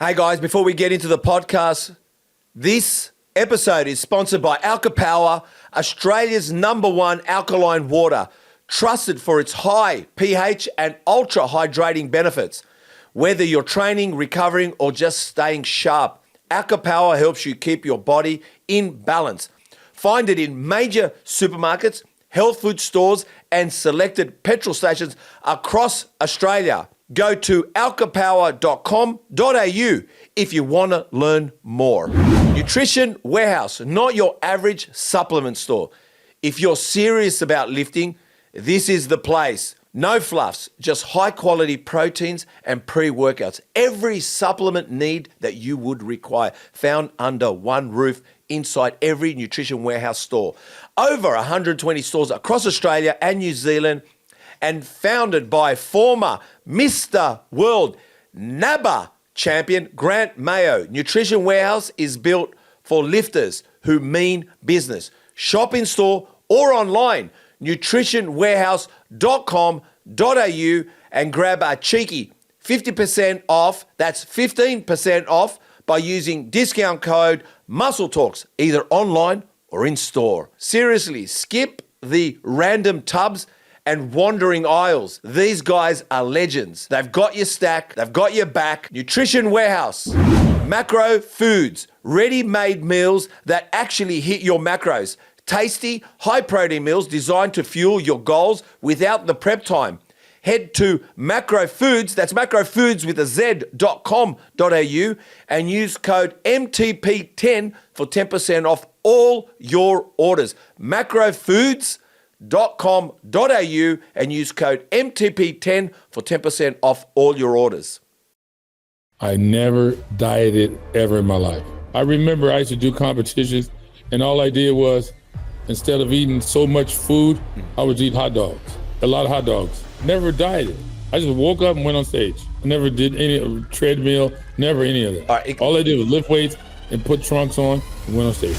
Hey guys, before we get into the podcast, this episode is sponsored by Alka-Power, Australia's #1 alkaline water, trusted for its high pH and ultra hydrating benefits. Whether you're training, recovering, or just staying sharp, Alka-Power helps you keep your body in balance. Find it in major supermarkets, health food stores, and selected petrol stations across Australia. Go to alkapower.com.au if you want to learn more. Nutrition Warehouse, not your average supplement store. If you're serious about lifting, this is the place. No fluffs, just high quality proteins and pre-workouts. Every supplement need that you would require, found under one roof inside every Nutrition Warehouse store. Over 120 stores across Australia and New Zealand, and founded by former Mr. World NABBA champion Grant Mayo. Nutrition Warehouse is built for lifters who mean business. Shop in store or online, nutritionwarehouse.com.au, and grab a cheeky 50% off, that's 15% off, by using discount code MUSCLETALKS, either online or in store. Seriously, skip the random tubs and wandering aisles. These guys are legends. They've got your stack, they've got your back. Nutrition Warehouse, macro foods, ready-made meals that actually hit your macros. Tasty, high-protein meals designed to fuel your goals without the prep time. Head to Macro Foods, that's macrofoods with a Z.com.au, and use code MTP10 for 10% off all your orders. macrofoods.com.au and use code MTP10 for 10% off all your orders. I never dieted ever in my life. I remember I used to do competitions, and all I did was, instead of eating so much food, I would eat hot dogs, a lot of hot dogs. Never dieted. I just woke up and went on stage. I never did any treadmill, never any of that. All I did was lift weights and put trunks on and went on stage.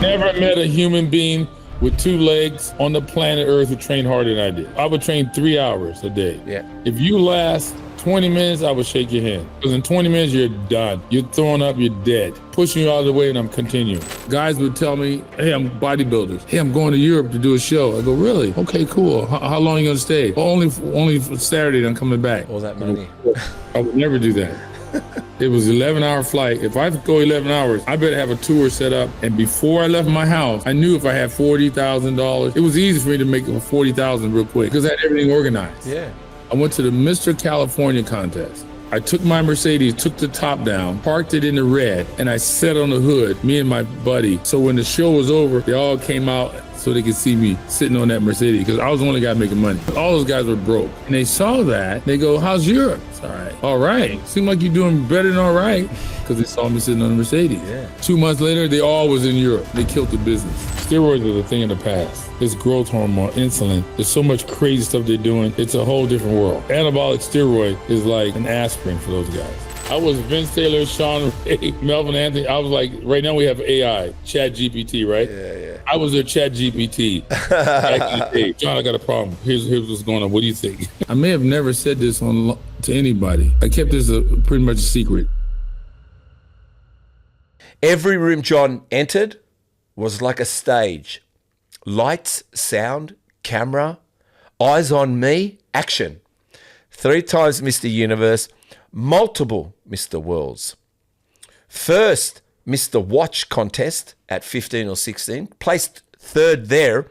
Never met a human being with 2 legs on the planet Earth who trained harder than I did. I would train 3 hours a day. Yeah. If you last 20 minutes, I would shake your hand. Because in 20 minutes, you're done. You're throwing up, you're dead. Pushing you out of the way, and I'm continuing. Guys would tell me, hey, I'm bodybuilders. Hey, I'm going to Europe to do a show. I go, really? Okay, cool. How long are you gonna stay? Well, only for Saturday, then I'm coming back. All that money. I would never do that. It was an 11-hour flight. If I go 11 hours, I better have a tour set up. And before I left my house, I knew if I had $40,000, it was easy for me to make $40,000 real quick because I had everything organized. Yeah. I went to the Mr. California contest. I took my Mercedes, took the top down, parked it in the red, and I sat on the hood, me and my buddy. So when the show was over, they all came out so they could see me sitting on that Mercedes because I was the only guy making money. All those guys were broke. And they saw that. They go, how's Europe? It's all right. All right. Seemed like you're doing better than all right, because they saw me sitting on the Mercedes. Yeah. 2 months later, they all was in Europe. They killed the business. Steroids are the thing of the past. It's growth hormone, insulin. There's so much crazy stuff they're doing. It's a whole different world. Anabolic steroid is like an aspirin for those guys. I was Vince Taylor, Sean Ray, Melvin Anthony. I was like, right now we have AI, Chat GPT, right? Yeah. I was their Chat GPT. Hey, John, I got a problem. Here's what's going on. What do you think? I may have never said this to anybody. I kept this pretty much a secret. Every room John entered was like a stage. Lights, sound, camera, eyes on me, action. 3 times Mr. Universe, multiple Mr. Worlds. First Mr. Watch contest at 15 or 16, placed 3rd there.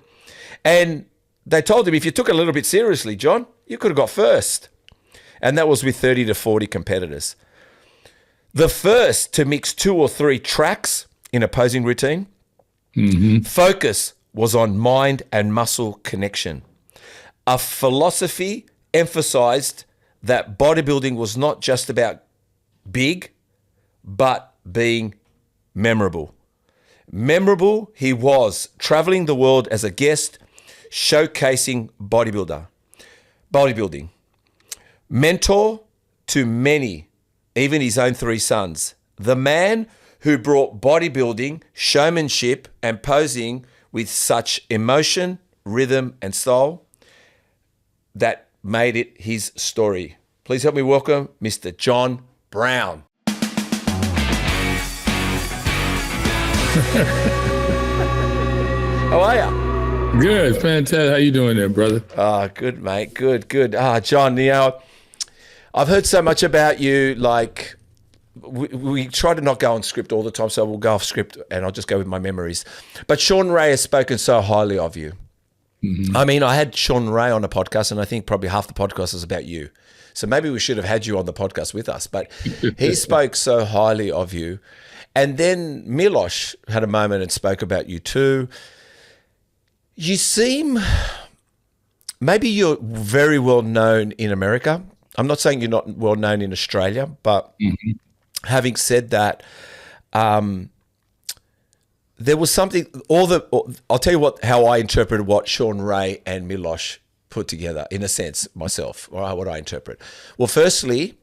And they told him, if you took it a little bit seriously, John, you could have got first. And that was with 30 to 40 competitors. The first to mix 2 or 3 tracks in a posing routine. Focus was on mind and muscle connection. A philosophy emphasized that bodybuilding was not just about big, but being memorable. Memorable he was, traveling the world as a guest, showcasing bodybuilding. Mentor to many, even his own 3 sons. The man who brought bodybuilding, showmanship, and posing with such emotion, rhythm, and style that made it his story. Please help me welcome Mr. John Brown. How are you? Good, fantastic. How you doing there, brother? Good, mate. Good. John, I've heard so much about you. Like, we try to not go on script all the time, so we'll go off script and I'll just go with my memories. But Sean Ray has spoken so highly of you. Mm-hmm. I mean, I had Sean Ray on a podcast, and I think probably half the podcast is about you. So maybe we should have had you on the podcast with us. But he spoke so highly of you. And then Milosh had a moment and spoke about you too. You seem, maybe you're very well known in America. I'm not saying you're not well known in Australia, but having said that, there was something, I'll tell you how I interpreted what Sean Ray and Milosh put together, in a sense, myself, or what I interpret. Well, firstly,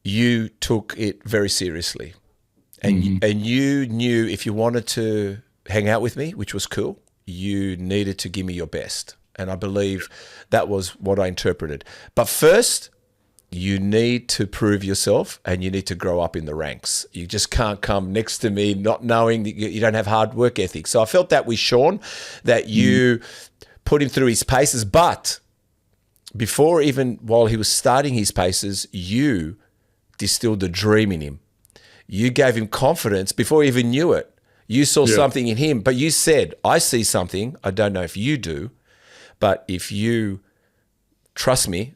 you took it very seriously, and you knew if you wanted to hang out with me, which was cool, you needed to give me your best. And I believe that was what I interpreted. But first, you need to prove yourself and you need to grow up in the ranks. You just can't come next to me not knowing that you don't have hard work ethic. So I felt that with Sean, that you put him through his paces. But before, even while he was starting his paces, you distilled a dream in him. You gave him confidence before he even knew it. You saw something in him, but you said, I see something. I don't know if you do, but if you trust me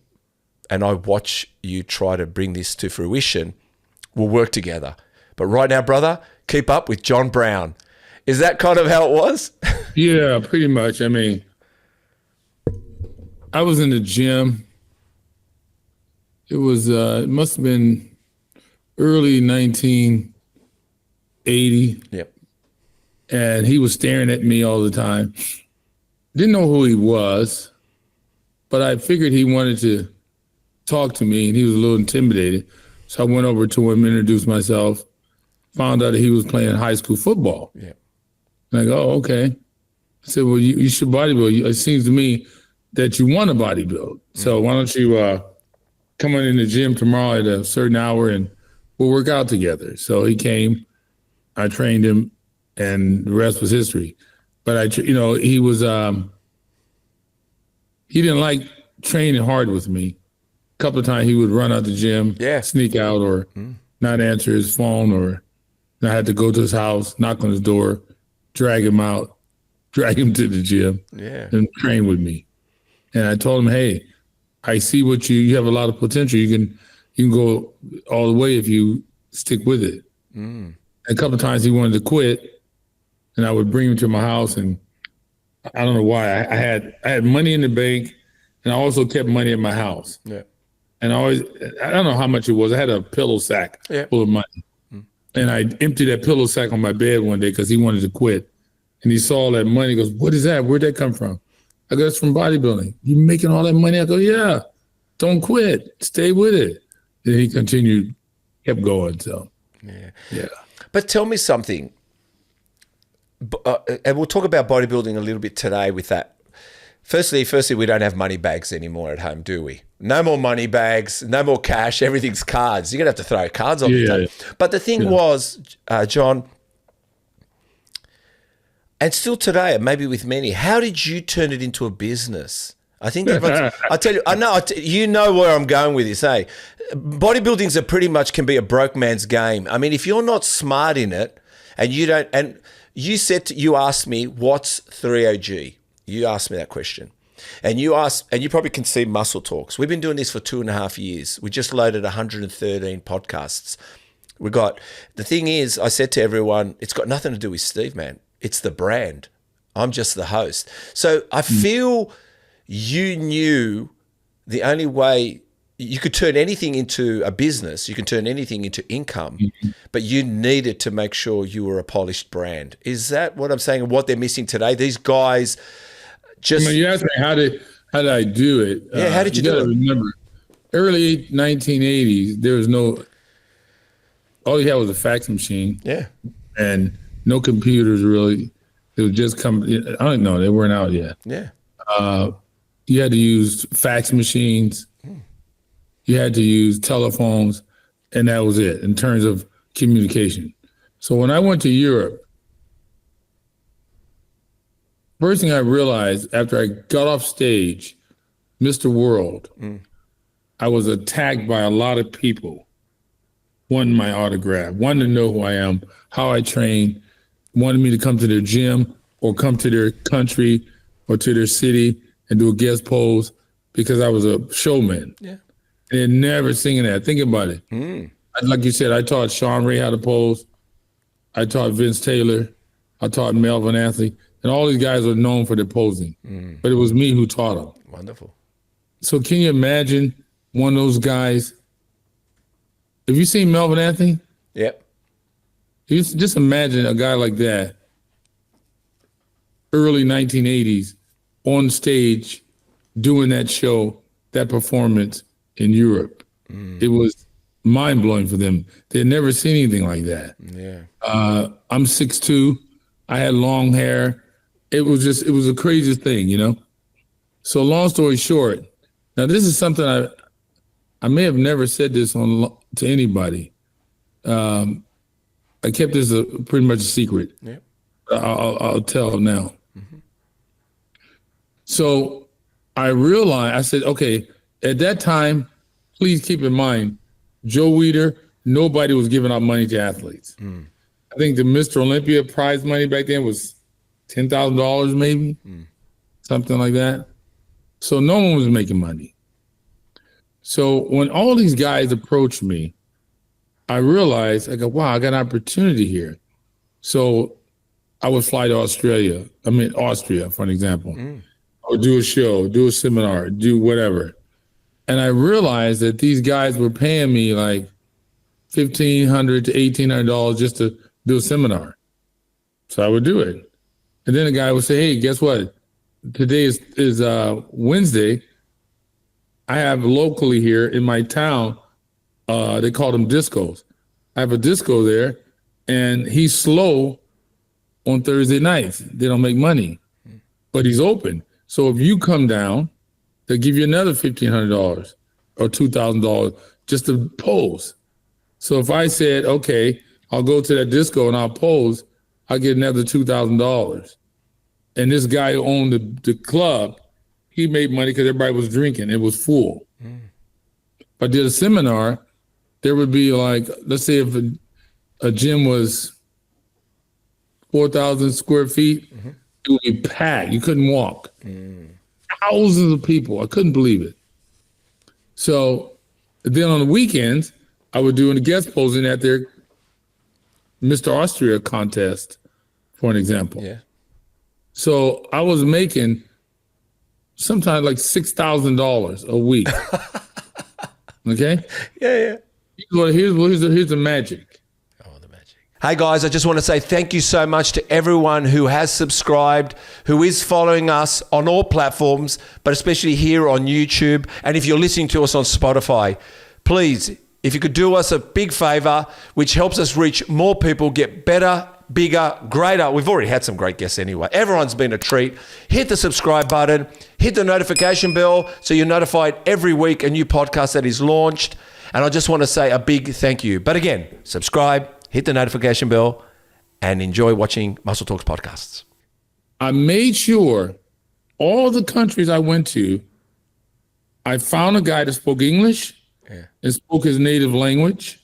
and I watch you try to bring this to fruition, we'll work together. But right now, brother, keep up with John Brown. Is that kind of how it was? Yeah, pretty much. I mean, I was in the gym. It was, it must have been early 1980. Yep. And he was staring at me all the time. Didn't know who he was, but I figured he wanted to talk to me, and he was a little intimidated. So I went over to him, introduced myself, found out that he was playing high school football. Yeah. And I go, oh, okay. I said, well, you should bodybuild. It seems to me that you want to bodybuild. So why don't you come on in the gym tomorrow at a certain hour and we'll work out together. So he came, I trained him, and the rest was history. But he was, he didn't like training hard with me. A couple of times he would run out the gym, sneak out, or not answer his phone, or I had to go to his house, knock on his door, drag him out, drag him to the gym, and train with me. And I told him, hey, I see what you have a lot of potential. You can go all the way if you stick with it. A couple of times he wanted to quit, and I would bring him to my house, and I don't know why. I had money in the bank, and I also kept money in my house. Yeah. And I don't know how much it was. I had a pillow sack full of money. And I emptied that pillow sack on my bed one day because he wanted to quit. And he saw all that money. He goes, what is that? Where'd that come from? I go, it's from bodybuilding. You making all that money? I go, yeah. Don't quit. Stay with it. Then he continued, kept going. So, yeah. But tell me something. And we'll talk about bodybuilding a little bit today with that. Firstly, we don't have money bags anymore at home, do we? No more money bags, no more cash. Everything's cards. You're going to have to throw cards on the table. Yeah. But the thing was, John, and still today, maybe with many, how did you turn it into a business? I think I tell you, you know where I'm going with this, eh? Bodybuilding's pretty much can be a broke man's game. I mean, if you're not smart in it and you don't, and you asked me, what's 3OG? You asked me that question. And you probably can see Muscle Talks. We've been doing this for 2.5 years. We just loaded 113 podcasts. The thing is, I said to everyone, it's got nothing to do with Steve, man. It's the brand. I'm just the host. So I feel you knew the only way you could turn anything into a business, you can turn anything into income, but you needed to make sure you were a polished brand. Is that what I'm saying and what they're missing today? These guys just... you asked me how did I do it? Yeah, how did you do it? Remember, early 1980s, there was no... all you had was a fax machine. Yeah. And no computers really. It would just come. I don't know. They weren't out yet. Yeah. You had to use fax machines. You had to use telephones, and that was it in terms of communication. So when I went to Europe, first thing I realized after I got off stage, Mr. World, I was attacked by a lot of people wanting my autograph, wanting to know who I am, how I train, wanted me to come to their gym or come to their country or to their city and do a guest pose because I was a showman. Yeah. And they're never singing that. Think about it. Like you said, I taught Sean Ray how to pose. I taught Vince Taylor. I taught Melvin Anthony. And all these guys are known for their posing. But it was me who taught them. Wonderful. So can you imagine one of those guys? Have you seen Melvin Anthony? Yep. You just imagine a guy like that, early 1980s, on stage, doing that show, that performance in Europe. It was mind-blowing for them. They'd never seen anything like that. Yeah. I'm 6'2". I had long hair. It was the craziest thing, you know? So long story short, now this is something I may have never said this to anybody. I kept this pretty much a secret. Yeah. I'll tell now. So I realized, I said, okay, at that time, please keep in mind, Joe Weider, nobody was giving out money to athletes. I think the Mr. Olympia prize money back then was $10,000 maybe, something like that. So no one was making money. So when all these guys approached me, I realized, I go, wow, I got an opportunity here. So I would fly to Austria, for an example. I would do a show, do a seminar, do whatever. And I realized that these guys were paying me like $1,500 to $1,800 just to do a seminar. So I would do it. And then a guy would say, hey, guess what? Today is Wednesday. I have locally here in my town, they call them discos. I have a disco there, and he's slow on Thursday nights. They don't make money, but he's open. So if you come down, they'll give you another $1,500 or $2,000 just to pose. So if I said, okay, I'll go to that disco and I'll pose, I'll get another $2,000. And this guy who owned the club, he made money because everybody was drinking. It was full. If I did a seminar, there would be like, let's say if a gym was 4,000 square feet, it would be packed. You couldn't walk. Thousands of people. I couldn't believe it. So then on the weekends, I would do a guest posing at their Mr. Austria contest, for an example. Yeah. So I was making sometimes like $6,000 a week. Okay? Yeah. Well, here's the magic. Hey guys, I just want to say thank you so much to everyone who has subscribed, who is following us on all platforms, but especially here on YouTube. And if you're listening to us on Spotify, please, if you could do us a big favor, which helps us reach more people, get better, bigger, greater. We've already had some great guests anyway. Everyone's been a treat. Hit the subscribe button, hit the notification bell so you're notified every week a new podcast that is launched. And I just want to say a big thank you. But again, subscribe, hit the notification bell, and enjoy watching Muscle Talks podcasts. I made sure all the countries I went to, I found a guy that spoke English and spoke his native language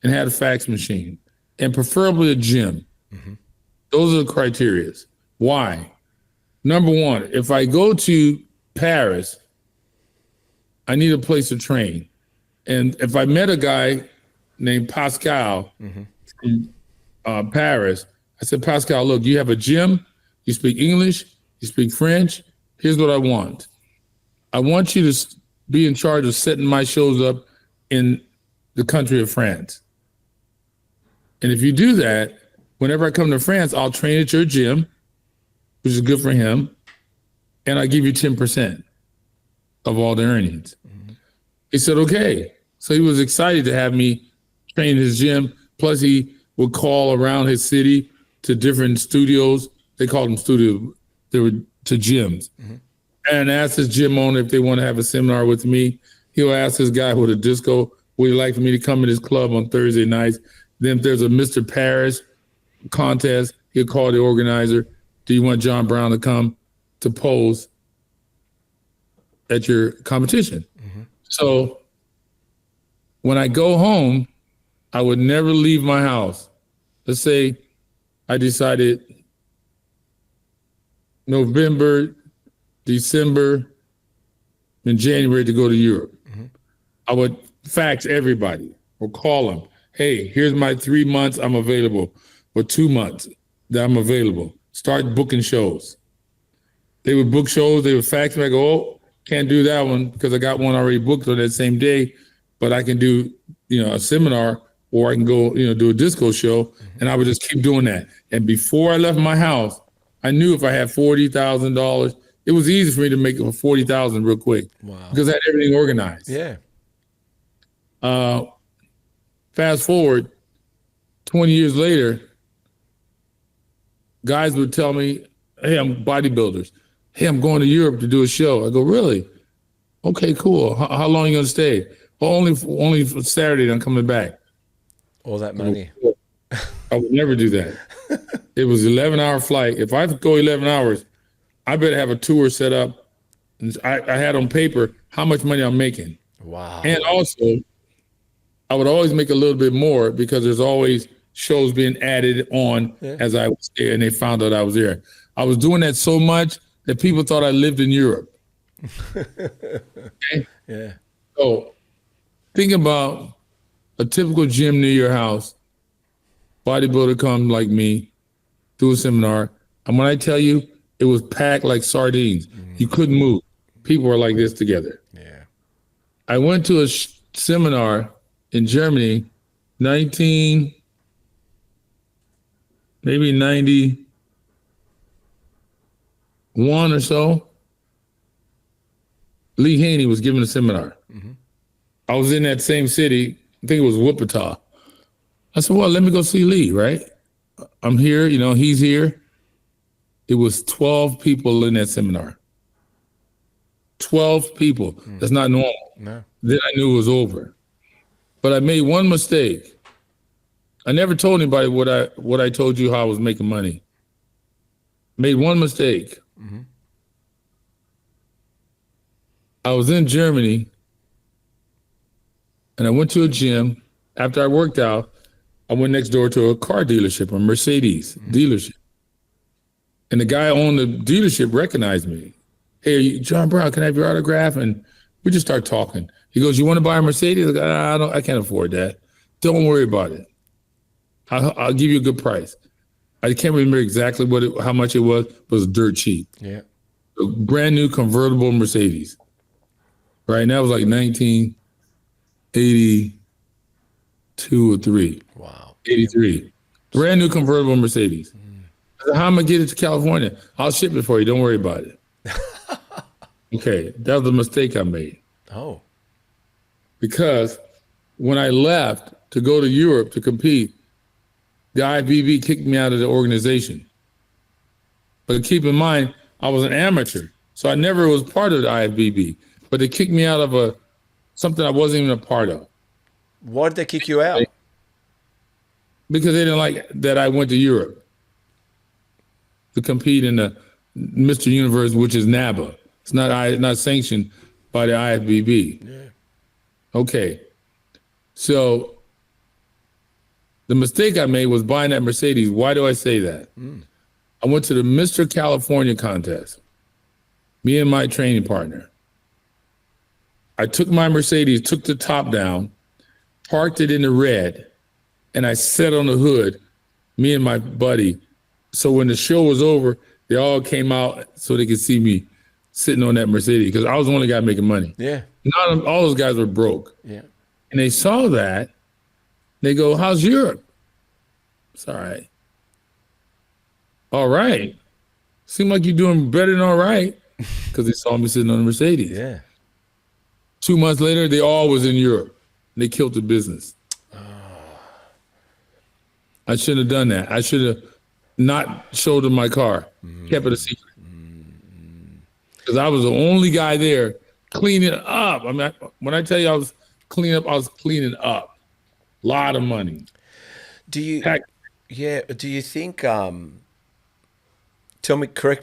and had a fax machine and preferably a gym. Those are the criteria. Why? Number one, if I go to Paris, I need a place to train. And if I met a guy named Pascal in Paris, I said, Pascal, look, you have a gym, you speak English, you speak French. Here's what I want. I want you to be in charge of setting my shows up in the country of France. And if you do that, whenever I come to France, I'll train at your gym, which is good for him, and I give you 10% of all the earnings. He said, okay. So he was excited to have me train his gym, Plus, he would call around his city to different studios. They called them studios. They were to gyms. And ask his gym owner if they want to have a seminar with me. He'll ask this guy with a disco, would he like for me to come to his club on Thursday nights? Then if there's a Mr. Paris contest, he'll call the organizer. Do you want John Brown to come to pose at your competition? So when I go home, I would never leave my house. Let's say I decided November, December, and January to go to Europe. I would fax everybody or call them. Hey, here's my 3 months I'm available, or 2 months that I'm available. Start booking shows. They would book shows. They would fax me. I go, oh, can't do that one because I got one already booked on that same day, but I can do, a seminar, or I can go, do a disco show. And I would just keep doing that. And before I left my house, I knew if I had $40,000, it was easy for me to make it for $40,000 real quick. Wow. Because I had everything organized. Yeah. Fast forward 20 years later, guys would tell me, hey, I'm bodybuilders. Hey, I'm going to Europe to do a show. I go, really? Okay, cool. How long are you going to stay? Well, only for Saturday, I'm coming back. All that money. I would never do that. It was an 11-hour flight. If I go 11 hours, I better have a tour set up. I had on paper how much money I'm making. Wow. And also, I would always make a little bit more because there's always shows being added on as I was there, and they found out I was there. I was doing that so much that people thought I lived in Europe. Okay? Yeah. So think about a typical gym near your house. Bodybuilder comes like me, do a seminar. And when I tell you, it was packed like sardines. You couldn't move. People were like this together. Yeah. I went to a seminar in Germany, maybe 91 or so. Lee Haney was giving a seminar. I was in that same city. I think it was Wuppertal. I said, well, let me go see Lee, right? I'm here, he's here. It was 12 people in that seminar. 12 people. That's not normal. No. Then I knew it was over. But I made one mistake. I never told anybody what I told you how I was making money. Made one mistake. I was in Germany and I went to a gym. After I worked out, I went next door to a car dealership, a Mercedes dealership. And the guy on the dealership recognized me. Hey, John Brown, can I have your autograph? And we just start talking. He goes, you want to buy a Mercedes? I go, I can't afford that. Don't worry about it. I'll give you a good price. I can't remember exactly how much it was, but it was dirt cheap. Yeah. A brand new convertible Mercedes. Right? And that was like 1982 or 3. Wow. 83. Brand new convertible Mercedes. I said, how am I going to get it to California? I'll ship it for you. Don't worry about it. Okay. That was a mistake I made. Oh. Because when I left to go to Europe to compete, the IFBB kicked me out of the organization. But keep in mind, I was an amateur, so I never was part of the IFBB. But they kicked me out of something I wasn't even a part of. Why did they kick you out? Because they didn't like that I went to Europe to compete in the Mr. Universe, which is NABA. It's not sanctioned by the IFBB. Yeah. Okay. So the mistake I made was buying that Mercedes. Why do I say that? I went to the Mr. California contest, me and my training partner. I took my Mercedes, took the top down, parked it in the red, and I sat on the hood, me and my buddy. So when the show was over, they all came out so they could see me sitting on that Mercedes because I was the only guy making money. Yeah. All those guys were broke. Yeah. And they saw that. They go, how's Europe? It's all right. All right. Seemed like you're doing better than all right because they saw me sitting on the Mercedes. Yeah. 2 months later, they all was in Europe. They killed the business. I shouldn't have done that. I should have not showed him my car, kept it a secret. Because I was the only guy there cleaning up. I mean, when I tell you I was cleaning up, I was cleaning up. A lot of money. Do you? Heck, Yeah. Do you think? Correct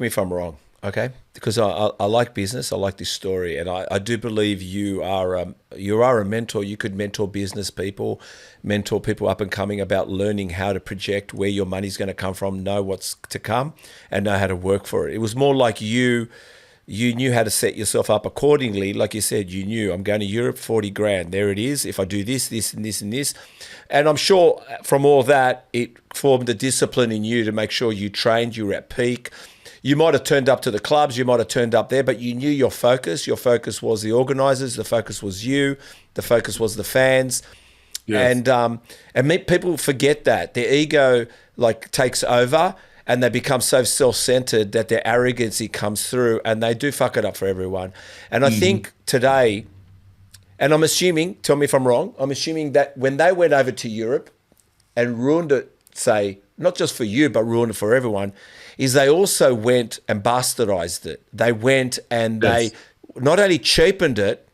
me if I'm wrong, okay? Because I like business, I like this story, and I do believe you are a mentor. You could mentor business people, mentor people up and coming about learning how to project where your money's going to come from, know what's to come, and know how to work for it. It was more like you knew how to set yourself up accordingly. Like you said, you knew, I'm going to Europe, 40 grand. There it is. If I do this, this, and this, and this. And I'm sure from all that, it formed a discipline in you to make sure you trained, you were at peak. You might have turned up to the clubs, you might have turned up there, but you knew your focus. Your focus was the organizers, the focus was you, the focus was the fans. yes. And people forget that. Their ego takes over, and they become so self-centered that their arrogancy comes through, and they do fuck it up for everyone. And I think today, and I'm assuming, tell me if I'm wrong, I'm assuming that when they went over to Europe and ruined it, say, not just for you, but ruined it for everyone, is they also went and bastardized it. They went and Yes. they not only cheapened it,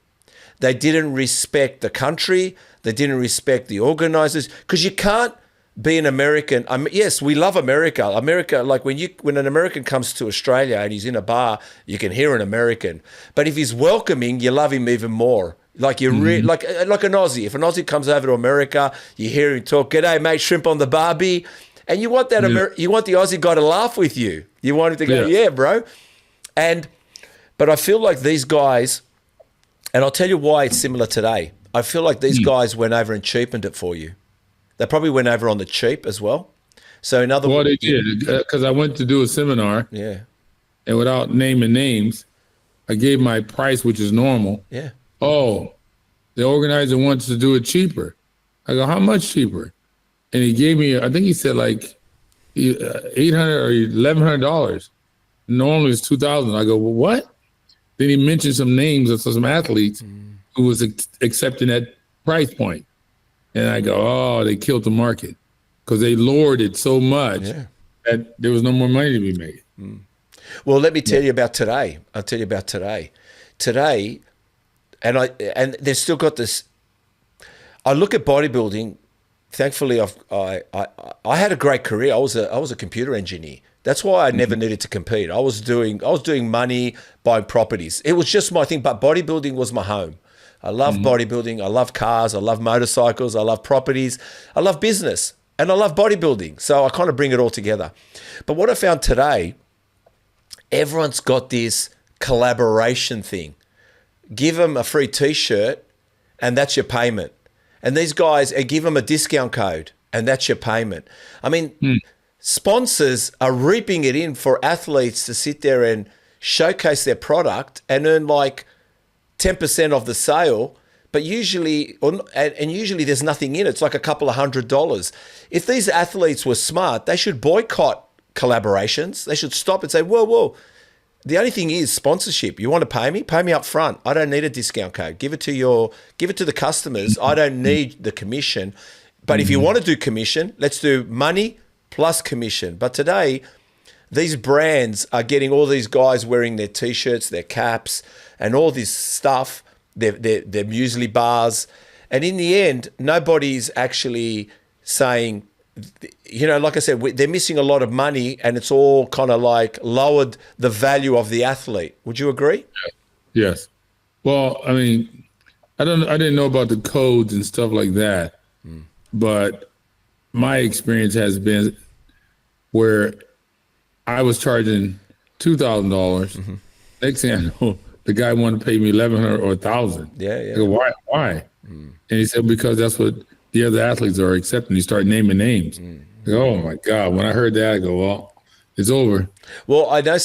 they didn't respect the country, they didn't respect the organizers, because you can't be an American. Yes, we love America. America, like when an American comes to Australia and he's in a bar, you can hear an American. But if he's welcoming, you love him even more. Like like an Aussie. If an Aussie comes over to America, you hear him talk, "G'day, mate, shrimp on the barbie," and you want that. You want the Aussie guy to laugh with you. You want him to go, "Yeah, bro." But I feel like these guys, and I'll tell you why it's similar today. I feel like these guys went over and cheapened it for you. They probably went over on the cheap as well. So in other Well, words, they did, because I went to do a seminar, yeah, and without naming names, I gave my price, which is normal. yeah. Oh, the organizer wants to do it cheaper. I go, how much cheaper? And he gave me, I think he said like $800 or $1,100. Normally it's $2,000. I go, well, what? Then he mentioned some names of some athletes who was accepting that price point. And I go, oh, they killed the market because they lowered it so much that there was no more money to be made. Well, let me tell you about today. I'll tell you about today. Today, and they've still got this. I look at bodybuilding. Thankfully, I had a great career. I was a computer engineer. That's why I never needed to compete. I was doing money, buying properties. It was just my thing. But bodybuilding was my home. I love bodybuilding. I love cars. I love motorcycles. I love properties. I love business, and I love bodybuilding. So I kind of bring it all together. But what I found today, everyone's got this collaboration thing. Give them a free T-shirt, and that's your payment. And these guys, give them a discount code, and that's your payment. I mean, sponsors are reaping it in for athletes to sit there and showcase their product and earn like 10% of the sale, but usually there's nothing in it. It's like a couple of $100. If these athletes were smart, they should boycott collaborations. They should stop and say, whoa. The only thing is sponsorship. You want to pay me? Pay me up front. I don't need a discount code. Give it to the customers. I don't need the commission. But if you want to do commission, let's do money plus commission. But today, these brands are getting all these guys wearing their T-shirts, their caps, and all this stuff, their muesli bars. And in the end, nobody's actually saying, like I said, they're missing a lot of money, and it's all kind of like lowered the value of the athlete. Would you agree? Yes. Well, I mean, I didn't know about the codes and stuff like that, but my experience has been where I was charging $2,000. Next thing I know, the guy wanted to pay me $1,100 or $1,000. Yeah. I go, why? And he said, because that's what the other athletes are accepting. You start naming names. I go, oh my God. When I heard that, I go, well, it's over. Well, I know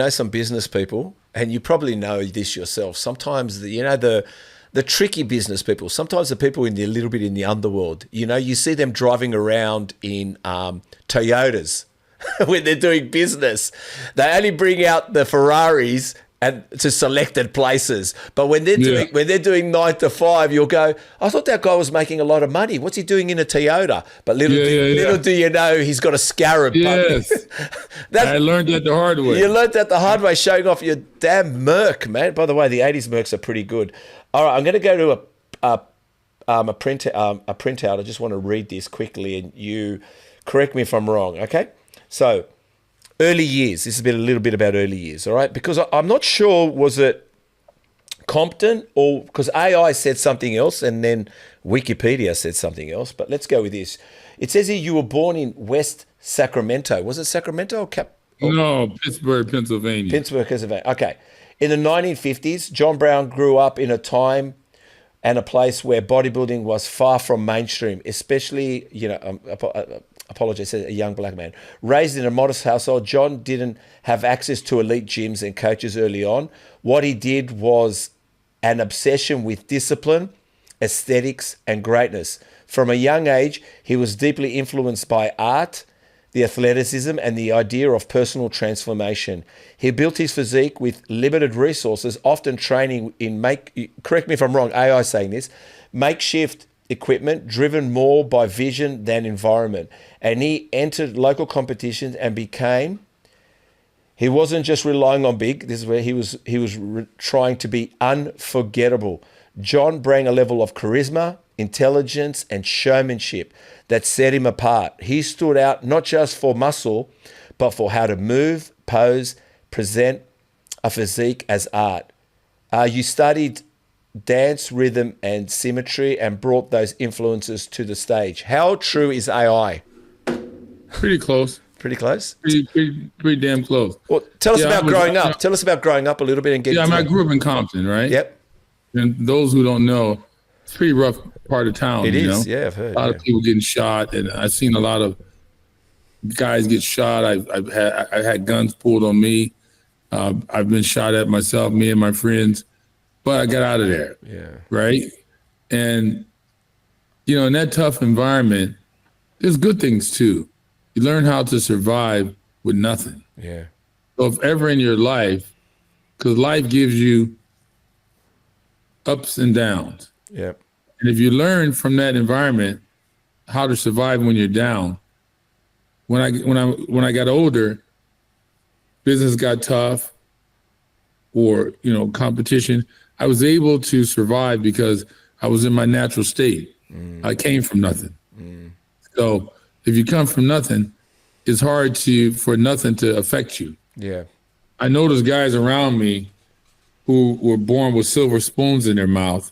some business people, and you probably know this yourself. Sometimes the tricky business people, sometimes the people a little bit in the underworld, you see them driving around in Toyotas when they're doing business. They only bring out the Ferraris and to selected places. But when they're doing 9 to 5, you'll go, I thought that guy was making a lot of money. What's he doing in a Toyota? But little do you know, he's got a scarab. Yes. I learned that the hard way. You learned that the hard way, showing off your damn Merc, man. By the way, the 80s Mercs are pretty good. All right, I'm going to go to a printout. I just want to read this quickly, and you correct me if I'm wrong, okay? So, early years. This has been a little bit about early years, all right? Because I'm not sure, was it Compton or because AI said something else and then Wikipedia said something else, but let's go with this. It says here you were born in West Sacramento. Was it Sacramento or No, Pittsburgh, Pennsylvania. Pittsburgh, Pennsylvania. Okay. In the 1950s, John Brown grew up in a time and a place where bodybuilding was far from mainstream, especially, apologize, a young black man. Raised in a modest household, John didn't have access to elite gyms and coaches early on. What he did was an obsession with discipline, aesthetics, and greatness. From a young age, he was deeply influenced by art, the athleticism, and the idea of personal transformation. He built his physique with limited resources, often training in correct me if I'm wrong, AI saying this, makeshift equipment driven more by vision than environment. And he entered local competitions and he wasn't just relying on big, this is where he was trying to be unforgettable. John brought a level of charisma, intelligence, and showmanship that set him apart. He stood out not just for muscle, but for how to move, pose, present a physique as art. You studied dance, rhythm, and symmetry and brought those influences to the stage. How true is AI? Pretty close. Pretty close? Pretty damn close. Well, tell us about growing up. Tell us about growing up a little bit and get I grew up in Compton, right? Yep. And those who don't know, it's a pretty rough part of town. It is, know? Yeah, I've heard. A lot of people getting shot, and I've seen a lot of guys get shot. I've had guns pulled on me. I've been shot at myself, me and my friends, but I got out of there. Yeah. Right? And, in that tough environment, there's good things too. You learn how to survive with nothing. Yeah. So if ever in your life, because life gives you ups and downs. Yeah. And if you learn from that environment how to survive when you're down, when I got older, business got tough or, competition, I was able to survive because I was in my natural state. I came from nothing. So if you come from nothing, it's hard for nothing to affect you. Yeah. I notice guys around me who were born with silver spoons in their mouth.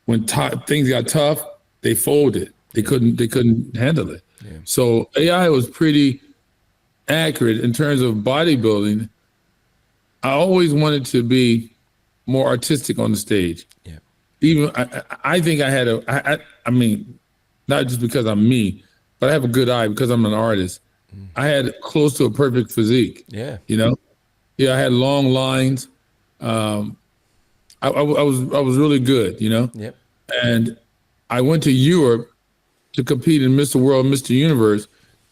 When things got tough, they folded. They couldn't handle it. Yeah. So AI was pretty accurate in terms of bodybuilding. I always wanted to be more artistic on the stage. Yeah. Even I think I had I mean, not just because I'm me, but I have a good eye because I'm an artist. I had close to a perfect physique. Yeah. I had long lines. I was really good, Yep. And I went to Europe to compete in Mr. World, Mr. Universe.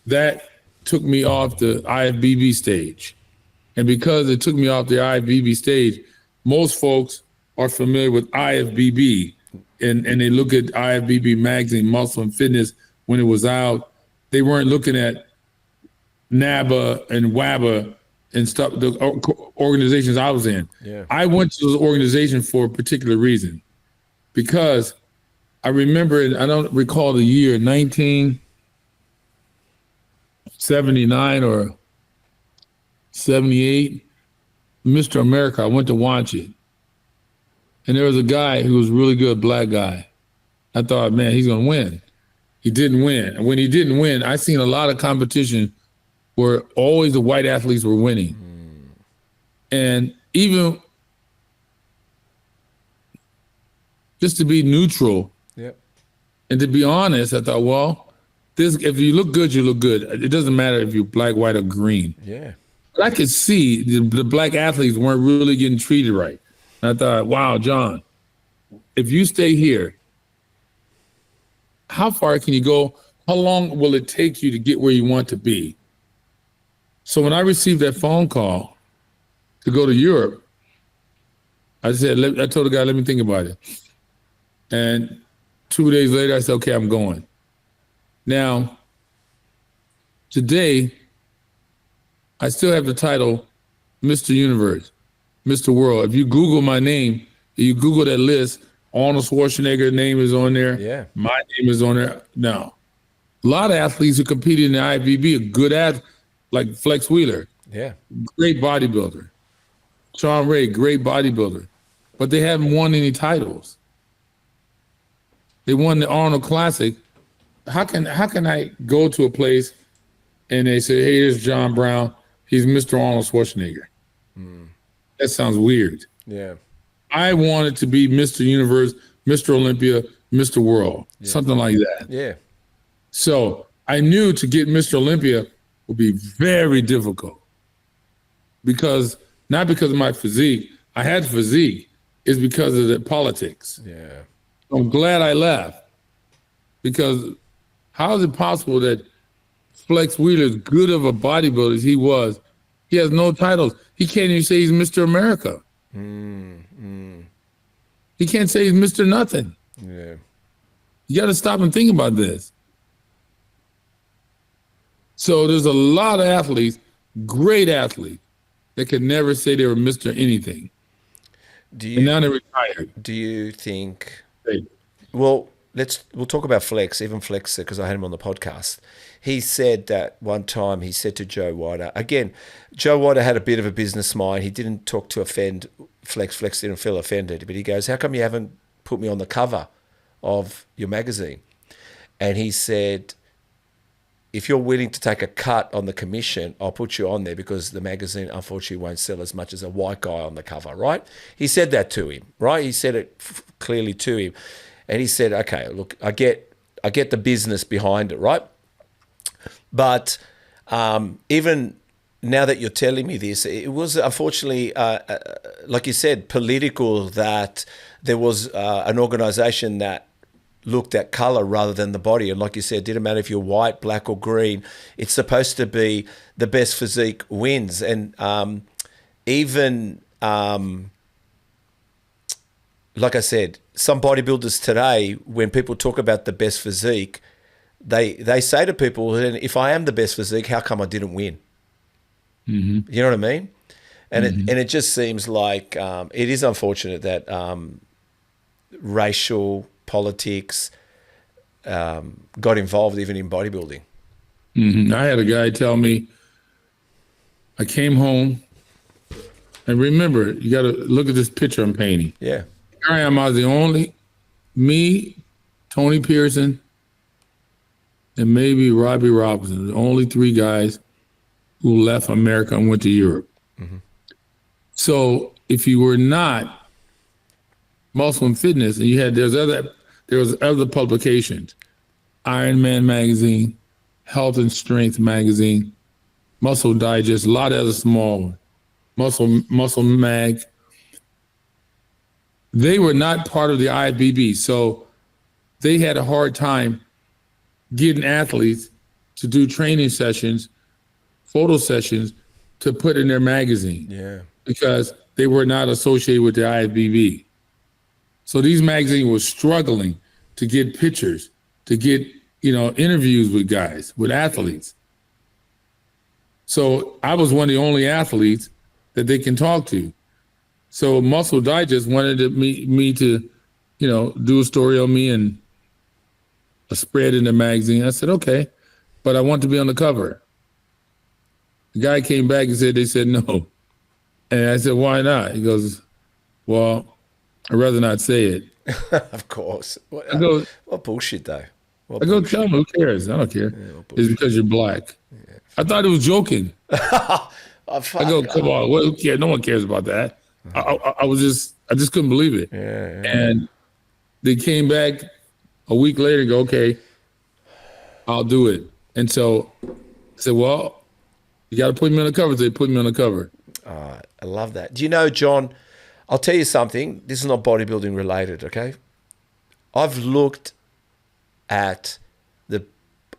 That took me off the IFBB stage. And because it took me off the IFBB stage, most folks are familiar with IFBB and they look at IFBB magazine, Muscle and Fitness, when it was out. They weren't looking at NABA and WABA and stuff, the organizations I was in. Yeah. I went to those organizations for a particular reason, because I remember, I don't recall the year, 1979 or 78, Mr. America, I went to watch it. And there was a guy who was really good, black guy. I thought, man, he's gonna win. He didn't win. And when he didn't win, I seen a lot of competition where always the white athletes were winning. And even just to be neutral, Yep. and to be honest, I thought, well, if you look good, you look good. It doesn't matter if you're black, white, or green. Yeah. But I could see the black athletes weren't really getting treated right. And I thought, wow, John, if you stay here, how far can you go? How long will it take you to get where you want to be? So when I received that phone call to go to Europe, I told the guy, let me think about it. And 2 days later, I said, okay, I'm going. Now, today, I still have the title Mr. Universe, Mr. World. If you Google my name, if you Google that list, Arnold Schwarzenegger's name is on there. Yeah. My name is on there. Now, a lot of athletes who competed in the IFBB are good at, like Flex Wheeler. Yeah. Great bodybuilder. Sean Ray, great bodybuilder. But they haven't won any titles. They won the Arnold Classic. How can I go to a place and they say, hey, here's John Brown. He's Mr. Arnold Schwarzenegger. That sounds weird. Yeah. I wanted to be Mr. Universe, Mr. Olympia, Mr. World, something like that. Yeah. So I knew to get Mr. Olympia would be very difficult not because of my physique. I had physique. It's because of the politics. Yeah. I'm glad I left because how is it possible that Flex Wheeler, as good of a bodybuilder as he was, he has no titles. He can't even say he's Mr. America. He can't say he's Mr. Nothing. Yeah. You got to stop and think about this. So there's a lot of athletes, great athletes, that could never say they were Mr. anything. And now they're retired. Do you think? Hey. Well, we'll talk about Flex. Even Flex, because I had him on the podcast. He said that one time he said to Joe Weider, again, Joe Weider had a bit of a business mind. He didn't talk to offend Flex. Flex didn't feel offended, but he goes, how come you haven't put me on the cover of your magazine? And he said, if you're willing to take a cut on the commission, I'll put you on there because the magazine, unfortunately, won't sell as much as a white guy on the cover, right? He said that to him, right? He said it clearly to him. And he said, okay, look, I get the business behind it, right? But even now that you're telling me this, it was unfortunately, like you said, political, that there was an organization that looked at color rather than the body. And like you said, it didn't matter if you're white, black or green. It's supposed to be the best physique wins. And even, like I said, some bodybuilders today, when people talk about the best physique, they say to people, if I am the best physique, how come I didn't win? You know what I mean? And it just seems like it is unfortunate that racial politics got involved even in bodybuilding. I had a guy tell me, I came home, and remember, you got to look at this picture I'm painting. Yeah. Here I am, I was the only, me, Tony Pearson, and maybe Robbie Robinson, the only three guys who left America and went to Europe. So if you were not Muscle and Fitness, and you had, there was other publications, Iron Man magazine, Health and Strength magazine, Muscle Digest, a lot of other small ones, Muscle Mag. They were not part of the IFBB, so they had a hard time getting athletes to do training sessions, photo sessions to put in their magazine. Yeah. Because they were not associated with the IFBB. So these magazines were struggling to get pictures, to get, interviews with guys, with athletes. So I was one of the only athletes that they can talk to. So Muscle Digest wanted me to, do a story on me and a spread in the magazine. I said, okay, but I want to be on the cover. The guy came back and said, they said no. And I said, why not? He goes, well, I'd rather not say it. Of course. What bullshit, though. I go, tell him, who cares? I don't care. Yeah, it's because you're black. Yeah, I thought he was joking. I go, come on, who cares? No one cares about that. I just couldn't believe it. Yeah. And they came back a week later and go, okay, I'll do it. And so I said, well, you got to put me on the cover. So they put me on the cover. I love that. Do you know, John, I'll tell you something. This is not bodybuilding related, okay? I've looked at the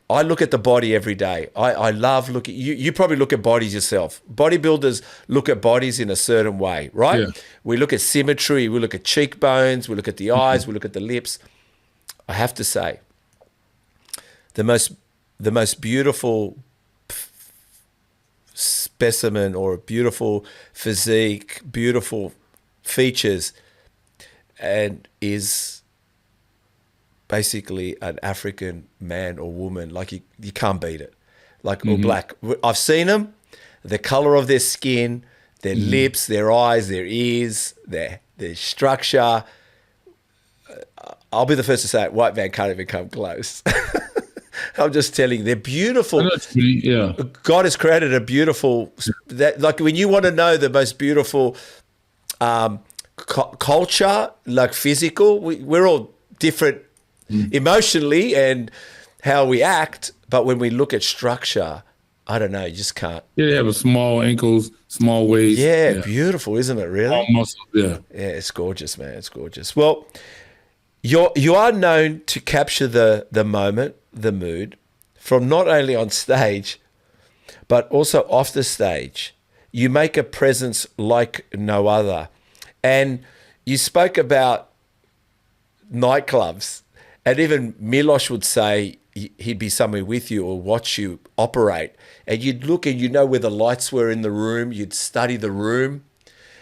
I look at the body every day. I love looking. You probably look at bodies yourself. Bodybuilders look at bodies in a certain way, right? Yeah. We look at symmetry. We look at cheekbones. We look at the eyes. We look at the lips. I have to say, the most beautiful specimen or beautiful physique, beautiful features, and is basically an African man or woman. Like you can't beat it. Like or black. I've seen them. The color of their skin, their lips, their eyes, their ears, their structure. I'll be the first to say it. White man can't even come close. I'm just telling you, they're beautiful. Yeah. God has created a beautiful, like when you want to know the most beautiful culture, like physical, we're all different emotionally and how we act. But when we look at structure, I don't know, you just can't. Yeah, they have a small ankles, small waist. Yeah, beautiful, isn't it, really? All muscles, yeah. Yeah, it's gorgeous, man. It's gorgeous. Well, you are known to capture the moment, the mood, from not only on stage, but also off the stage. You make a presence like no other. And you spoke about nightclubs, and even Milosh would say he'd be somewhere with you or watch you operate, and you'd look and you know where the lights were in the room, you'd study the room.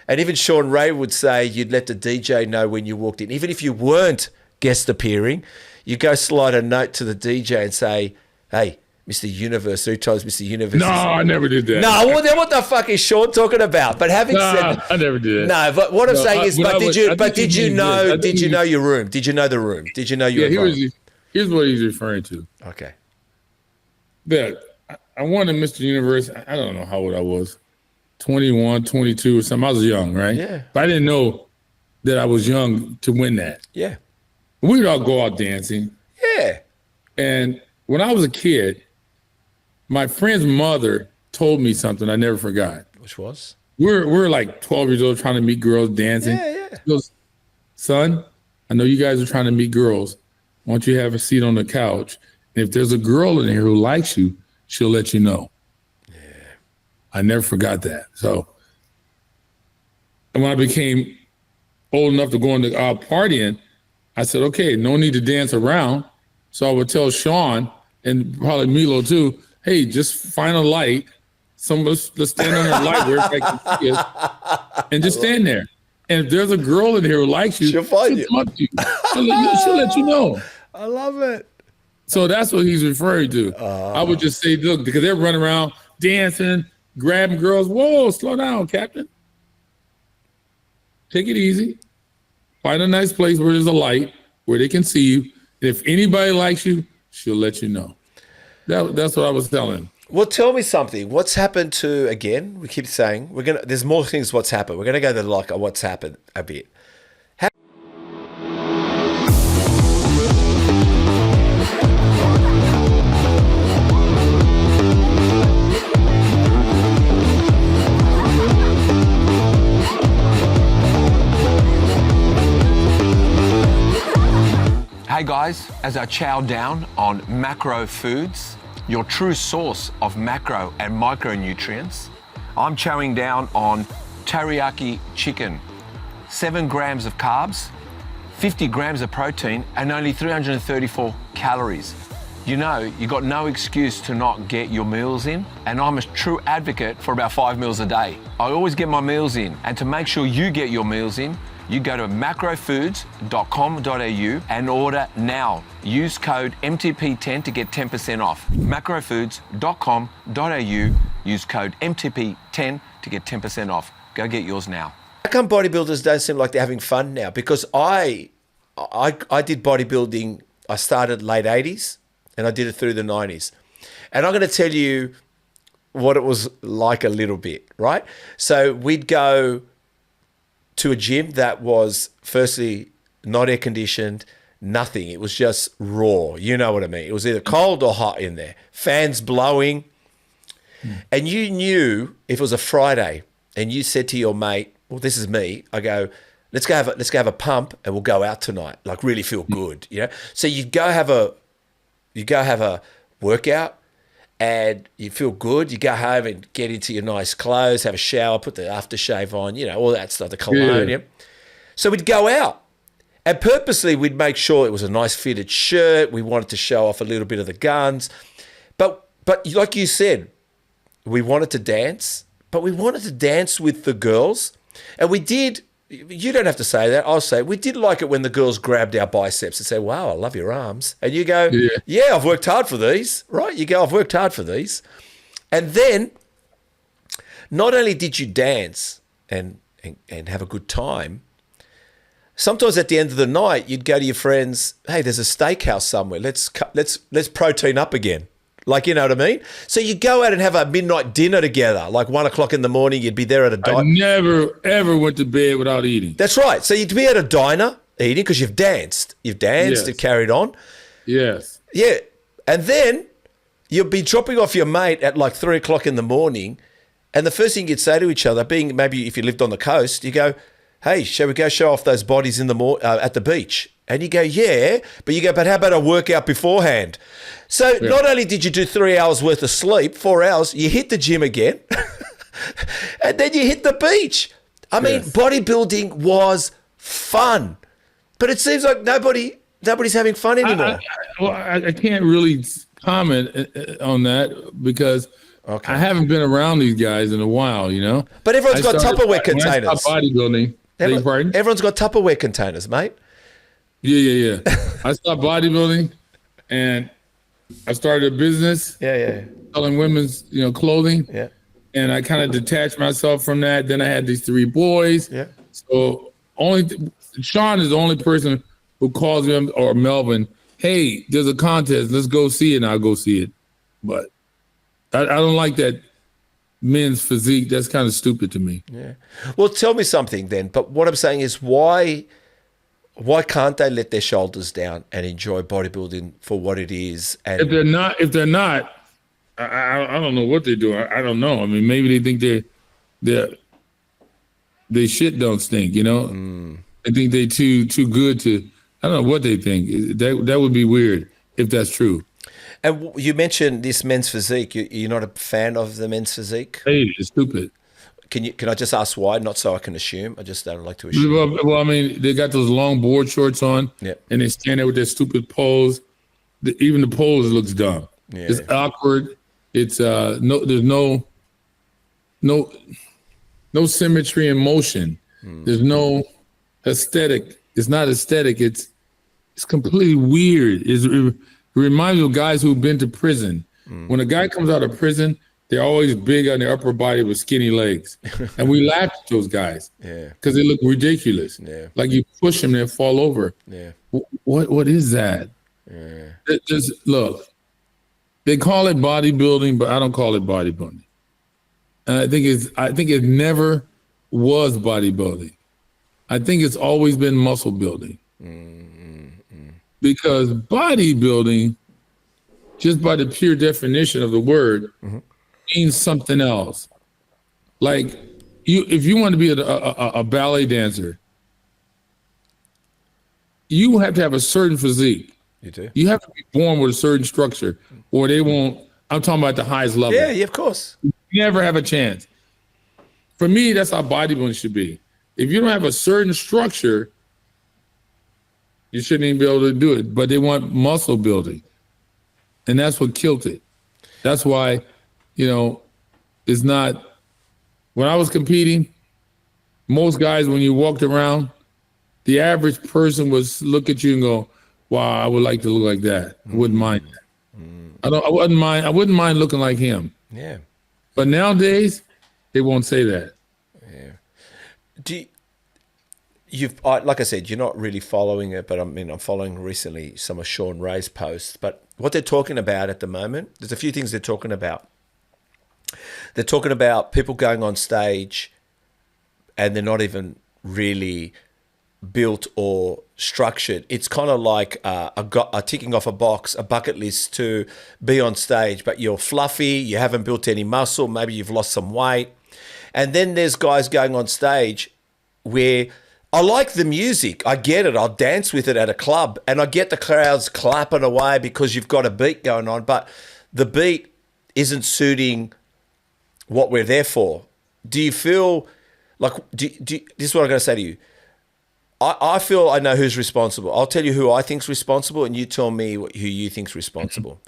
And even Sean Ray would say you'd let the DJ know when you walked in. Even if you weren't guest appearing, you go slide a note to the DJ and say, hey, Mr. Universe, 3 times Mr. Universe. No, I never did that. No, well, then what the fuck is Sean talking about? But having said, I never did that. no, but what I'm saying is, did you know your room? Did you know the room? Did you know your environment? Here's what he's referring to. Okay. That I won a Mr. Universe. I don't know how old I was. 21, 22 or something. I was young, right? Yeah. But I didn't know that I was young to win that. Yeah. We would all go out dancing. Yeah. And when I was a kid, my friend's mother told me something I never forgot. Which was? We're like 12 years old trying to meet girls dancing. Yeah. She goes, son, I know you guys are trying to meet girls. Why don't you have a seat on the couch? And if there's a girl in here who likes you, she'll let you know. I never forgot that. So, and when I became old enough to go into partying, I said, okay, no need to dance around. So I would tell Sean and probably Milo too, hey, just find a light. Let's stand on a light where I can see it, and just stand there. And if there's a girl in here who likes you, she'll find you. She'll let you know. I love it. So that's what he's referring to. I would just say, look, because they're running around dancing, grabbing girls. Whoa, slow down, Captain. Take it easy. Find a nice place where there's a light, where they can see you. And if anybody likes you, she'll let you know. That's what I was telling him. Well, tell me something. What's happened to, again, we keep saying, there's more things what's happened. We're going to go to what's happened a bit. Hey guys, as I chow down on macro foods, your true source of macro and micronutrients, I'm chowing down on teriyaki chicken. 7 grams of carbs, 50 grams of protein, and only 334 calories. You know, you got no excuse to not get your meals in, and I'm a true advocate for about 5 meals a day. I always get my meals in, and to make sure you get your meals in, you go to macrofoods.com.au and order now. Use code MTP10 to get 10% off. macrofoods.com.au, use code MTP10 to get 10% off. Go get yours now. How come bodybuilders don't seem like they're having fun now? Because I did bodybuilding, I started late 80s and I did it through the 90s. And I'm going to tell you what it was like a little bit, right? So we'd go to a gym that was firstly not air conditioned, nothing. It was just raw. You know what I mean? It was either cold or hot in there. Fans blowing. And you knew if it was a Friday and you said to your mate, well, this is me. I go, let's go have a pump and we'll go out tonight. Like really feel good, you know? So you'd go have a workout, and you feel good. You go home and get into your nice clothes, have a shower, put the aftershave on, all that stuff, the cologne. Yeah. So we'd go out, and purposely we'd make sure it was a nice fitted shirt. We wanted to show off a little bit of the guns. But like you said, we wanted to dance, but we wanted to dance with the girls. And we did, you don't have to say that, I'll say, we did like it when the girls grabbed our biceps and say, wow, I love your arms. And you go, yeah, I've worked hard for these, right? You go, I've worked hard for these. And then not only did you dance and have a good time, sometimes at the end of the night, you'd go to your friends, hey, there's a steakhouse somewhere. Let's protein up again. Like, you know what I mean? So you go out and have a midnight dinner together, like 1 o'clock in the morning. You'd be there at a diner. I never, ever went to bed without eating. That's right. So you'd be at a diner eating because you've danced. You've danced Yes. and carried on. Yes. Yeah. And then you'll be dropping off your mate at like 3 o'clock in the morning. And the first thing you'd say to each other, being maybe if you lived on the coast, you go, hey, shall we go show off those bodies in the at the beach? And you go, yeah. But you go, but how about a workout beforehand? So not only did you do 3 hours worth of sleep, 4 hours, you hit the gym again. And then you hit the beach. I mean, bodybuilding was fun. But it seems like nobody's having fun anymore. I can't really comment on that because I haven't been around these guys in a while, But everyone's got Tupperware containers. When I stopped bodybuilding. Everyone's got Tupperware containers, mate. Yeah. I stopped bodybuilding and I started a business. Selling women's, clothing. Yeah. And I kind of detached myself from that. Then I had these 3 boys. Yeah. So Sean is the only person who calls me or Melvin, hey, there's a contest. Let's go see it. And I'll go see it. But I don't like that men's physique. That's kind of stupid to me. Yeah. Well, tell me something then. But what I'm saying is why can't they let their shoulders down and enjoy bodybuilding for what it is? And if they're not, I don't know what they're doing. I don't know. I mean, maybe they think they shit don't stink, They think they too good to. I don't know what they think. That would be weird if that's true. And you mentioned this men's physique. You're not a fan of the men's physique? Hey, it's stupid. Can I just ask why? Not so I can assume. I just don't like to assume. Well, I mean, they got those long board shorts on, and they stand there with their stupid pose. Even the pose looks dumb. Yeah. It's awkward. It's there's no symmetry in motion. There's no aesthetic. It's not aesthetic. It's completely weird. It reminds me of guys who've been to prison. When a guy comes out of prison, they're always big on their upper body with skinny legs. And we laugh at those guys because they look ridiculous. Yeah. Like you push them, they'll fall over. Yeah. What is that? Yeah. Just look, they call it bodybuilding, but I don't call it bodybuilding. And I think it never was bodybuilding. I think it's always been muscle building. Because bodybuilding, just by the pure definition of the word, means something else. Like if you want to be a ballet dancer, you have to have a certain physique. You do. You have to be born with a certain structure, or they won't. I'm talking about the highest level. Yeah, of course. You never have a chance. For me, that's how bodybuilding should be. If you don't have a certain structure, you shouldn't even be able to do it. But they want muscle building, and that's what killed it. That's why, it's not. When I was competing, most guys, when you walked around, the average person would look at you and go, wow, I would like to look like that. I wouldn't mind that. I wouldn't mind looking like him. Yeah. But nowadays, they won't say that. Yeah. Like I said, you're not really following it, but I'm following recently some of Sean Ray's posts. But what they're talking about at the moment, there's a few things they're talking about. They're talking about people going on stage and they're not even really built or structured. It's kind of like a ticking off a box, a bucket list to be on stage, but you're fluffy, you haven't built any muscle, maybe you've lost some weight. And then there's guys going on stage where I like the music. I get it. I'll dance with it at a club, and I get the crowds clapping away because you've got a beat going on, but the beat isn't suiting what we're there for. Do you feel like, this is what I'm going to say to you. I feel I know who's responsible. I'll tell you who I think's responsible, and you tell me who you think's responsible.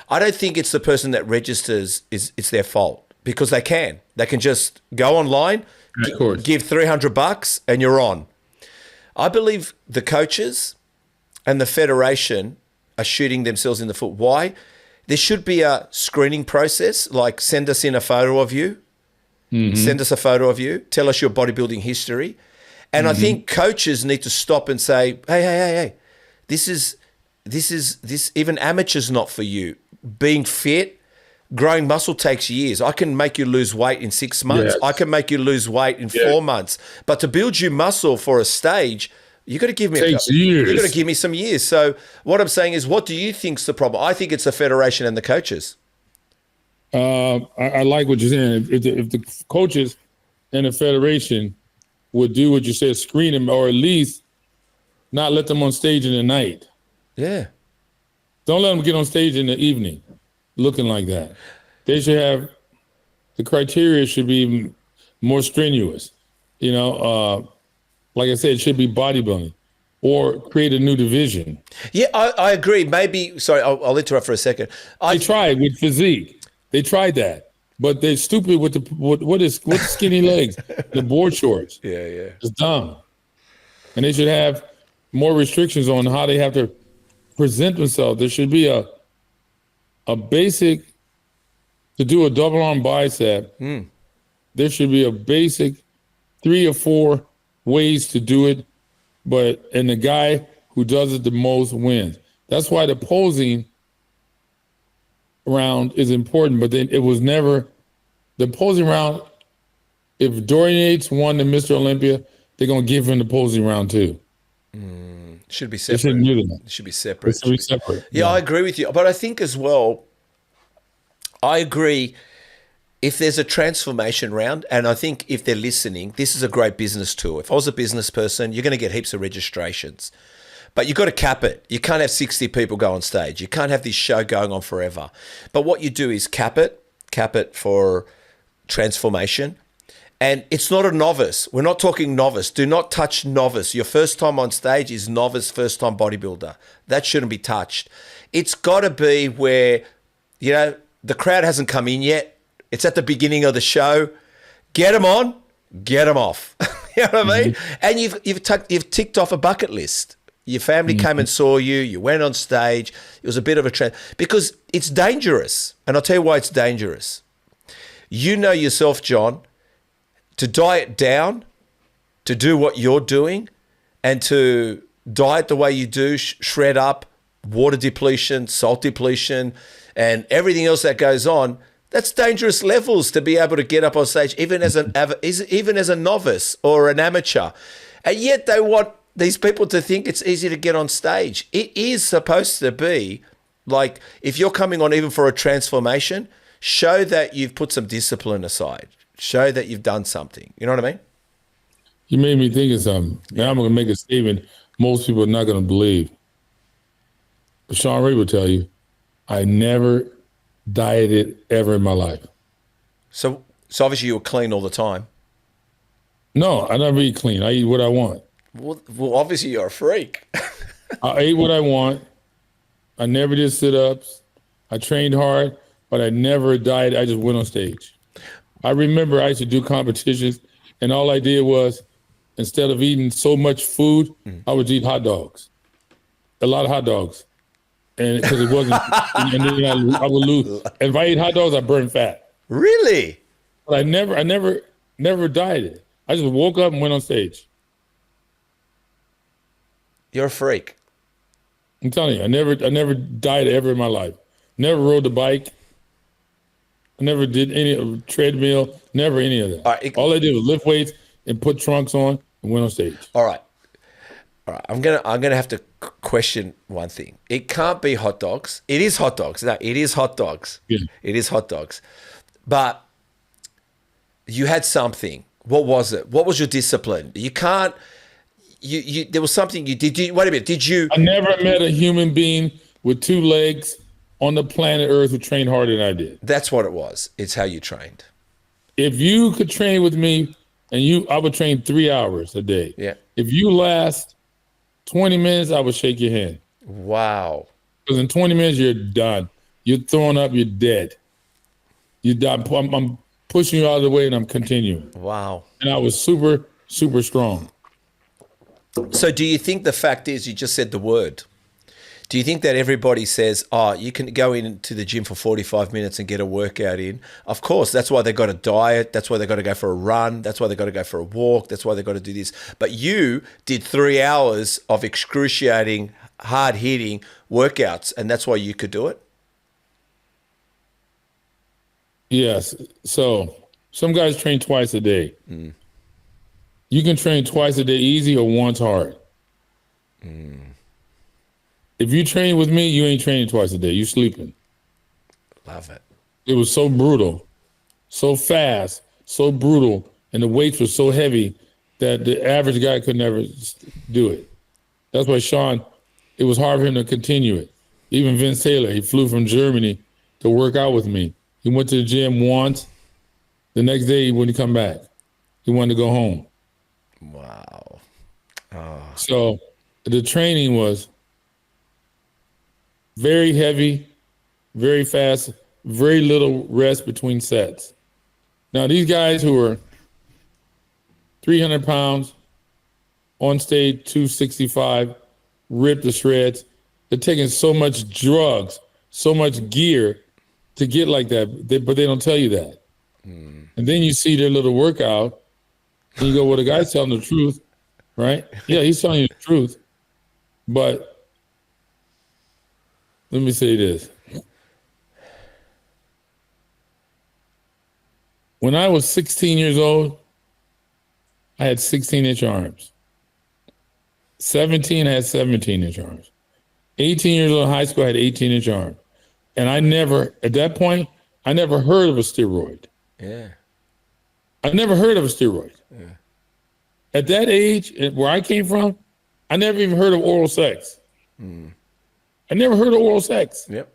I don't think it's the person that registers it's their fault, because they can just go online, give $300 and you're on. I believe the coaches and the federation are shooting themselves in the foot. Why? There should be a screening process, like send us in a photo of you, send us a photo of you, tell us your bodybuilding history. And I think coaches need to stop and say, hey, this even amateurs not for you. Being fit, growing muscle takes years. I can make you lose weight in 6 months. Yes. I can make you lose weight in 4 months. But to build you muscle for a stage, you got to give me years. You got to give me some years. So what I'm saying is, what do you think's the problem? I think it's the federation and the coaches. I like what you're saying. If the coaches and the federation would do what you said, screen them, or at least not let them on stage in the night. Yeah. Don't let them get on stage in the evening looking like that. They should have, the criteria should be even more strenuous. You know, like I said, it should be bodybuilding or create a new division. Yeah, I agree. Maybe, sorry, I'll interrupt for a second. They tried with physique. They tried that. But they're stupid with the skinny legs, the board shorts. Yeah. It's dumb. And they should have more restrictions on how they have to present themselves. There should be a basic, to do a double arm bicep, there should be a basic 3 or 4 ways to do it, and the guy who does it the most wins. That's why the posing round is important, but then it was never the posing round. If Dorian Yates won the Mr. Olympia, they're gonna give him the posing round too. Should be separate. They shouldn't do that. It should be separate. It should be separate. Yeah, I agree with you. But I think as well, I agree, if there's a transformation round, and I think if they're listening, this is a great business tool. If I was a business person, you're going to get heaps of registrations. But you've got to cap it. You can't have 60 people go on stage. You can't have this show going on forever. But what you do is cap it for transformation. And it's not a novice. We're not talking novice. Do not touch novice. Your first time on stage is novice, first time bodybuilder. That shouldn't be touched. It's got to be where, the crowd hasn't come in yet. It's at the beginning of the show. Get them on, get them off. You know what I mean? And you've ticked off a bucket list. Your family came and saw you. You went on stage. It was a bit of a trend because it's dangerous. And I'll tell you why it's dangerous. You know yourself, John, to diet down, to do what you're doing, and to diet the way you do, shred up, water depletion, salt depletion, and everything else that goes on. That's dangerous levels to be able to get up on stage, even as a novice or an amateur. And yet they want these people to think it's easy to get on stage. It is supposed to be like, if you're coming on even for a transformation, show that you've put some discipline aside. Show that you've done something. You know what I mean? You made me think of something. Now I'm going to make a statement most people are not going to believe. But Sean Ray will tell you, I never dieted ever in my life. So obviously you were clean all the time. No, I never eat clean. I eat what I want. Well, obviously you're a freak. I ate what I want. I never did sit-ups. I trained hard, but I never dieted. I just went on stage. I remember I used to do competitions, and all I did was, instead of eating so much food, I would eat hot dogs, a lot of hot dogs, and because it wasn't, and then I would lose. And if I ate hot dogs, I burned fat. Really? But I never dieted. I just woke up and went on stage. You're a freak. I'm telling you, I never dieted ever in my life. Never rode the bike. I never did any treadmill, never any of that. All I did was lift weights and put trunks on and went on stage. All right. I'm gonna have to question one thing. It can't be hot dogs. It is hot dogs. No, it is hot dogs. Yeah. It is hot dogs. But you had something. What was it? What was your discipline? You can't there was something you did. Wait a minute. Did you? I never met a human being with 2 legs on the planet Earth who trained harder than I did. That's what it was. It's how you trained. If you could train with me, I would train 3 hours a day. Yeah. If you last 20 minutes, I would shake your hand. Wow. Because in 20 minutes, you're done. You're throwing up, you're dead. You're done. I'm pushing you out of the way and I'm continuing. Wow. And I was super, super strong. So do you think the fact is, you just said the word, do you think that everybody says, oh, you can go into the gym for 45 minutes and get a workout in? Of course, that's why they got to diet. That's why they got to go for a run. That's why they got to go for a walk. That's why they got to do this. But you did 3 hours of excruciating, hard-hitting workouts, and that's why you could do it? Yes. So some guys train twice a day. You can train twice a day easy or once hard. If you train with me, you ain't training twice a day. You sleeping. Love it. It was so brutal, so fast, so brutal, and the weights were so heavy that the average guy could never do it. That's why Sean, it was hard for him to continue it. Even Vince Taylor, he flew from Germany to work out with me. He went to the gym once. The next day, he wouldn't come back. He wanted to go home. Wow. So the training was very heavy, very fast, very little rest between sets. Now, these guys who are 300 pounds, on stage 265, ripped to shreds, they're taking so much drugs, so much gear to get like that, but they don't tell you that. And then you see their little workout, and you go, well, the guy's telling the truth, right? Yeah, he's telling you the truth. But let me say this. When I was 16 years old, I had 16-inch arms. 17, I had 17-inch arms. 18 years old in high school, I had 18-inch arms. And I never, at that point, I never heard of a steroid. Yeah. I never heard of a steroid. Yeah. At that age, where I came from, I never even heard of oral sex. I never heard of oral sex. Yep.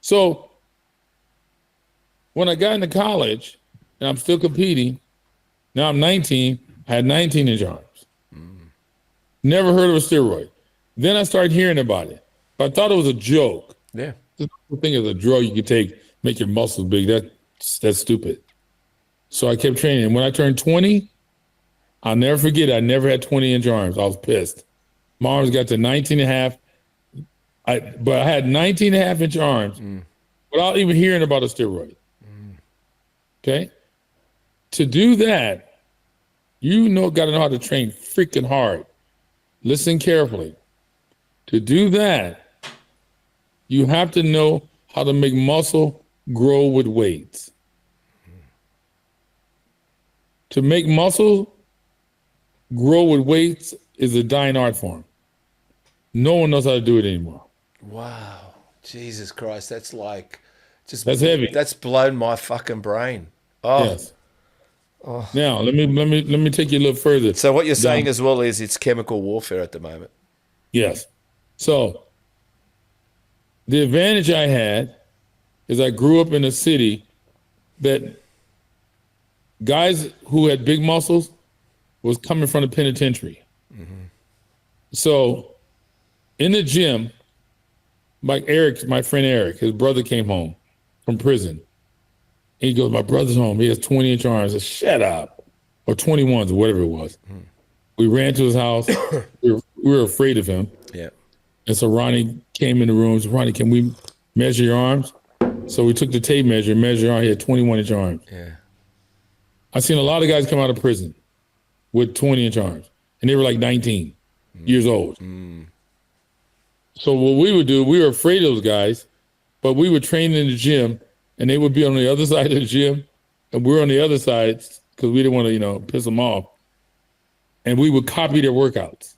So when I got into college, and I'm still competing, now I'm 19, I had 19-inch arms. Never heard of a steroid. Then I started hearing about it. But I thought it was a joke. Yeah. This thing is a drug you can take, make your muscles big. That's stupid. So I kept training. And when I turned 20, I'll never forget, I never had 20-inch arms. I was pissed. My arms got to 19 and a half. But I had 19 and a half inch arms without even hearing about a steroid. Okay? To do that, got to know how to train freaking hard. Listen carefully. To do that, you have to know how to make muscle grow with weights. To make muscle grow with weights is a dying art form. No one knows how to do it anymore. Wow. Jesus Christ. That's like, that's heavy. That's blown my fucking brain. Oh. Yes. Oh. Now, let me take you a little further. So what you're saying as well is it's chemical warfare at the moment. Yes. So the advantage I had is I grew up in a city that guys who had big muscles was coming from the penitentiary. So in the gym, my friend Eric, his brother came home from prison. And he goes, my brother's home. He has 20-inch arms. I said, shut up. Or 21s or whatever it was. We ran to his house. we were afraid of him. Yeah. And so Ronnie came in the room and said, Ronnie, can we measure your arms? So we took the tape measure, measured your arm. He had 21-inch arms. Yeah. I've seen a lot of guys come out of prison with 20-inch arms. And they were like 19 years old. So what we would do, we were afraid of those guys, but we would train in the gym, and they would be on the other side of the gym, and we were on the other side because we didn't want to, piss them off. And we would copy their workouts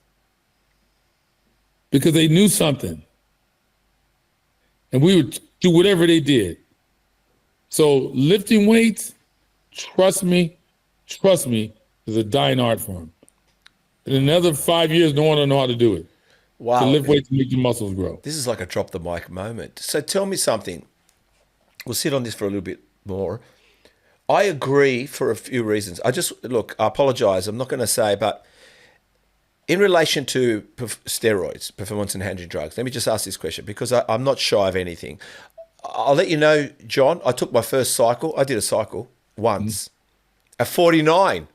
because they knew something. And we would do whatever they did. So lifting weights, trust me, is a dying art form. In another 5 years, no one will know how to do it. Wow. To lift weights and make your muscles grow. This is like a drop the mic moment. So tell me something. We'll sit on this for a little bit more. I agree for a few reasons. I apologize. I'm not going to say, but in relation to steroids, performance-enhancing drugs, let me just ask this question because I'm not shy of anything. I'll let you know, John, I took my first cycle. I did a cycle once at 49.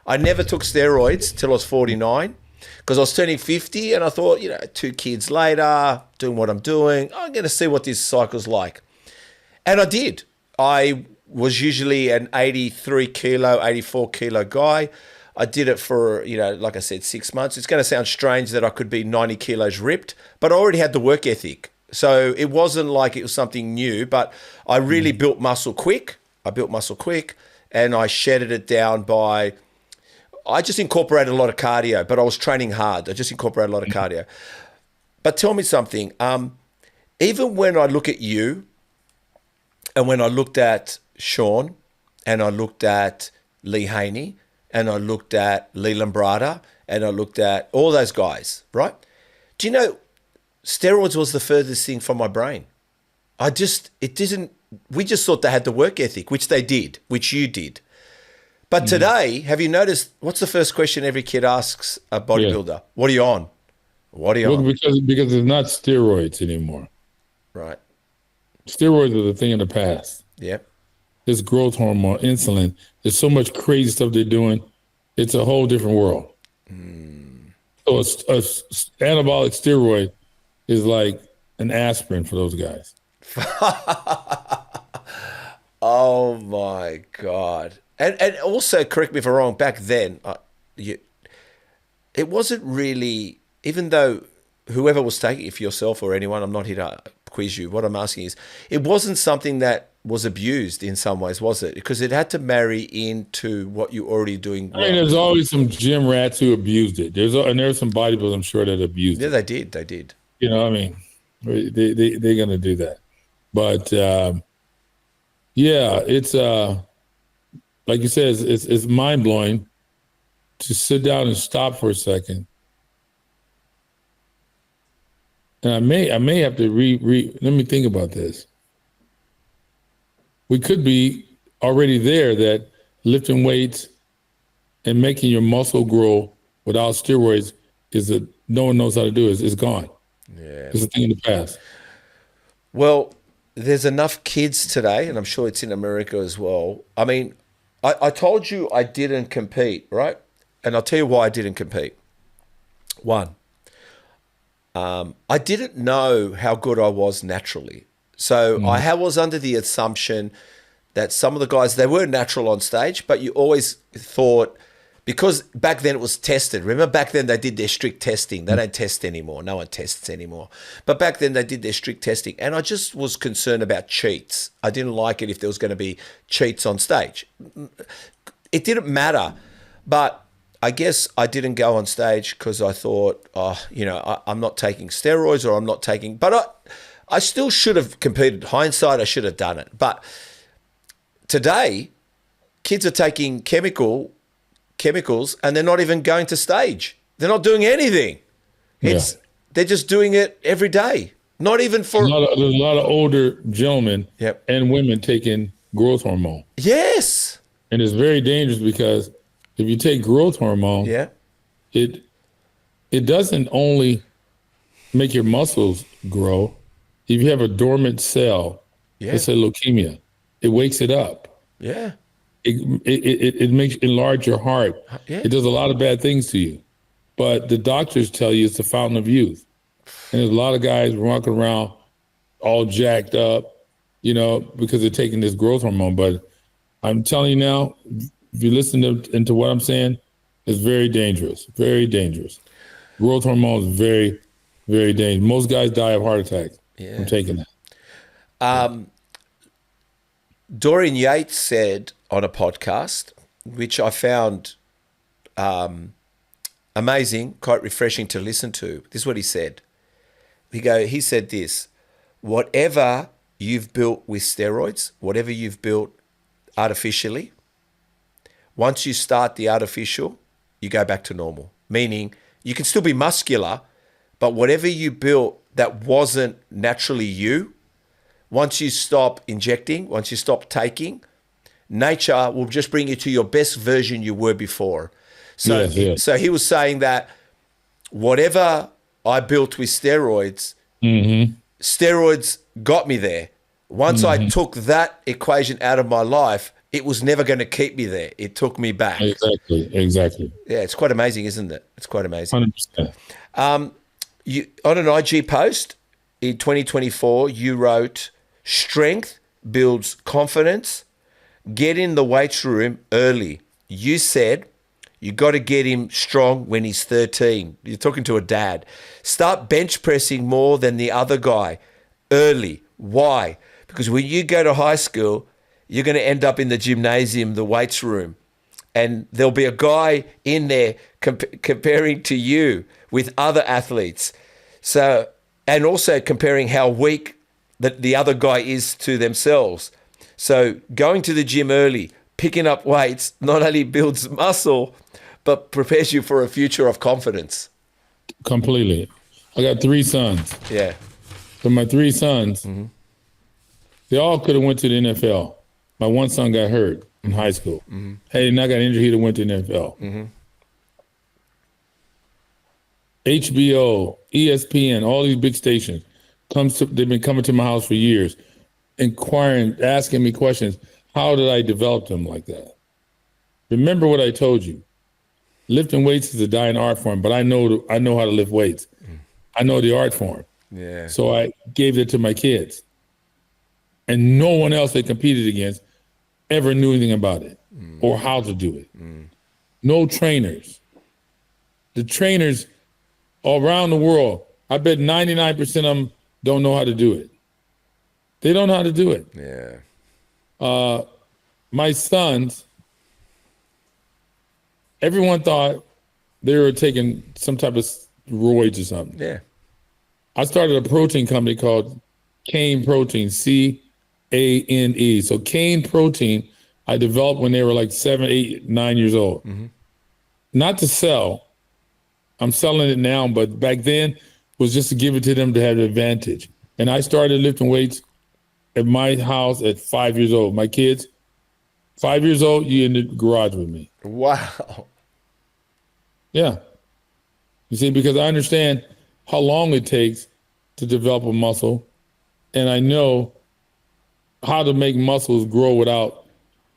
I never took steroids till I was 49 because I was turning 50 and I thought, 2 kids later, doing what I'm doing, I'm going to see what this cycle's like. And I did. I was usually an 83 kilo, 84 kilo guy. I did it for, like I said, 6 months. It's going to sound strange that I could be 90 kilos ripped, but I already had the work ethic. So it wasn't like it was something new, but I really built muscle quick. And I shedded it down I just incorporated a lot of cardio, but I was training hard. I just incorporated a lot of cardio. But tell me something. Even when I look at you and when I looked at Sean and I looked at Lee Haney and I looked at Lee Lambrada and I looked at all those guys, right? Do you know, steroids was the furthest thing from my brain. We just thought they had the work ethic, which they did, which you did. But today, have you noticed, what's the first question every kid asks a bodybuilder? Yeah. What are you on? Because it's not steroids anymore. Right. Steroids are the thing of the past. Yeah. This growth hormone, insulin, there's so much crazy stuff they're doing. It's a whole different world. So a anabolic steroid is like an aspirin for those guys. Oh my God. And also, correct me if I'm wrong, back then, it wasn't really, even though whoever was taking it, for yourself or anyone, I'm not here to quiz you. What I'm asking is, it wasn't something that was abused in some ways, was it? Because it had to marry into what you're already doing. I mean, there's always some gym rats who abused it. There's some bodybuilders, I'm sure, that abused it. Yeah, they did. I mean, they're going to do that. But, it's... like you said, it's mind-blowing to sit down and stop for a second. And I may have to let me think about this. We could be already there that lifting weights and making your muscle grow without steroids no one knows how to do it. It's gone. Yeah. It's a thing in the past. Well, there's enough kids today, and I'm sure it's in America as well. I mean, I told you I didn't compete, right? And I'll tell you why I didn't compete. One, I didn't know how good I was naturally. So I was under the assumption that some of the guys, they were natural on stage, but you always thought, because back then it was tested. Remember back then they did their strict testing. They don't test anymore. No one tests anymore. But back then they did their strict testing. And I just was concerned about cheats. I didn't like it if there was going to be cheats on stage. It didn't matter. But I guess I didn't go on stage because I thought, I'm not taking steroids or I'm not taking... But I still should have competed. Hindsight, I should have done it. But today, kids are taking chemicals and they're not even going to stage. They're not doing anything. They're just doing it every day. Not even for... There's a lot of older gentlemen and women taking growth hormone. Yes. And it's very dangerous because if you take growth hormone, it doesn't only make your muscles grow. If you have a dormant cell, let's say leukemia, it wakes it up. Yeah. It makes enlarge your heart. Yeah. It does a lot of bad things to you. But the doctors tell you it's the fountain of youth. And there's a lot of guys walking around all jacked up, because they're taking this growth hormone. But I'm telling you now, if you listen into what I'm saying, it's very dangerous, very dangerous. Growth hormone is very, very dangerous. Most guys die of heart attacks from taking that. Dorian Yates said on a podcast, which I found amazing, quite refreshing to listen to. This is what he said. He said this: whatever you've built with steroids, whatever you've built artificially, once you start the artificial, you go back to normal. meaning you can still be muscular, but whatever you built that wasn't naturally you, once you stop injecting, once you stop taking, nature will just bring you to your best version you were before. So, so he was saying that whatever I built with steroids, steroids got me there. Once I took that equation out of my life, it was never going to keep me there. It took me back. Exactly. Yeah, it's quite amazing, isn't it? It's quite amazing. 100%. You, on an IG post in 2024, you wrote, strength builds confidence. Get in the weight room early. You said you got to get him strong when he's 13. You're talking to a dad. Start bench pressing more than the other guy early. Why? Because when you go to high school, you're going to end up in the gymnasium, the weights room, and there'll be a guy in there comparing to you with other athletes. So, and also comparing how weak the other guy is to themselves. So going to the gym early, picking up weights, not only builds muscle, but prepares you for a future of confidence. Completely. I got 3 sons. Yeah. So my 3 sons, they all could have went to the NFL. My one son got hurt in high school. Hey, and I got injured, he'd have went to the NFL. HBO, ESPN, all these big stations, they've been coming to my house for years, inquiring, asking me questions. How did I develop them like that? Remember what I told you. Lifting weights is a dying art form, but I know how to lift weights. I know the art form. Yeah. So I gave it to my kids. And no one else they competed against ever knew anything about it or how to do it. No trainers. The trainers all around the world, I bet 99% of them don't know how to do it. They don't know how to do it. Yeah. My sons, everyone thought they were taking some type of steroids or something. Yeah. I started a protein company called Cane Protein, CANE. So Cane Protein, I developed when they were like 7, 8, 9 years old. Not to sell. I'm selling it now, but back then was just to give it to them to have an advantage. And I started lifting weights at my house at 5 years old. My kids, 5 years old, you in the garage with me. Wow. Yeah. You see, because I understand how long it takes to develop a muscle, and I know how to make muscles grow without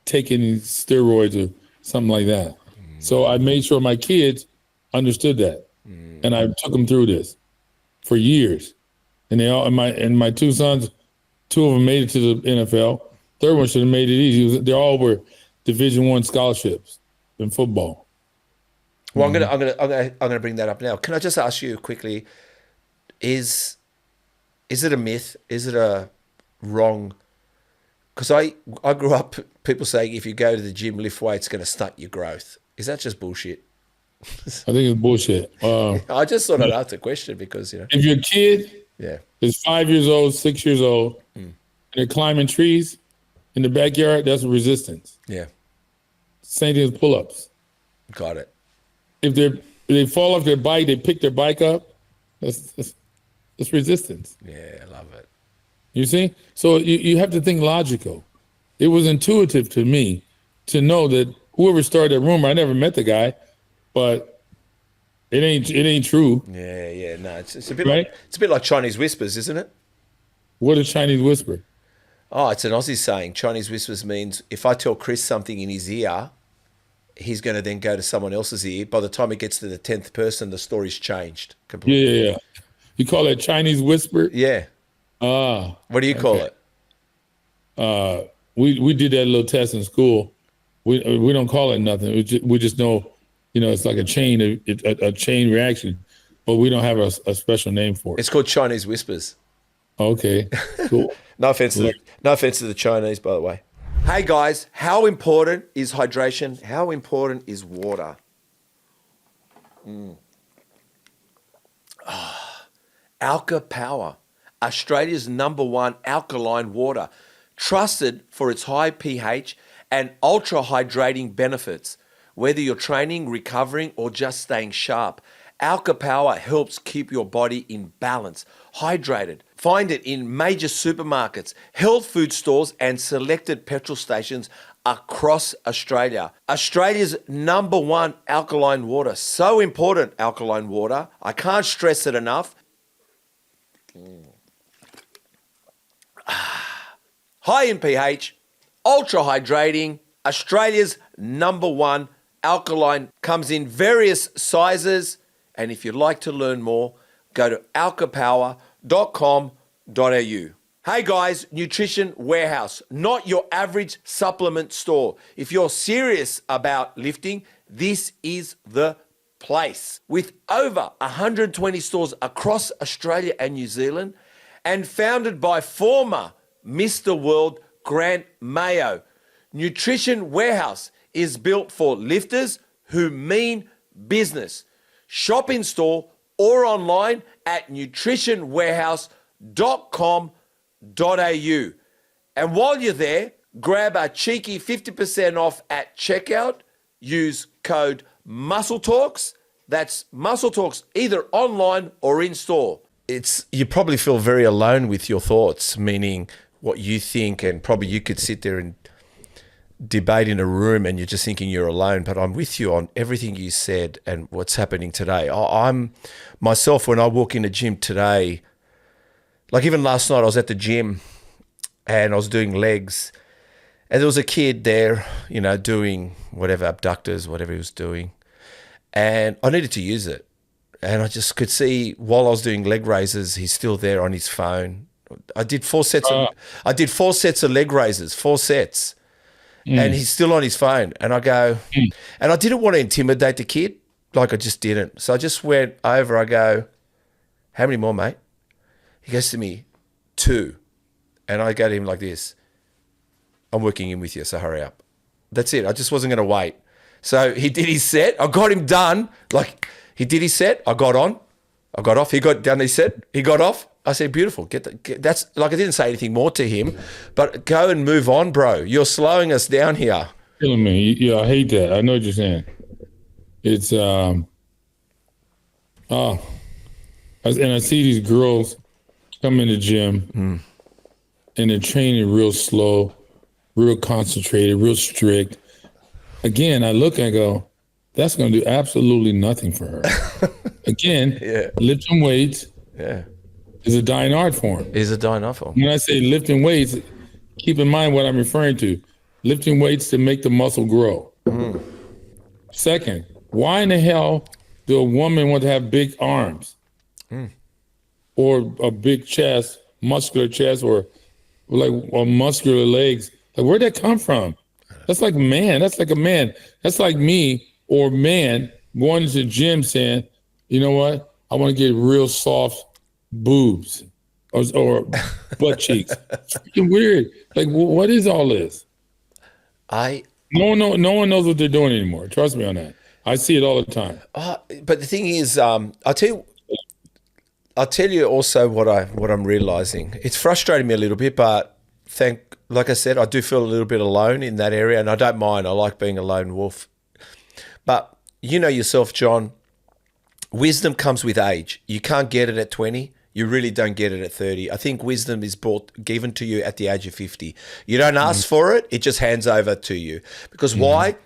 taking steroids or something like that. So I made sure my kids understood that, and I took them through this for years. And they all, and my 2 sons, 2 of them made it to the NFL. Third one should have made it easy. They all were Division I scholarships in football. Well, I'm gonna bring that up now. Can I just ask you quickly? Is it a myth? Is it a wrong? Because I grew up people saying if you go to the gym, lift weights, it's going to stunt your growth. Is that just bullshit? I think it's bullshit. I just thought I'd ask the question because if your kid is 5 years old, 6 years old, and they're climbing trees in the backyard, that's resistance. Yeah. Same thing as pull-ups. Got it. If they fall off their bike, they pick their bike up, that's resistance. Yeah, I love it. You see? So you have to think logical. It was intuitive to me to know that whoever started that rumor, I never met the guy, but it ain't true. Yeah. No, it's a bit right? It's a bit like Chinese whispers, isn't it? What is Chinese whisper? Oh, it's an Aussie saying. Chinese whispers means if I tell Chris something in his ear, he's going to then go to someone else's ear. By the time it gets to the 10th person, the story's changed completely. Yeah. You call that Chinese whisper? Yeah. What do you call it? We did that little test in school. We don't call it nothing. We just know, it's like a chain reaction, but we don't have a special name for it. It's called Chinese whispers. Okay, cool. No offense to the Chinese, by the way. Hey guys, how important is hydration? How important is water? Alka Power, Australia's #1 alkaline water, trusted for its high pH and ultra hydrating benefits. whether you're training, recovering, or just staying sharp. Alka Power helps keep your body in balance, hydrated. Find it in major supermarkets, health food stores, and selected petrol stations across Australia. Australia's #1 alkaline water. So important, alkaline water. I can't stress it enough. High in pH, ultra hydrating. Australia's #1 alkaline, comes in various sizes. And if you'd like to learn more, go to alkapower.com.au. Hey guys, Nutrition Warehouse, not your average supplement store. If you're serious about lifting, this is the place. With over 120 stores across Australia and New Zealand, and founded by former Mr. World Grant Mayo, Nutrition Warehouse is built for lifters who mean business. Shop in store or online at nutritionwarehouse.com.au. And while you're there, grab a cheeky 50% off at checkout. Use code MUSCLETALKS. That's Muscle Talks, either online or in store. You probably feel very alone with your thoughts, meaning what you think, and probably you could sit there and debate in a room and you're just thinking you're alone. But I'm with you on everything you said and what's happening today. I'm myself, when I walk in the gym today, like even last night I was at the gym and I was doing legs, and there was a kid there, doing whatever, abductors, whatever he was doing, and I needed to use it. And I just could see while I was doing leg raises, he's still there on his phone. I did 4 sets of leg raises, 4 sets. And he's still on his phone. And I go, and I didn't want to intimidate the kid. Like, I just didn't. So I just went over. I go, how many more, mate? He goes to me, 2. And I go to him like this, I'm working in with you, so hurry up. That's it. I just wasn't going to wait. So he did his set. I got him done. Like, he did his set. I got on. I got off. He got done his set. He got off. I said, beautiful. That's like, I didn't say anything more to him, but go and move on, bro. You're slowing us down here. Killing me. Yeah, I hate that. I know what you're saying. It's and I see these girls come in the gym and they're training real slow, real concentrated, real strict. Again, I look and I go, that's going to do absolutely nothing for her. Again, lifting weights. Yeah. Is a dying art form. Is a dying art form. When I say lifting weights, keep in mind what I'm referring to. Lifting weights to make the muscle grow. Second, why in the hell do a woman want to have big arms or a big chest, muscular chest, or muscular legs? Like, where'd that come from? That's like man. That's like a man. That's like me or man going to the gym saying, you know what? I want to get real soft boobs or butt cheeks. It's freaking weird. Like, what is all this? No one knows what they're doing anymore. Trust me on that. I see it all the time. But the thing is, I'll tell you also what I'm realizing. It's frustrating me a little bit, but like I said, I do feel a little bit alone in that area, and I don't mind. I like being a lone wolf. But you know yourself, John, wisdom comes with age. You can't get it at 20. You really don't get it at 30. I think wisdom is given to you at the age of 50. You don't ask for it. It just hands over to you. Because why?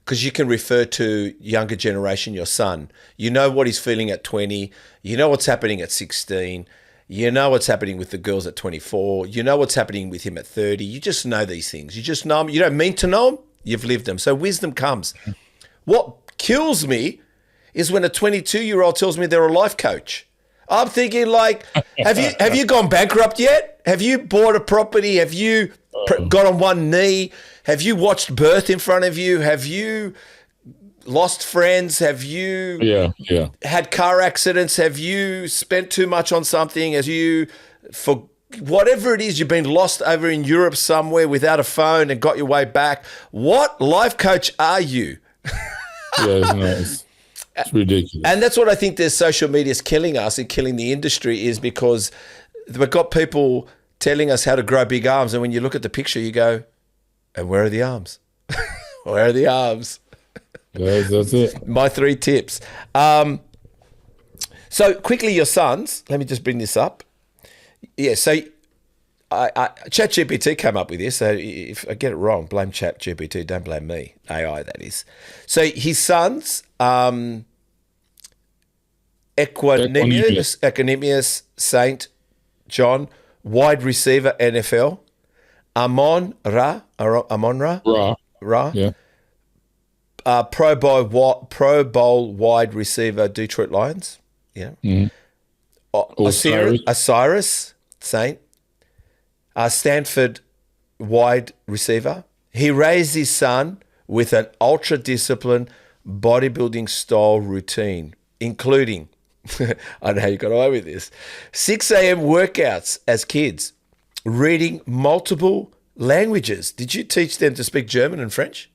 Because you can refer to younger generation, your son. You know what he's feeling at 20. You know what's happening at 16. You know what's happening with the girls at 24. You know what's happening with him at 30. You just know these things. You just know them. You don't mean to know them. You've lived them. So wisdom comes. What kills me is when a 22-year-old tells me they're a life coach. I'm thinking, like, have you gone bankrupt yet? Have you bought a property? Have you got on one knee? Have you watched birth in front of you? Have you lost friends? Have you had car accidents? Have you spent too much on something? For whatever it is, you've been lost over in Europe somewhere without a phone and got your way back. What life coach are you? It's nice. It's ridiculous. And that's what I think the social media is killing us and killing the industry, is because we've got people telling us how to grow big arms. And when you look at the picture, you go, and where are the arms? Where are the arms? That's it. My 3 tips. So quickly, your sons. Let me just bring this up. Yeah. So, ChatGPT came up with this. So if I get it wrong, blame ChatGPT. Don't blame me. AI, that is. So his sons, Equanimous, Saint John, wide receiver, NFL. Amon-Ra. Raw. Yeah. Pro Bowl wide receiver, Detroit Lions. Yeah. Osiris Saint. Stanford wide receiver. He raised his son with an ultra disciplined bodybuilding style routine, including, I don't know how you got away with this, 6 a.m. workouts as kids, reading multiple languages. Did you teach them to speak German and French?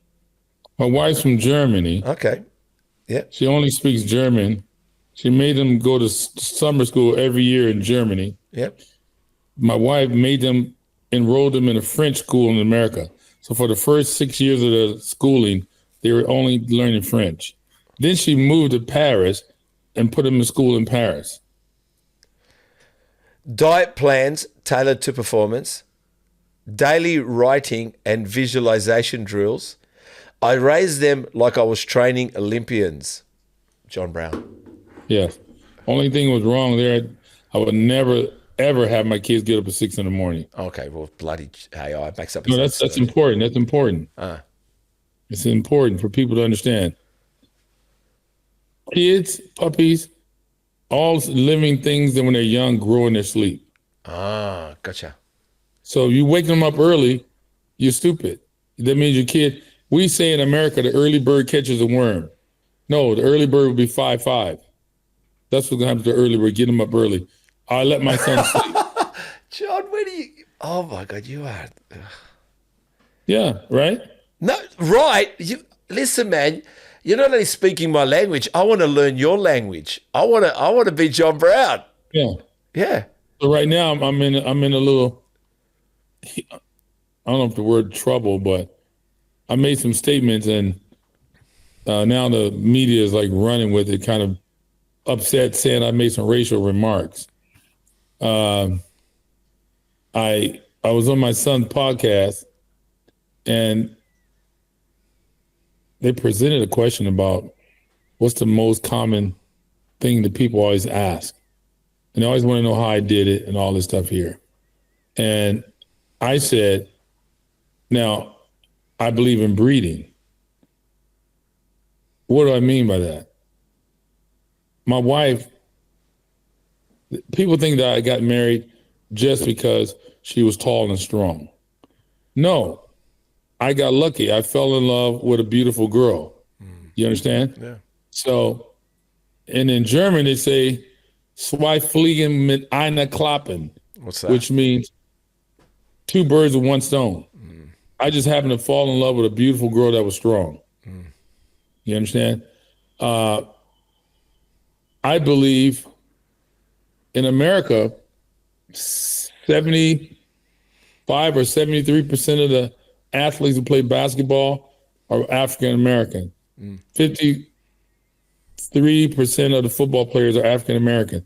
My wife's from Germany. Okay. Yeah. She only speaks German. She made them go to summer school every year in Germany. Yep. My wife enrolled them in a French school in America. So for the first 6 years of their schooling, they were only learning French. Then she moved to Paris and put them in school in Paris. Diet plans tailored to performance, daily writing and visualization drills. I raised them like I was training Olympians. John Brown. Yes. Only thing was wrong there, I would never, ever have my kids get up at 6 a.m. Okay, well, bloody AI makes up. No, that's important. That's important. It's important for people to understand. Kids, puppies, all living things that when they're young grow in their sleep. Gotcha. So if you wake them up early, you're stupid. That means your kid, we say in America, the early bird catches a worm. No, the early bird will be 5'5". That's what's going to happen to the early bird. Get them up early. I let my son sleep. John, where do you... Oh, my God, you are... Yeah, right? No, right. Listen, man, you're not only speaking my language, I want to learn your language. I want to be John Brown. Yeah. Yeah. So right now I'm in a little, I don't know if the word trouble, but I made some statements and now the media is like running with it, kind of upset, saying I made some racial remarks. I was on my son's podcast and they presented a question about what's the most common thing that people always ask. And they always want to know how I did it and all this stuff here. And I said, now, I believe in breeding. What do I mean by that? My wife, people think that I got married just because she was tall and strong. No, I got lucky. I fell in love with a beautiful girl. You understand? Yeah. So, and in German, they say, zwei Fliegen mit einer Klappe. What's that? Which means 2 birds with 1 stone. I just happened to fall in love with a beautiful girl that was strong. You understand? I believe in America, 75 or 73% of the athletes who play basketball are African American. 53% of the football players are African American.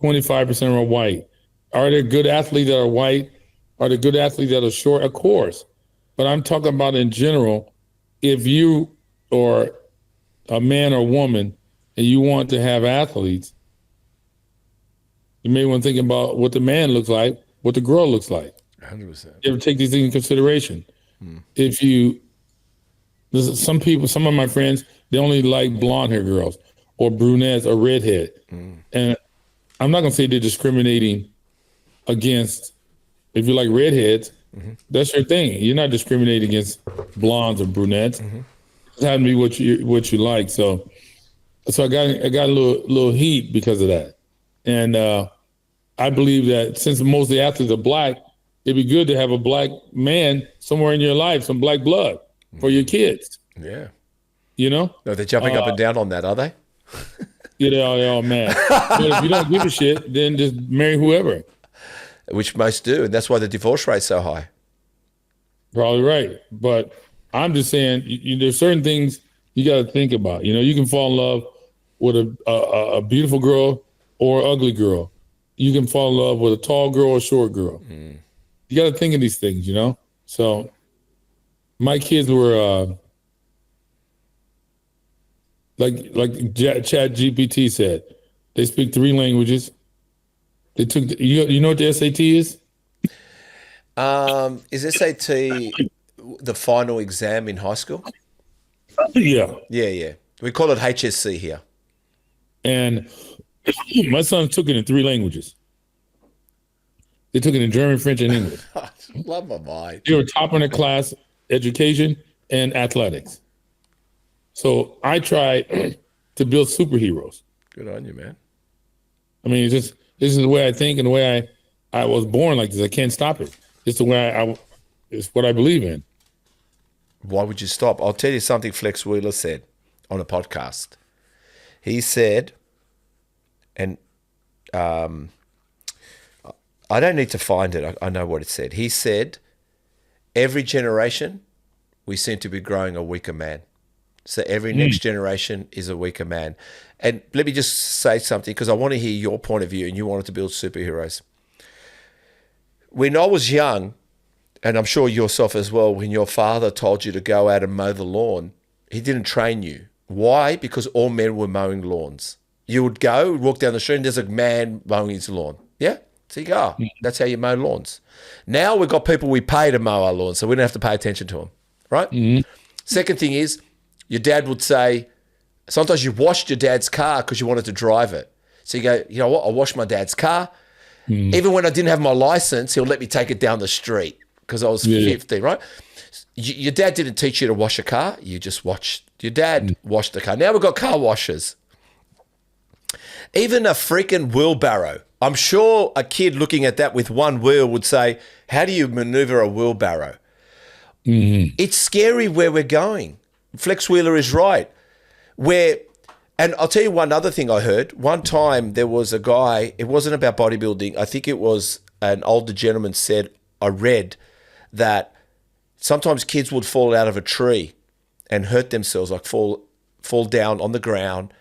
25% are white. Are there good athletes that are white? Are there good athletes that are short? Of course. But I'm talking about in general, if you are a man or woman and you want to have athletes, you may want to think about what the man looks like, what the girl looks like. 100%. You ever take these things into consideration? Some of my friends, they only like blonde hair girls or brunettes or redhead. And I'm not going to say they're discriminating against, if you like redheads, that's your thing. You're not discriminating against blondes or brunettes. It's having to be what you like. So I got a little heat because of that. And I believe that since most of the athletes are black, it'd be good to have a black man somewhere in your life, some black blood for your kids. Yeah. You know? No, they're jumping up and down on that, are they? Yeah, they're all mad. But if you don't give a shit, then just marry whoever. Which most do, and that's why the divorce rate's so high. Probably right. But I'm just saying, there's certain things You got to think about, you can fall in love with a beautiful girl or ugly girl. You can fall in love with a tall girl or short girl. You got to think of these things, So my kids were like Chat GPT said, they speak 3 languages. They took you know what the SAT is? Is SAT the final exam in high school? Yeah. Yeah. We call it HSC here. And my son took it in 3 languages. They took it in German, French, and English. Love my mind. They were top in their class, education and athletics. So I tried to build superheroes. Good on you, man. I mean, this is the way I think and the way I was born like this. I can't stop it. It's the way it's what I believe in. Why would you stop? I'll tell you something Flex Wheeler said on a podcast. He said, and I don't need to find it. I know what it said. He said, every generation, we seem to be growing a weaker man. So every next generation is a weaker man. And let me just say something, because I want to hear your point of view, and you wanted to build superheroes. When I was young, and I'm sure yourself as well, when your father told you to go out and mow the lawn, he didn't train you. Why? Because all men were mowing lawns. You would go, walk down the street, and there's a man mowing his lawn. Yeah? So you go, that's how you mow lawns. Now we've got people we pay to mow our lawns, so we don't have to pay attention to them, right? Second thing is, your dad would say, sometimes you washed your dad's car because you wanted to drive it. So you go, you know what, I washed my dad's car. Even when I didn't have my license, he'll let me take it down the street because I was 50, right? Your dad didn't teach you to wash a car. You just watched your dad wash the car. Now we've got car washers. Even a freaking wheelbarrow. I'm sure a kid looking at that with one wheel would say, how do you maneuver a wheelbarrow? It's scary where we're going. Flex Wheeler is right. And I'll tell you one other thing I heard. One time there was a guy, it wasn't about bodybuilding. I think it was an older gentleman said, I read that sometimes kids would fall out of a tree and hurt themselves, like fall down on the ground.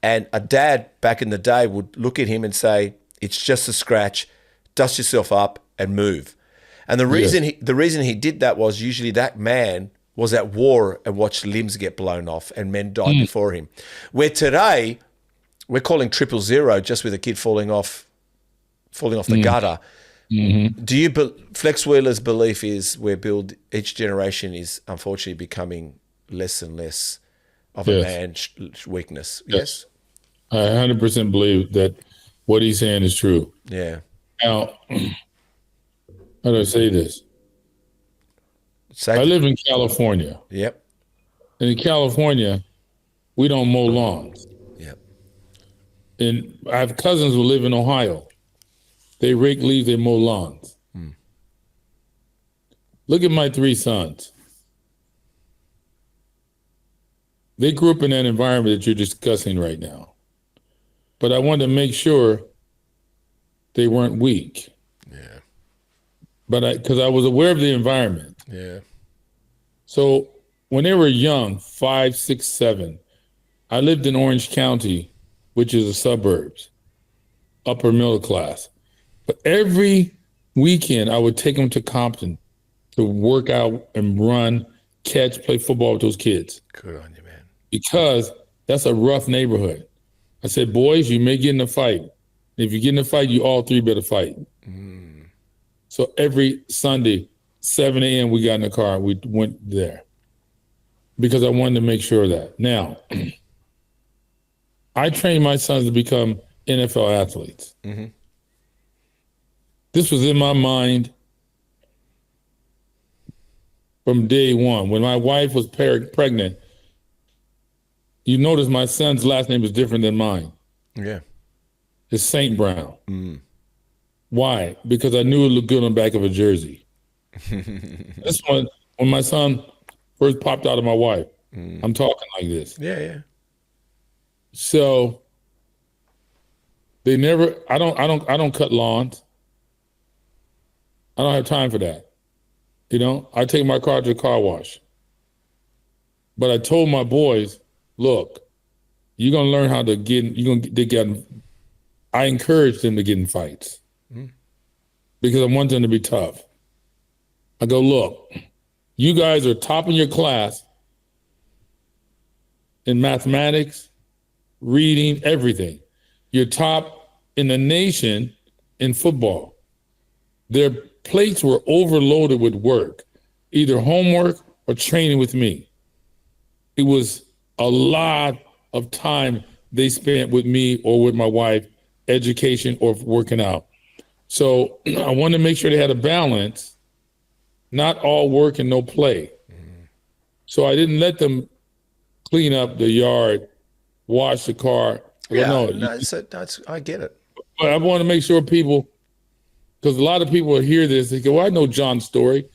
And a dad back in the day would look at him and say, it's just a scratch, dust yourself up and move. And the reason he did that was usually that man was at war and watched limbs get blown off and men died before him. Where today, we're calling 000 just with a kid falling off the gutter. Do you, Flex Wheeler's belief is each generation is unfortunately becoming less and less of a man's weakness. Yes? I 100% believe that what he's saying is true. Yeah. Now, how do I say this? I live in California. Yep. And in California, we don't mow lawns. Yep. And I have cousins who live in Ohio. They rake leaves, they mow lawns. Look at my 3 sons. They grew up in that environment that you're discussing right now. But I wanted to make sure they weren't weak. Yeah. But because I was aware of the environment. Yeah. So when they were young, 5, 6, 7, I lived in Orange County, which is the suburbs, upper middle class. But every weekend, I would take them to Compton to work out and run, catch, play football with those kids. Good on you, man. Because that's a rough neighborhood. I said, boys, you may get in a fight. If you get in a fight, you all 3 better fight. So every Sunday, 7 a.m., we got in the car. We went there because I wanted to make sure of that. Now, I trained my sons to become NFL athletes. This was in my mind from day one. When my wife was pregnant, you notice my son's last name is different than mine. Yeah. It's St. Brown. Why? Because I knew it looked good on the back of a jersey. This one, when my son first popped out of my wife, I'm talking like this. Yeah. So they never. I don't cut lawns. I don't have time for that. I take my car to the car wash. But I told my boys, look, you're gonna learn how to I encourage them to get in fights because I want them to be tough. I go, look, you guys are top in your class in mathematics, reading, everything. You're top in the nation in football. Their plates were overloaded with work, either homework or training with me. It was a lot of time they spent with me or with my wife, education or working out. So I wanted to make sure they had a balance, not all work and no play. So I didn't let them clean up the yard, wash the car. I get it. But I want to make sure people, because a lot of people hear this, they go, well, I know John's story.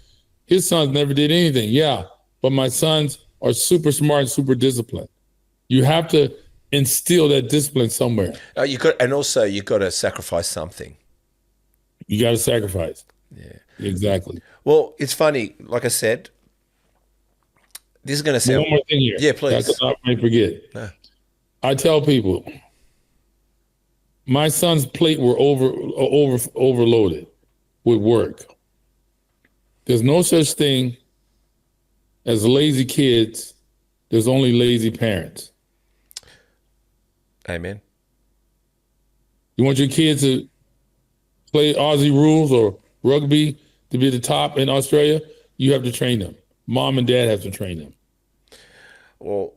His sons never did anything. Yeah, but my sons are super smart and super disciplined. You have to instill that discipline somewhere. You got to sacrifice something. You got to sacrifice. Yeah, exactly. Well, it's funny. Like I said, this is going to sound. One more thing here. Yeah, please. That's what I may forget. No. I tell people, my son's plate were overloaded with work. There's no such thing as lazy kids. There's only lazy parents. Amen. You want your kids to play Aussie rules or rugby to be the top in Australia? You have to train them. Mom and dad have to train them. Well,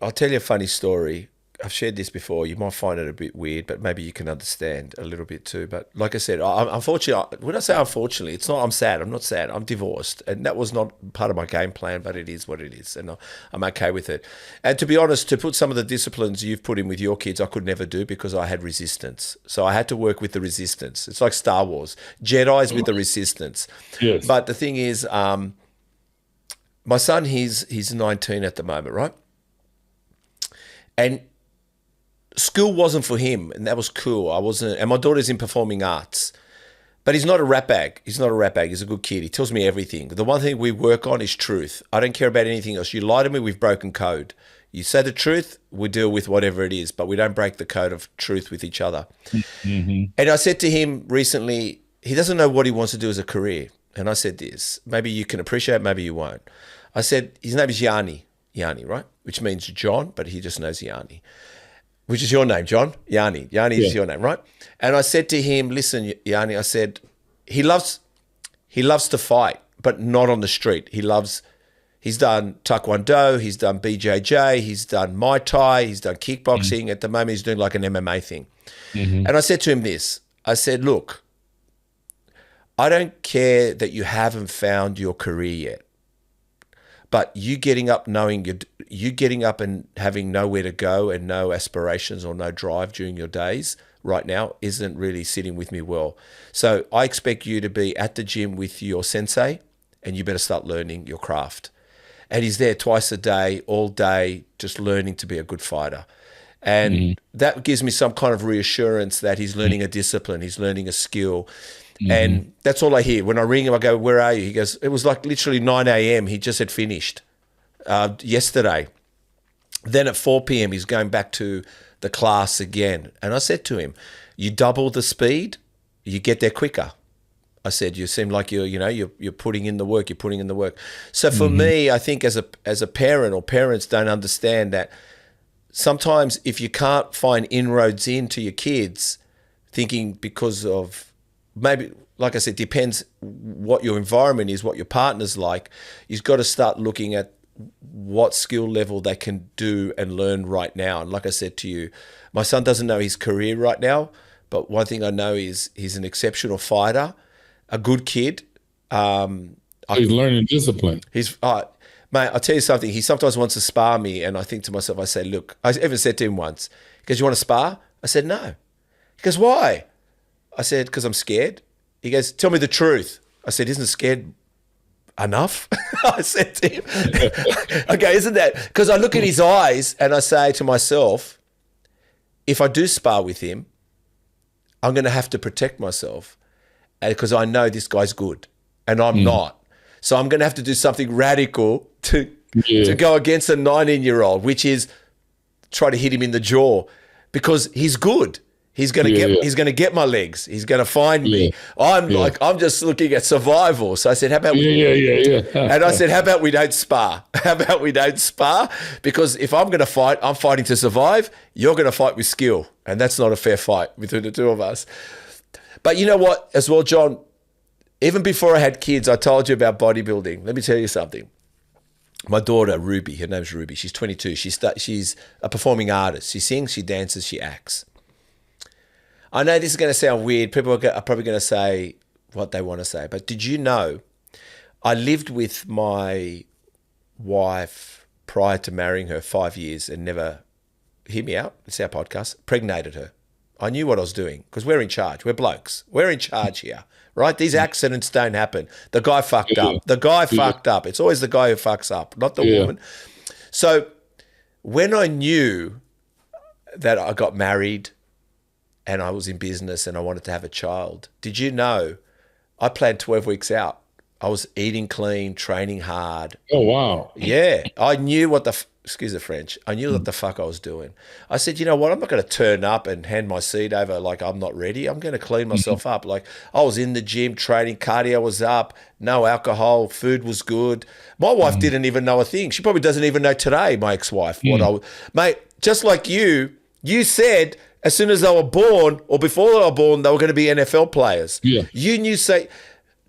I'll tell you a funny story. I've shared this before. You might find it a bit weird, but maybe you can understand a little bit too. But like I said, unfortunately, when I say unfortunately, it's not I'm sad. I'm not sad. I'm divorced. And that was not part of my game plan, but it is what it is. And I'm okay with it. And to be honest, to put some of the disciplines you've put in with your kids, I could never do because I had resistance. So I had to work with the resistance. It's like Star Wars. Jedi's with the resistance. Yes. But the thing is, my son, he's 19 at the moment, right? And school wasn't for him, and that was cool. And my daughter's in performing arts, but he's not a rat bag. He's not a rat bag. He's a good kid. He tells me everything. The one thing we work on is truth. I don't care about anything else. You lie to me, we've broken code. You say the truth, we deal with whatever it is, but we don't break the code of truth with each other. Mm-hmm. And I said to him recently, he doesn't know what he wants to do as a career. And I said this, maybe you can appreciate, maybe you won't. I said, his name is Yanni, right? Which means John, but he just knows Yanni. Which is your name, John? Yanni. Yanni is your name, right? And I said to him, listen, Yanni, I said, he loves to fight, but not on the street. He's done Taekwondo, he's done BJJ, he's done Muay Thai, he's done kickboxing. Mm-hmm. At the moment, he's doing like an MMA thing. Mm-hmm. And I said to him this, I said, look, I don't care that you haven't found your career yet. But you getting up knowing you getting up and having nowhere to go and no aspirations or no drive during your days right now isn't really sitting with me well. So I expect you to be at the gym with your sensei and you better start learning your craft. And he's there twice a day, all day, just learning to be a good fighter. And that gives me some kind of reassurance that he's learning a discipline, he's learning a skill. Mm-hmm. And that's all I hear. When I ring him, I go, where are you? He goes, it was like literally 9 a.m. He just had finished yesterday. Then at 4 p.m., he's going back to the class again. And I said to him, you double the speed, you get there quicker. I said, you seem like you're putting in the work, you're putting in the work. So for me, I think as a parent or parents don't understand that sometimes if you can't find inroads into your kids, thinking because of, maybe, like I said, depends what your environment is, what your partner's like. You've got to start looking at what skill level they can do and learn right now. And like I said to you, my son doesn't know his career right now, but one thing I know is he's an exceptional fighter, a good kid. He's learning discipline. Mate, I'll tell you something. He sometimes wants to spar me, and I think to myself, I say, look, I even said to him once, he goes, you want to spar? I said, no. He goes, why? I said, because I'm scared. He goes, tell me the truth. I said, isn't scared enough? I said to him, okay, isn't that? Because I look at his eyes and I say to myself, if I do spar with him, I'm going to have to protect myself because I know this guy's good and I'm not. So I'm going to have to do something radical to to go against a 19-year-old, which is try to hit him in the jaw because he's good. He's going to he's going to get my legs. He's going to find me. I'm just looking at survival. So I said, how about and I said, how about we don't spar? How about we don't spar? Because if I'm going to fight, I'm fighting to survive. You're going to fight with skill. And that's not a fair fight between the two of us. But you know what, as well, John, even before I had kids, I told you about bodybuilding. Let me tell you something. My daughter, Ruby, her name's Ruby. She's 22. She's a performing artist. She sings, she dances, she acts. I know this is going to sound weird. People are probably going to say what they want to say. But did you know I lived with my wife prior to marrying her 5 years and never, hear me out, it's our podcast, pregnated her. I knew what I was doing because we're in charge. We're blokes. We're in charge here, right? These accidents don't happen. The guy fucked up. The guy fucked up. It's always the guy who fucks up, not the woman. So when I knew that I got married and I was in business and I wanted to have a child, did you know I planned 12 weeks out? I was eating clean, training hard. Oh, wow. Yeah. I knew what excuse the French, I knew what the fuck I was doing. I said, you know what, I'm not going to turn up and hand my seed over like I'm not ready. I'm going to clean myself up. Like I was in the gym, training, cardio was up, no alcohol, food was good. My wife didn't even know a thing. She probably doesn't even know today, my ex-wife, mate, just like you said as soon as they were born or before they were born, they were going to be NFL players. Yeah. You knew,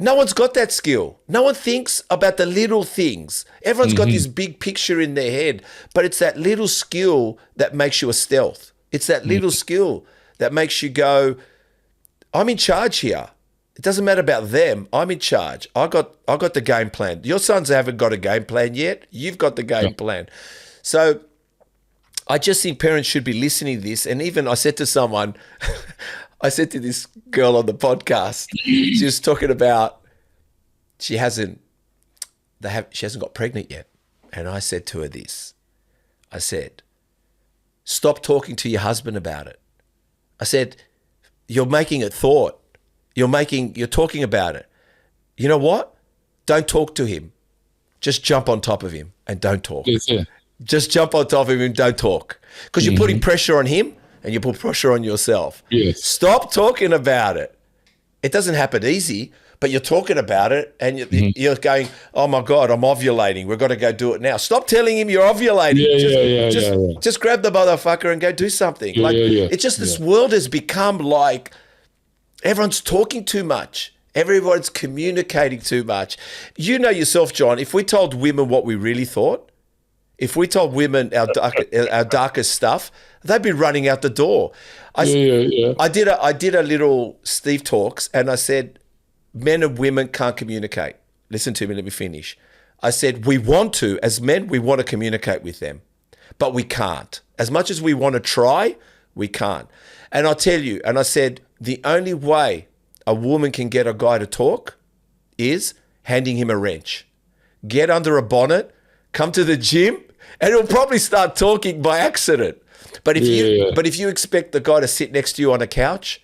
no one's got that skill. No one thinks about the little things. Everyone's got this big picture in their head, but it's that little skill that makes you a stealth. It's that little skill that makes you go, I'm in charge here. It doesn't matter about them. I'm in charge. I got the game plan. Your sons haven't got a game plan yet. You've got the game plan. So I just think parents should be listening to this. And even I said to someone, I said to this girl on the podcast, she was talking about she hasn't got pregnant yet. And I said to her this. I said, stop talking to your husband about it. I said, you're making it thought. You're talking about it. You know what? Don't talk to him. Just jump on top of him and don't talk. Yes, Just jump on top of him and don't talk. Because you're putting pressure on him and you put pressure on yourself. Yes. Stop talking about it. It doesn't happen easy, but you're talking about it and you're going, oh my God, I'm ovulating. We've got to go do it now. Stop telling him you're ovulating. Just grab the motherfucker and go do something. It's just this world has become like everyone's talking too much. Everyone's communicating too much. You know yourself, John, if we told women what we really thought, if we told women our darkest stuff, they'd be running out the door. I did a little Steve Talks and I said, men and women can't communicate. Listen to me, let me finish. I said, we want to, as men, we want to communicate with them, but we can't. As much as we want to try, we can't. And I'll tell you, and I said, the only way a woman can get a guy to talk is handing him a wrench. Get under a bonnet, come to the gym, and he'll probably start talking by accident. But if you expect the guy to sit next to you on a couch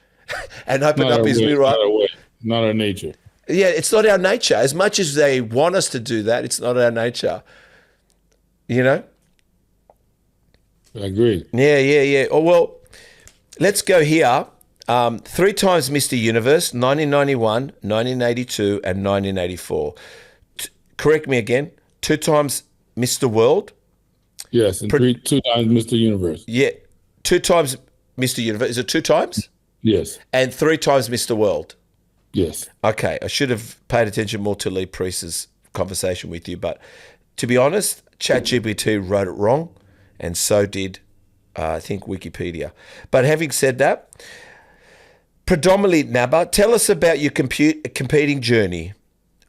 and open up his mirror, not our nature. Yeah, it's not our nature. As much as they want us to do that, it's not our nature. You know? I agree. Yeah. Oh, well, let's go here. 3 times Mr. Universe, 1991, 1982, and 1984. Correct me again. 2 times Mr. World. Yes, and 2 times Mr. Universe. Yeah, 2 times Mr. Universe. Is it 2 times? Yes. And 3 times Mr. World. Yes. Okay, I should have paid attention more to Lee Priest's conversation with you, but to be honest, ChatGPT wrote it wrong, and so did, I think, Wikipedia. But having said that, predominantly Naba, tell us about your competing journey.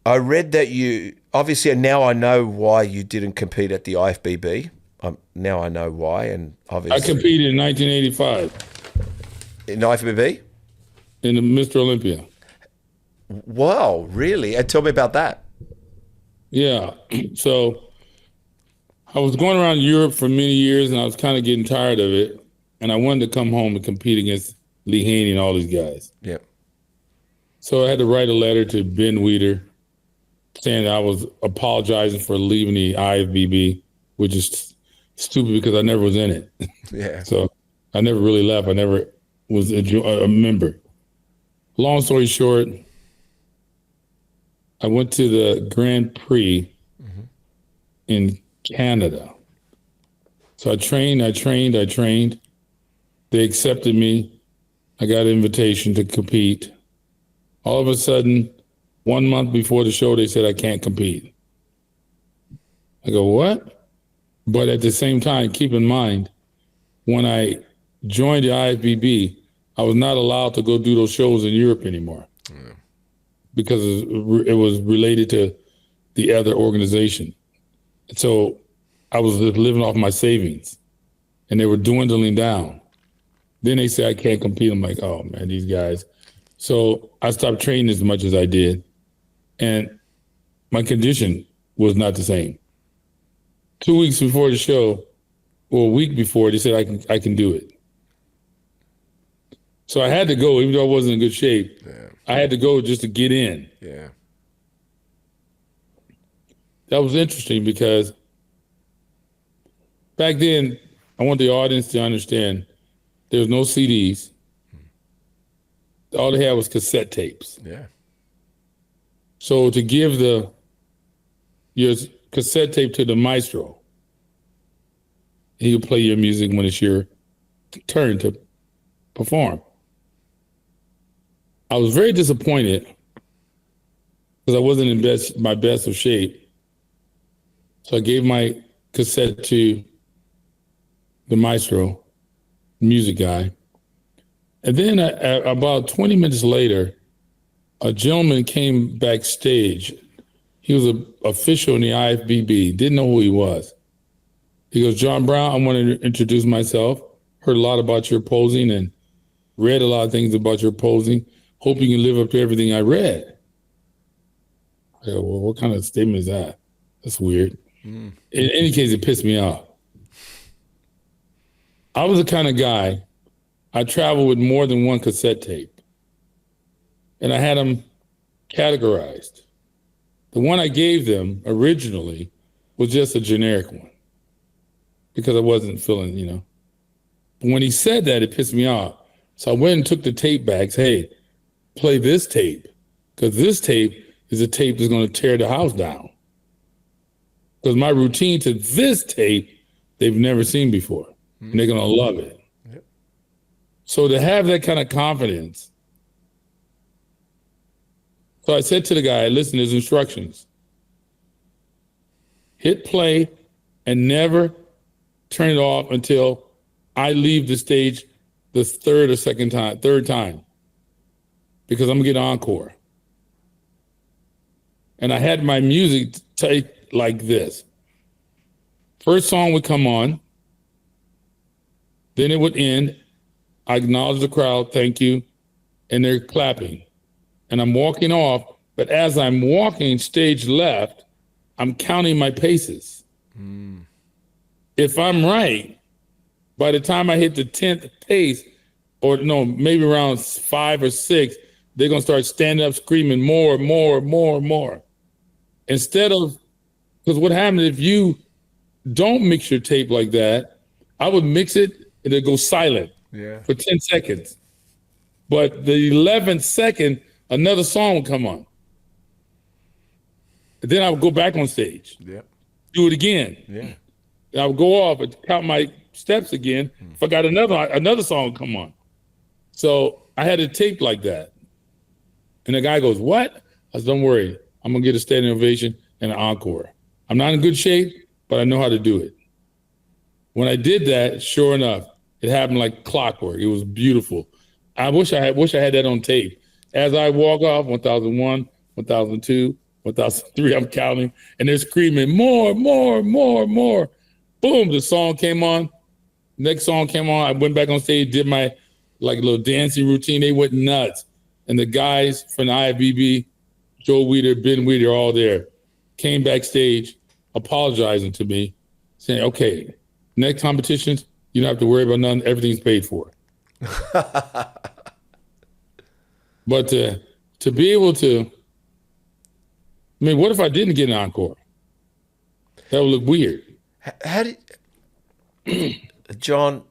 I read that you, obviously now I know why you didn't compete at the IFBB. Now I know why, and obviously. I competed in 1985. In IFBB? In the Mr. Olympia. Wow, really? And tell me about that. Yeah. So I was going around Europe for many years and I was kind of getting tired of it. And I wanted to come home and compete against Lee Haney and all these guys. Yeah. So I had to write a letter to Ben Weider saying I was apologizing for leaving the IFBB, which is stupid because I never was in it. Yeah. So I never really left. I never was a member. Long story short, I went to the Grand Prix in Canada. So I trained. They accepted me. I got an invitation to compete. All of a sudden, 1 month before the show, they said I can't compete. I go, what? But at the same time, keep in mind, when I joined the IFBB, I was not allowed to go do those shows in Europe anymore because it was related to the other organization. So I was living off my savings, and they were dwindling down. Then they say I can't compete. I'm like, oh man, these guys. So I stopped training as much as I did, and my condition was not the same. 2 weeks before the show, or a week before, they said I can do it. So I had to go, even though I wasn't in good shape. Yeah. I had to go just to get in. Yeah. That was interesting because back then, I want the audience to understand there was no CDs. All they had was cassette tapes. Yeah. So to give your cassette tape to the maestro, he'll play your music when it's your turn to perform. I was very disappointed because I wasn't in my best of shape. So I gave my cassette to the maestro, music guy. And then about 20 minutes later, a gentleman came backstage. He was an official in the IFBB, didn't know who he was. He goes, John Brown, I want to introduce myself. Heard a lot about your posing and read a lot of things about your posing. Hope you can live up to everything I read. I go, well, what kind of statement is that? That's weird. In any case, it pissed me off. I was the kind of guy, I traveled with more than one cassette tape. And I had them categorized. The one I gave them originally was just a generic one because I wasn't feeling, But when he said that, it pissed me off. So I went and took the tape back, said, hey, play this tape, because this tape is a tape that's going to tear the house down. Because my routine to this tape, they've never seen before, and they're going to love it. Yep. So to have that kind of confidence, so I said to the guy, listen, there's instructions. Hit play and never turn it off until I leave the stage the third time, because I'm gonna get an encore. And I had my music take like this. First song would come on, then it would end. I acknowledge the crowd, thank you, and they're clapping. And I'm walking off, but as I'm walking stage left, I'm counting my paces. If I'm right, by the time I hit the 10th pace, or no, maybe around 5 or 6, they're gonna start standing up screaming more. Instead of, because what happens if you don't mix your tape like that, I would mix it and it goes silent for 10 seconds. But the 11th second, another song would come on. And then I would go back on stage, do it again. And I would go off and count my steps again. If I got another song would come on. So I had it taped like that. And the guy goes, what? I said, don't worry. I'm going to get a standing ovation and an encore. I'm not in good shape, but I know how to do it. When I did that, sure enough, it happened like clockwork. It was beautiful. I wish I had that on tape. As I walk off, 1001, 1002, 1003, I'm counting, and they're screaming, more. Boom, the song came on. Next song came on. I went back on stage, did my little dancing routine. They went nuts. And the guys from the IFBB, Joe Weeder, Ben Weeder, all there, came backstage apologizing to me, saying, okay, next competitions, you don't have to worry about nothing. Everything's paid for. But to be able to I mean, what if I didn't get an encore? That would look weird. How did John?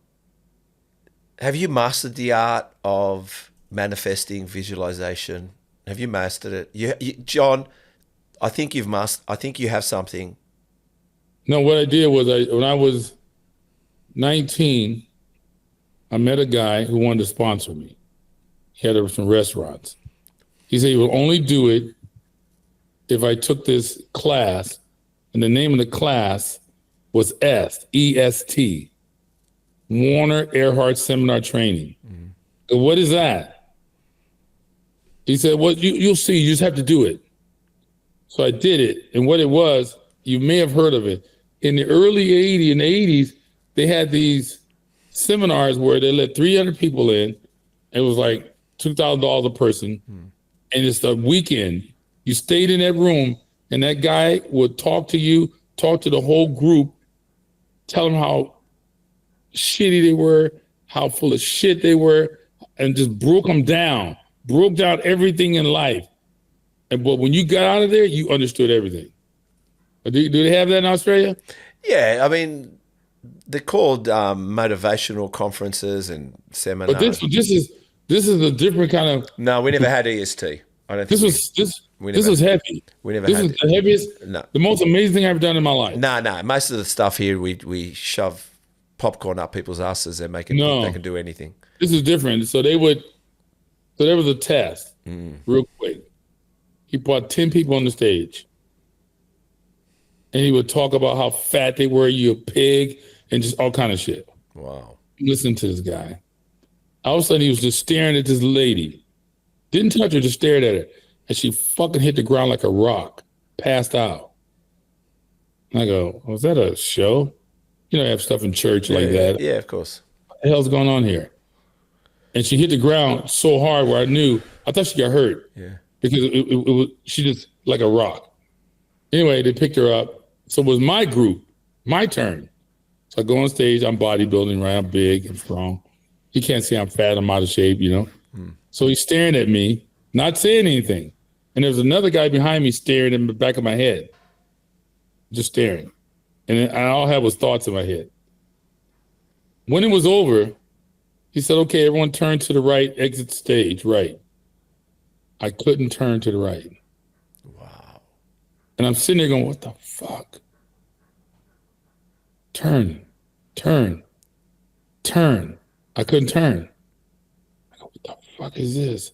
Have you mastered the art of manifesting visualization? Have you mastered it? John, I think you've mastered. I think you have something. No, what I did was when I was 19, I met a guy who wanted to sponsor me. He had some restaurants. He said he would only do it if I took this class, and the name of the class was EST, Warner Earhart Seminar Training. Mm-hmm. What is that? He said, well, you'll see, you just have to do it. So I did it, and what it was, you may have heard of it. In the early 80s, they had these seminars where they let 300 people in. It was like $2,000 a person, and it's a weekend. You stayed in that room, and that guy would talk to you, talk to the whole group, tell them how shitty they were, how full of shit they were, and just broke down everything in life. But when you got out of there, you understood everything. Do they have that in Australia? Yeah, I mean, they're called motivational conferences and seminars. But this is a different kind of. No, we never had EST. I don't. This was heavy. We never. This had is the heaviest. No. The most amazing thing I've done in my life. No. Most of the stuff here, we shove popcorn up people's asses and make it. No. They can do anything. This is different. So there was a test, real quick. He brought 10 people on the stage, and he would talk about how fat they were, you a pig, and just all kind of shit. Wow. Listen to this guy. All of a sudden, he was just staring at this lady. Didn't touch her, just stared at her. And she fucking hit the ground like a rock, passed out. And I go, was that a show? You know, I have stuff in church like that. Yeah, of course. What the hell's going on here? And she hit the ground so hard where I thought she got hurt. Yeah. Because it was, she just like a rock. Anyway, they picked her up. So it was my group, my turn. So I go on stage, I'm bodybuilding, right? I'm big and strong. He can't see I'm fat, I'm out of shape, you know? So he's staring at me, not saying anything. And there's another guy behind me staring in the back of my head, just staring. And all I had was thoughts in my head. When it was over, he said, okay, everyone turn to the right, exit stage, right. I couldn't turn to the right. Wow. And I'm sitting there going, what the fuck? Turn. I couldn't turn. I go, what the fuck is this?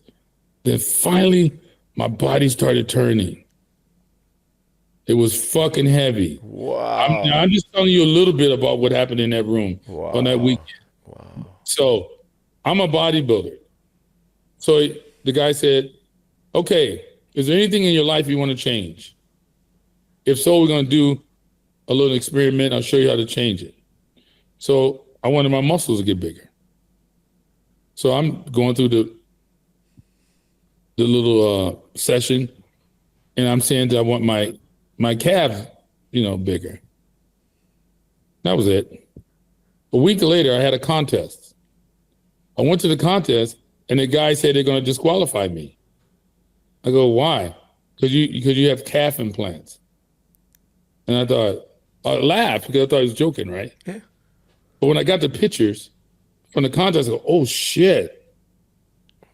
Then finally, my body started turning. It was fucking heavy. Wow. I'm just telling you a little bit about what happened in that room on that weekend. Wow. So I'm a bodybuilder. So the guy said, okay, is there anything in your life you want to change? If so, we're going to do a little experiment. I'll show you how to change it. So I wanted my muscles to get bigger. So I'm going through the little session, and I'm saying that I want my calves, bigger. That was it. A week later, I had a contest. I went to the contest, and the guy said they're going to disqualify me. I go, why? Because you have calf implants. And I laughed because I thought he was joking, right? Yeah. But when I got the pictures from the contest, I go, oh shit,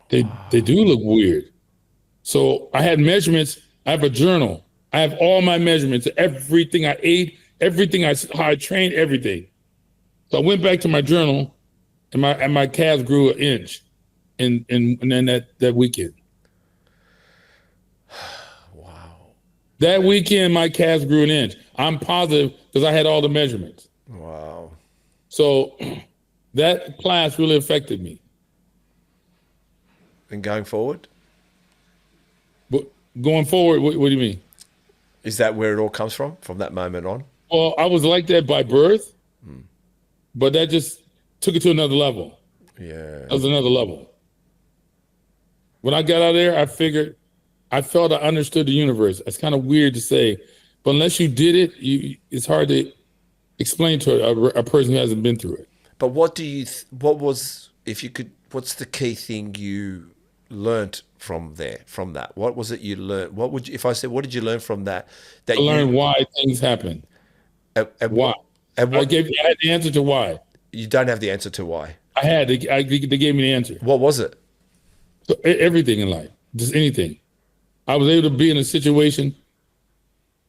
they do look weird. So I had measurements. I have a journal. I have all my measurements, everything I ate, how I trained, everything. So I went back to my journal, and my calves grew an inch, and then that weekend. Wow. That weekend, my calves grew an inch. I'm positive because I had all the measurements. Wow. So that class really affected me. And going forward? But going forward, what do you mean? Is that where it all comes from that moment on? Well, I was like that by birth, but that just took it to another level. Yeah. That was another level. When I got out of there, I felt I understood the universe. It's kind of weird to say, but unless you did it, it's hard to explain to a person who hasn't been through it. But what's the key thing you learnt from that? What was it you learned? What would you, if I said, what did you learn from that? I learned why things happen. Why? I had the answer to why. You don't have the answer to why. They gave me the answer. What was it? So, everything in life, just anything. I was able to be in a situation.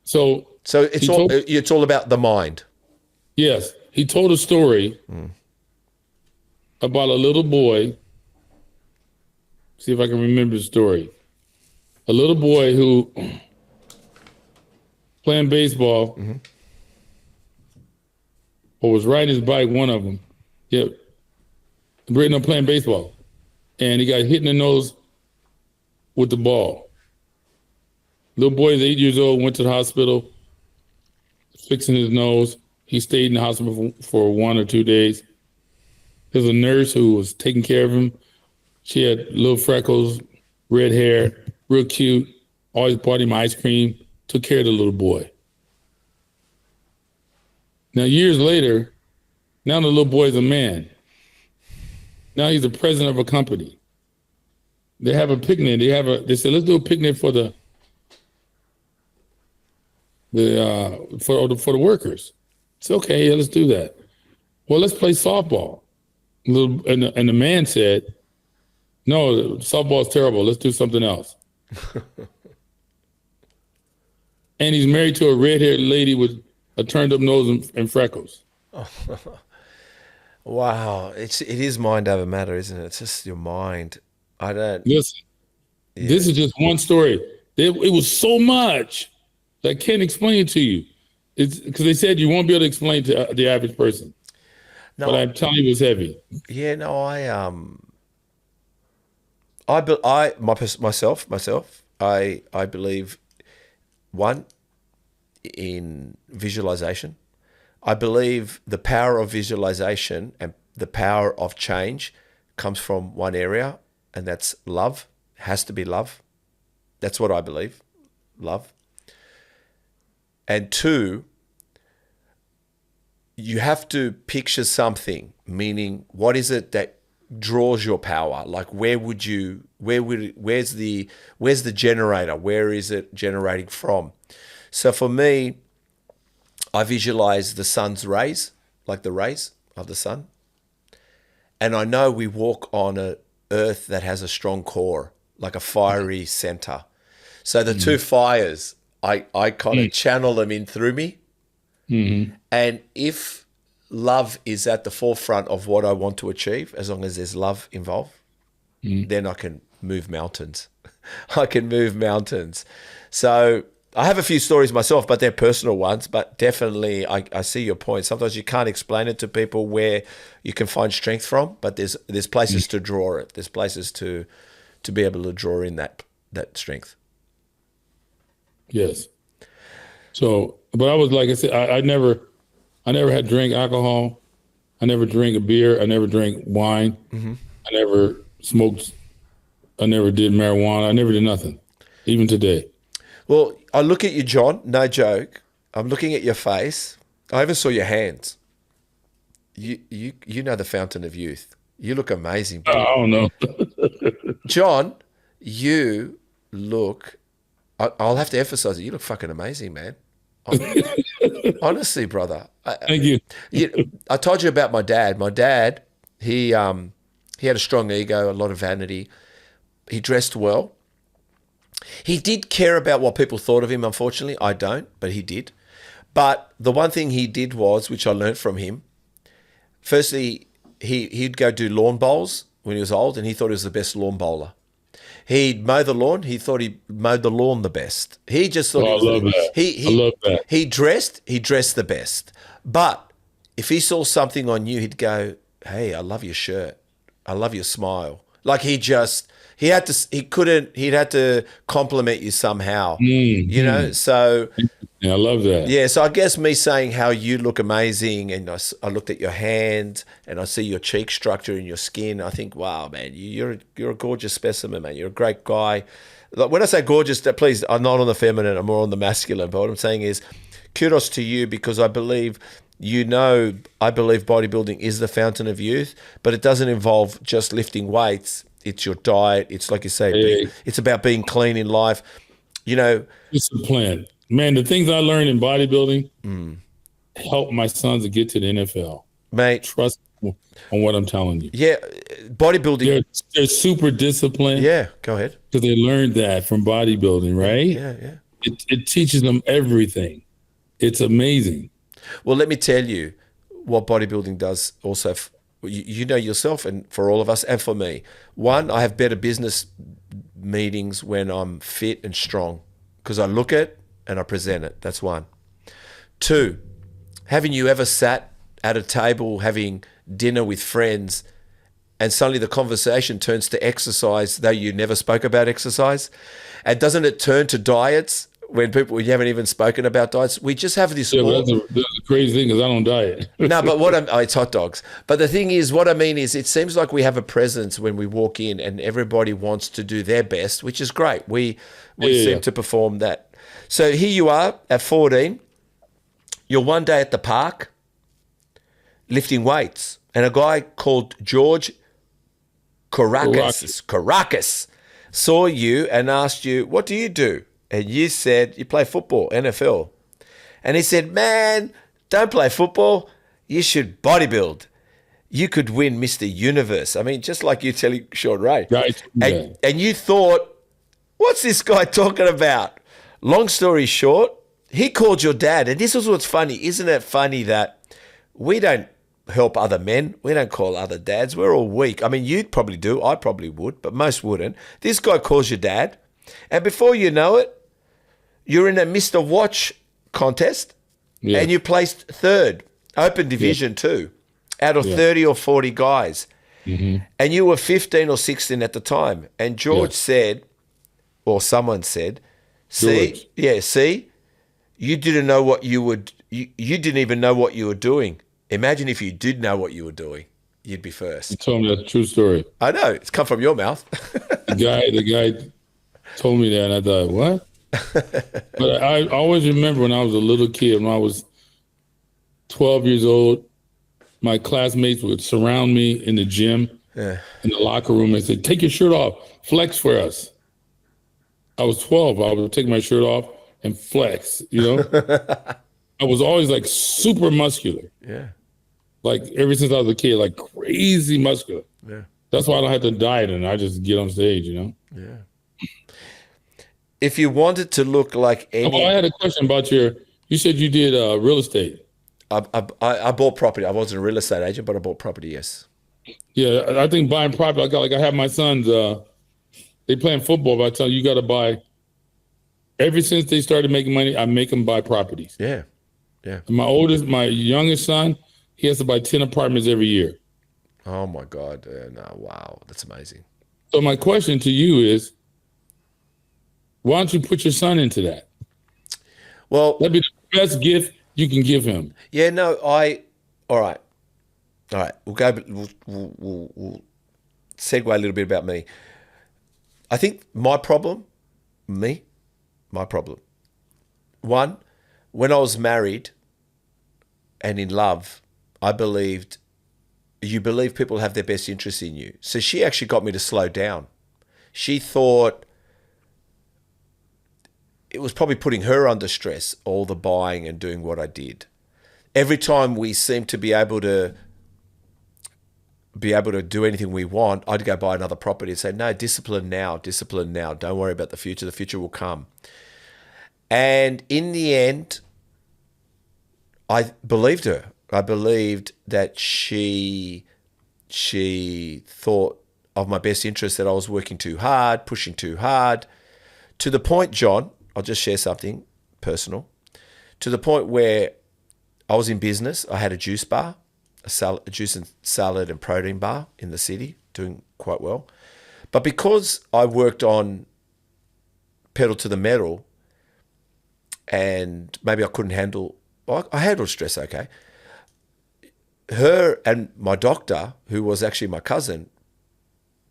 So it's all about the mind. Yes. He told a story about a little boy. See if I can remember the story. A little boy who playing baseball or was riding his bike, one of them. Yeah. Britain playing baseball. And he got hit in the nose with the ball. Little boy is 8 years old, went to the hospital, fixing his nose. He stayed in the hospital for 1 or 2 days. There's a nurse who was taking care of him. She had little freckles, red hair, real cute, always bought him ice cream, took care of the little boy. Now, years later, now the little boy's a man. Now he's the president of a company. They have a picnic. They said, let's do a picnic for the workers. It's okay, yeah, let's do that. Well, let's play softball. And the man said, no, softball's terrible. Let's do something else. And he's married to a red-haired lady with a turned-up nose and freckles. Wow, it is mind over matter, isn't it? It's just your mind. I don't. Listen, This is just one story. It was so much that I can't explain it to you. It's because they said you won't be able to explain to the average person. No, but I'm telling you, it was heavy. Yeah, no, I believe, one, in visualization. I believe the power of visualization and the power of change comes from one area, and that's love. It has to be love. That's what I believe, love. And two, you have to picture something, meaning what is it that draws your power? Like where's the generator? Where is it generating from? So for me, I visualize the sun's rays, like the rays of the sun. And I know we walk on an earth that has a strong core, like a fiery center. So the two fires, I kind of channel them in through me. Mm-hmm. And if love is at the forefront of what I want to achieve, as long as there's love involved, then I can move mountains. I can move mountains. So I have a few stories myself, but they're personal ones. But definitely, I see your point. Sometimes you can't explain it to people where you can find strength from, but there's places to draw it. There's places to be able to draw in that strength. Yes. So, but I was, like I said, I never had drank alcohol. I never drank a beer. I never drank wine. Mm-hmm. I never smoked. I never did marijuana. I never did nothing, even today. Well, I look at you, John, no joke. I'm looking at your face. I even saw your hands. You know the fountain of youth. You look amazing. I don't know. John, you look, I'll have to emphasize it, you look fucking amazing, man. Honestly, brother. Thank you. I told you about my dad. My dad, he had a strong ego, a lot of vanity. He dressed well. He did care about what people thought of him, unfortunately. I don't, but he did. But the one thing he did was, which I learned from him, firstly, he'd go do lawn bowls when he was old, and he thought he was the best lawn bowler. He'd mow the lawn. He thought he mowed the lawn the best. He just thought I love that. He dressed the best. But if he saw something on you, he'd go, "Hey, I love your shirt. I love your smile." Like he'd had to compliment you somehow, you know? So yeah, I love that. Yeah. So I guess me saying how you look amazing, and I looked at your hand and I see your cheek structure and your skin. I think, wow, man, you're a gorgeous specimen, man. You're a great guy. Like, when I say gorgeous, please, I'm not on the feminine, I'm more on the masculine. But what I'm saying is kudos to you, because I believe bodybuilding is the fountain of youth, but it doesn't involve just lifting weights. it's your diet. It's like you say, Hey. it's about being clean in life. You know, Discipline. Man, the things I learned in bodybuilding help my sons to get to the NFL. mate. Trust me on what I'm telling you. Yeah, bodybuilding. They're super disciplined. Yeah, go ahead. Because they learned that from bodybuilding, right? Yeah. It teaches them everything. It's amazing. Well, let me tell you what bodybuilding does also. You know yourself, and for all of us, and for me. One, I have better business meetings when I'm fit and strong because I look at and I present it. That's one. Two, haven't you ever sat at a table having dinner with friends and suddenly the conversation turns to exercise, though you never spoke about exercise? And doesn't it turn to diets when you haven't even spoken about diets? We just have this. Yeah, but that's a crazy thing because I don't diet. No, but it's hot dogs. But the thing is, what I mean is, it seems like we have a presence when we walk in, and everybody wants to do their best, which is great. We seem to perform that. So here you are at 14. You're one day at the park lifting weights, and a guy called George Caracas saw you and asked you, "What do you do?" And you said, "You play football, NFL." And he said, "Man, don't play football. You should bodybuild. You could win Mr. Universe." I mean, just like you telling Sean Ray. Right. And you thought, what's this guy talking about? Long story short, he called your dad. And this is what's funny. Isn't it funny that we don't help other men? We don't call other dads. We're all weak. I mean, you'd probably do. I probably would, but most wouldn't. This guy calls your dad. And before you know it, you're in a Mr. Watch contest, and you placed third, open division too, out of 30 or 40 guys. And you were 15 or 16 at the time. And George said, or someone said, see, you didn't know what you didn't even know what you were doing. Imagine if you did know what you were doing, you'd be first. You told me that's a true story. I know, it's come from your mouth. The guy told me that, and I thought, what? But I always remember when I was a little kid, when I was 12 years old, my classmates would surround me in the gym, in the locker room, and say, "Take your shirt off, flex for us." I was 12. I would take my shirt off and flex, you know? I was always like super muscular. Yeah. Like ever since I was a kid, like crazy muscular. Yeah. That's why I don't have to diet and I just get on stage, you know? Yeah. If you wanted to look like any... I had a question about you said you did real estate. I bought property. I wasn't a real estate agent, but I bought property, yes. Yeah, I think buying property, I have my sons, they playing football, but I tell you got to buy, ever since they started making money, I make them buy properties. Yeah. And my youngest son, he has to buy 10 apartments every year. Oh my God. No, wow. That's amazing. So my question to you is, why don't you put your son into that? Well, that'd be the best gift you can give him. Yeah, no, all right. We'll go, we'll segue a little bit about me. I think my problem, one, when I was married and in love, you believe people have their best interests in you. So she actually got me to slow down. She thought it was probably putting her under stress, all the buying and doing what I did. Every time we seemed to be able to do anything we want, I'd go buy another property and say, "No, discipline now. Don't worry about the future. The future will come." And in the end, I believed her. I believed that she thought of my best interest, that I was working too hard, pushing too hard, to the point, John, I'll just share something personal, to the point where I was in business. I had a juice bar, a juice and salad and protein bar in the city, doing quite well. But because I worked on pedal to the metal, and maybe I couldn't handle, I handled stress okay. Her and my doctor, who was actually my cousin,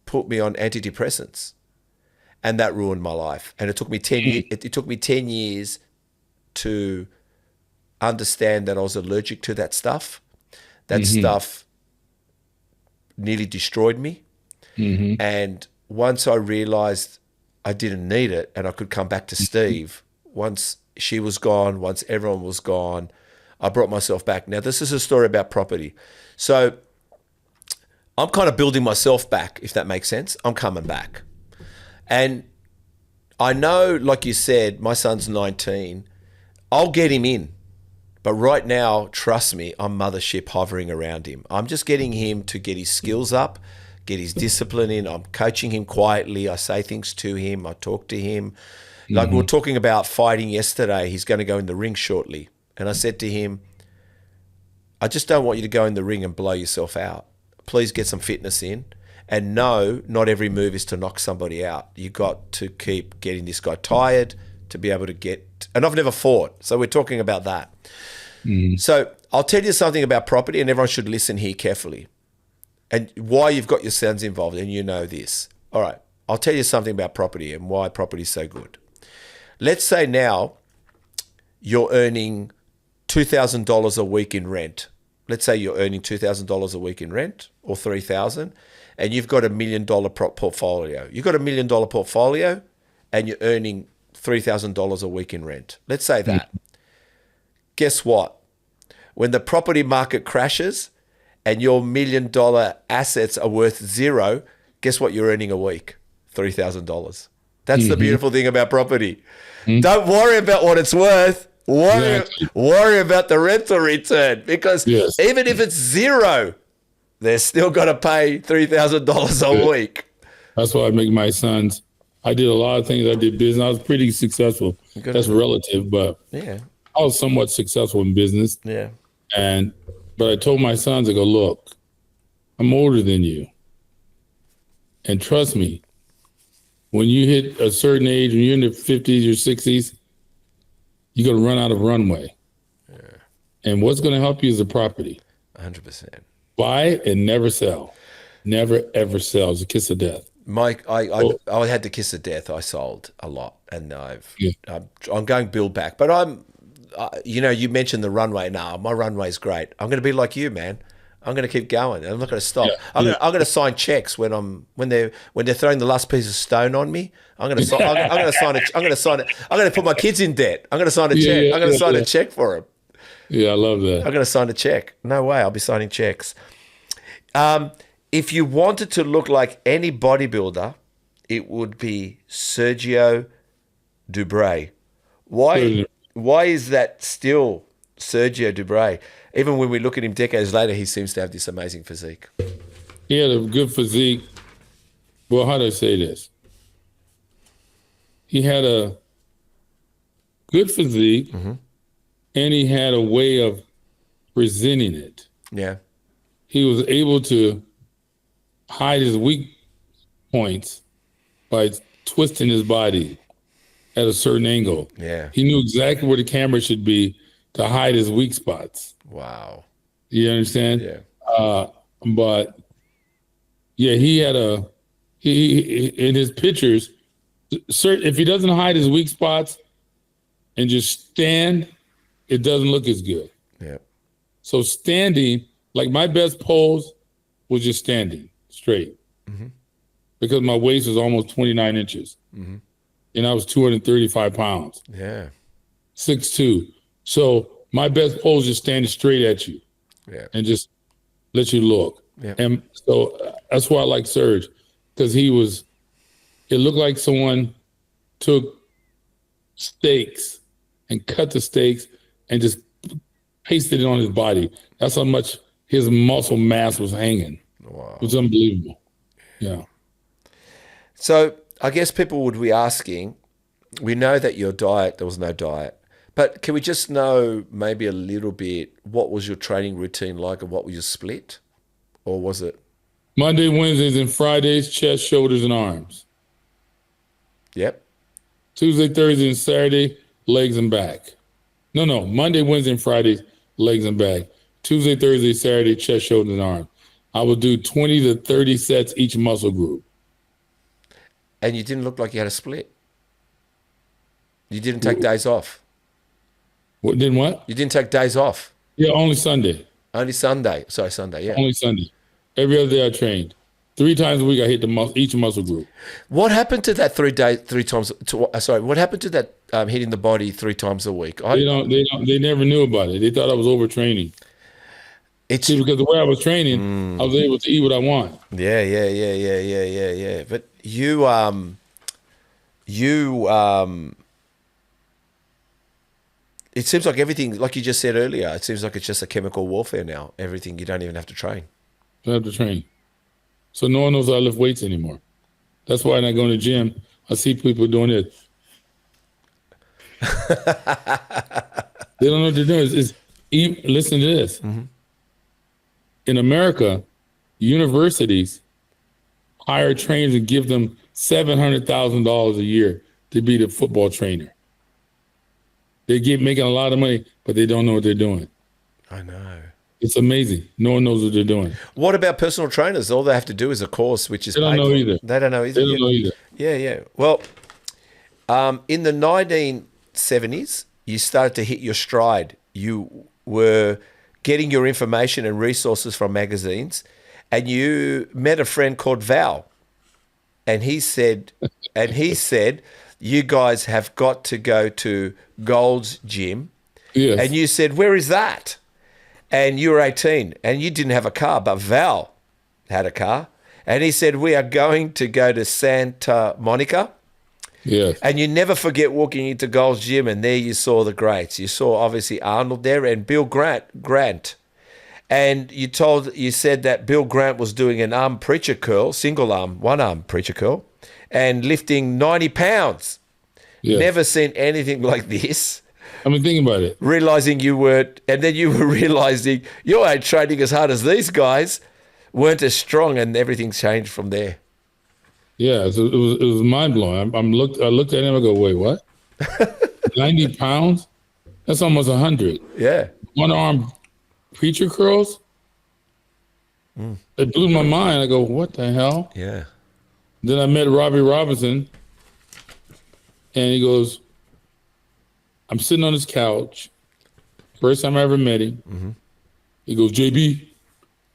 put me on antidepressants, and that ruined my life. And it took me 10 years. It took me 10 years to understand that I was allergic to that stuff. That stuff nearly destroyed me. And once I realized I didn't need it and I could come back to Steve, once she was gone, once everyone was gone, I brought myself back. Now, this is a story about property. So I'm kind of building myself back, if that makes sense. I'm coming back. And I know, like you said, my son's 19. I'll get him in. But right now, trust me, I'm mothership hovering around him. I'm just getting him to get his skills up, get his discipline in. I'm coaching him quietly. I say things to him. I talk to him. Like we were talking about fighting yesterday. He's going to go in the ring shortly. And I said to him, I just don't want you to go in the ring and blow yourself out. Please get some fitness in. And no, not every move is to knock somebody out. You got to keep getting this guy tired to be able to get, and I've never fought. So we're talking about that. So I'll tell you something about property, and everyone should listen here carefully. And why you've got your sons involved, and you know this. All right, I'll tell you something about property and why property is so good. Let's say now you're earning $2,000 a week in rent. Let's say you're earning $2,000 a week in rent, or $3,000, and you've got $1 million portfolio. You've got $1 million portfolio, and you're earning $3,000 a week in rent. Let's say that. Guess what? When the property market crashes and your $1 million assets are worth zero, guess what you're earning a week? $3,000. That's the beautiful thing about property. Don't worry about what it's worth. Worry about the rental return, because even if it's zero, they're still got to pay $3,000 a week. That's why I make my sons. I did a lot of things. I did business. I was pretty successful. That's relative, but I was somewhat successful in business. Yeah. But I told my sons, I go, look, I'm older than you. And trust me, when you hit a certain age, when you're in the 50s or 60s, you're going to run out of runway. Yeah. And what's going to help you is the property. 100%. Buy it and never sell. Never, ever sell. It's a kiss of death. Mike, I had the kiss of death. I sold a lot, and I'm going build back. But you mentioned the runway. No, my runway's great. I'm going to be like you, man. I'm going to keep going. I'm not going to stop. I'm going to sign checks when they're throwing the last piece of stone on me. I'm going to sign it. I'm going to put my kids in debt. I'm going to sign a check. I'm going to sign a check for them. Yeah, I love that. I'm going to sign a check. No way. I'll be signing checks. If you wanted to look like any bodybuilder, it would be Sergio Dubray. Why is that still Sergio Dubray? Even when we look at him decades later, he seems to have this amazing physique. He had a good physique. Well, how do I say this? He had a good physique, and he had a way of presenting it. Yeah. He was able to hide his weak points by twisting his body at a certain angle. Yeah. He knew exactly where the camera should be to hide his weak spots. Wow. You understand? Yeah. But yeah, he had he in his pictures, if he doesn't hide his weak spots and just stand, it doesn't look as good. Yeah. So standing, like my best pose was just standing straight, because my waist was almost 29 inches, and I was 235 pounds. Yeah. 6'2". So my best pose is standing straight at you, and just let you look. Yeah. And so that's why I like Serge, because it looked like someone took steaks and cut the steaks and just pasted it on his body. That's how much his muscle mass was hanging. Wow. It was unbelievable. Yeah. So I guess people would be asking, we know that your diet, there was no diet, but can we just know maybe a little bit, what was your training routine like, and what was your split? Or was it? Monday, Wednesdays, and Fridays, chest, shoulders, and arms. Yep. Tuesday, Thursday, and Saturday, legs and back. No. Monday, Wednesday, and Fridays, legs and back. Tuesday, Thursday, Saturday, chest, shoulders, and arms. I would do 20 to 30 sets each muscle group. And you didn't look like you had a split. You didn't take days off. What? Didn't what? You didn't take days off. Yeah, only Sunday. Only Sunday. Sorry, Sunday, yeah. Only Sunday. Every other day I trained. 3 times a week, I hit each muscle group. What happened to that 3 times? What happened to that hitting the body 3 times a week? They never knew about it. They thought I was overtraining. See, because the way I was training, I was able to eat what I want. Yeah. But it seems like everything, like you just said earlier, it seems like it's just a chemical warfare now. Everything, you don't even have to train. I have to train. So no one knows I lift weights anymore. That's why when I go to the gym, I see people doing this. They don't know what they're doing. Listen to this. Mm-hmm. In America, universities hire trainers and give them $700,000 a year to be the football trainer. They making a lot of money, but they don't know what they're doing. I know. It's amazing. No one knows what they're doing. What about personal trainers? All they have to do is a course, which is They don't know either. They don't know either. They don't know either. Yeah. Well, in the 1970s, you started to hit your stride. You were getting your information and resources from magazines, and you met a friend called Val, and he said, you guys have got to go to Gold's Gym. Yes. And you said, where is that? And you were 18 and you didn't have a car, but Val had a car. And he said, we are going to go to Santa Monica. Yes. And you never forget walking into Gold's Gym, and there you saw the greats. You saw obviously Arnold there and Bill Grant. And you said that Bill Grant was doing an arm preacher curl, single arm, one arm preacher curl, and lifting 90 pounds. Yes. Never seen anything like this. I mean, think about it. Realizing you weren't, and then you were realizing you ain't training as hard as these guys, weren't as strong, and everything changed from there. Yeah, so it was mind blowing. I looked at him. I go, wait, what? 90 pounds? That's almost 100. Yeah. One arm preacher curls. It blew my mind. I go, what the hell? Yeah. Then I met Robbie Robinson, and he goes, I'm sitting on his couch. First time I ever met him. Mm-hmm. He goes, JB,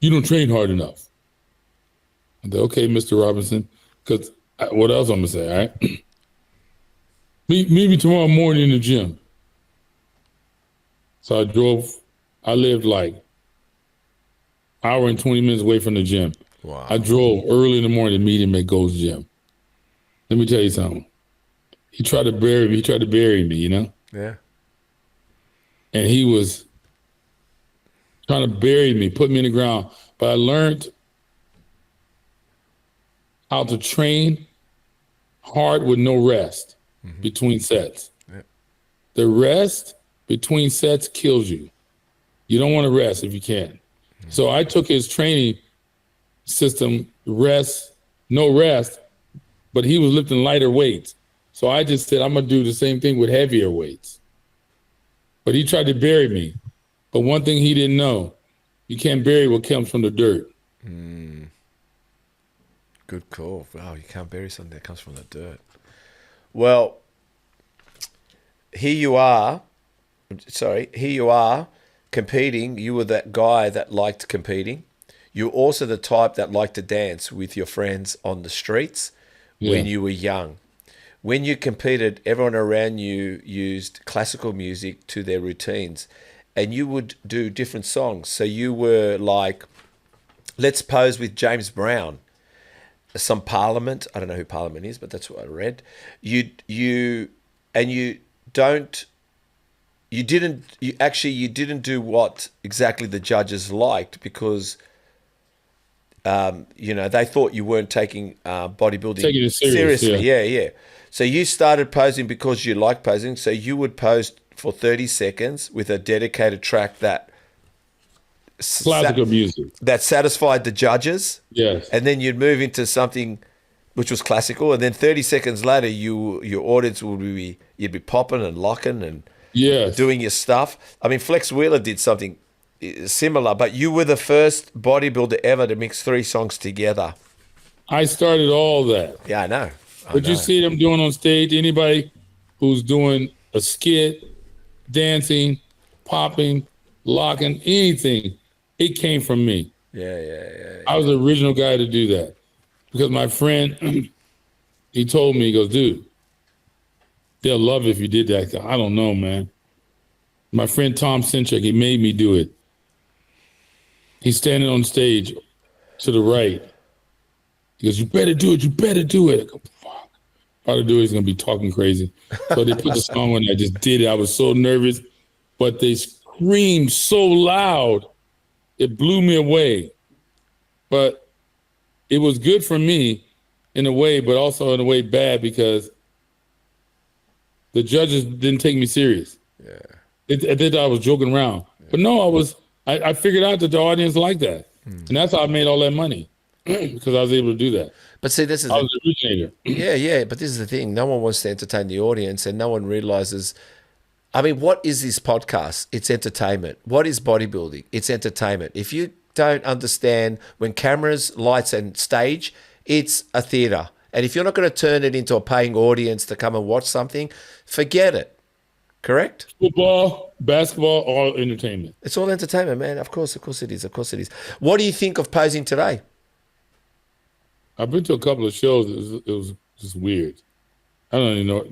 you don't train hard enough. I said, okay, Mr. Robinson, because what else I'm going to say, all right? Meet me tomorrow morning in the gym. So I lived like hour and 20 minutes away from the gym. Wow. I drove early in the morning to meet him at Gold's Gym. Let me tell you something. He tried to bury me, you know? Yeah. And he was trying to bury me, put me in the ground. But I learned how to train hard with no rest between sets. Yeah. The rest between sets kills you. You don't want to rest if you can. So I took his training system, no rest, but he was lifting lighter weights. So I just said, I'm going to do the same thing with heavier weights. But he tried to bury me. But one thing he didn't know, you can't bury what comes from the dirt. Good call. Wow, you can't bury something that comes from the dirt. Well, here you are competing. You were that guy that liked competing. You're also the type that liked to dance with your friends on the streets when you were young. When you competed, everyone around you used classical music to their routines, and you would do different songs. So you were like, let's pose with James Brown, some Parliament. I don't know who Parliament is, but that's what I read. You didn't do what exactly the judges liked, because they thought you weren't taking bodybuilding seriously. Yeah. So you started posing because you like posing. So you would pose for 30 seconds with a dedicated track that classical music that satisfied the judges. Yes. And then you'd move into something which was classical, and then 30 seconds later, your audience you'd be popping and locking and doing your stuff. I mean, Flex Wheeler did something similar, but you were the first bodybuilder ever to mix 3 songs together. I started all that. Yeah, I know. But you see them doing on stage, anybody who's doing a skit, dancing, popping, locking, anything, it came from me. Yeah. I was the original guy to do that. because my friend, he told me, he goes, dude, they'll love it if you did that. I don't know, man. My friend Tom Sinchek, he made me do it. He's standing on stage to the right. He goes, you better do it. You better do it. I go, fuck. If I do it, he's going to be talking crazy. So they put the song on. I just did it. I was so nervous, but they screamed so loud, it blew me away. But it was good for me in a way, but also in a way bad because the judges didn't take me serious. Yeah. They thought I was joking around. Yeah. But no, I figured out that the audience liked that. And that's how I made all that money because I was able to do that. But see, this is I was the originator. Yeah, but this is the thing. No one wants to entertain the audience and no one realizes, I mean, what is this podcast? It's entertainment. What is bodybuilding? It's entertainment. If you don't understand when cameras, lights, and stage, it's a theater. And if you're not going to turn it into a paying audience to come and watch something, forget it. Correct? Football, basketball, all entertainment. It's all entertainment, man. Of course it is. Of course it is. What do you think of posing today? I've been to a couple of shows. It was just weird. I don't even know.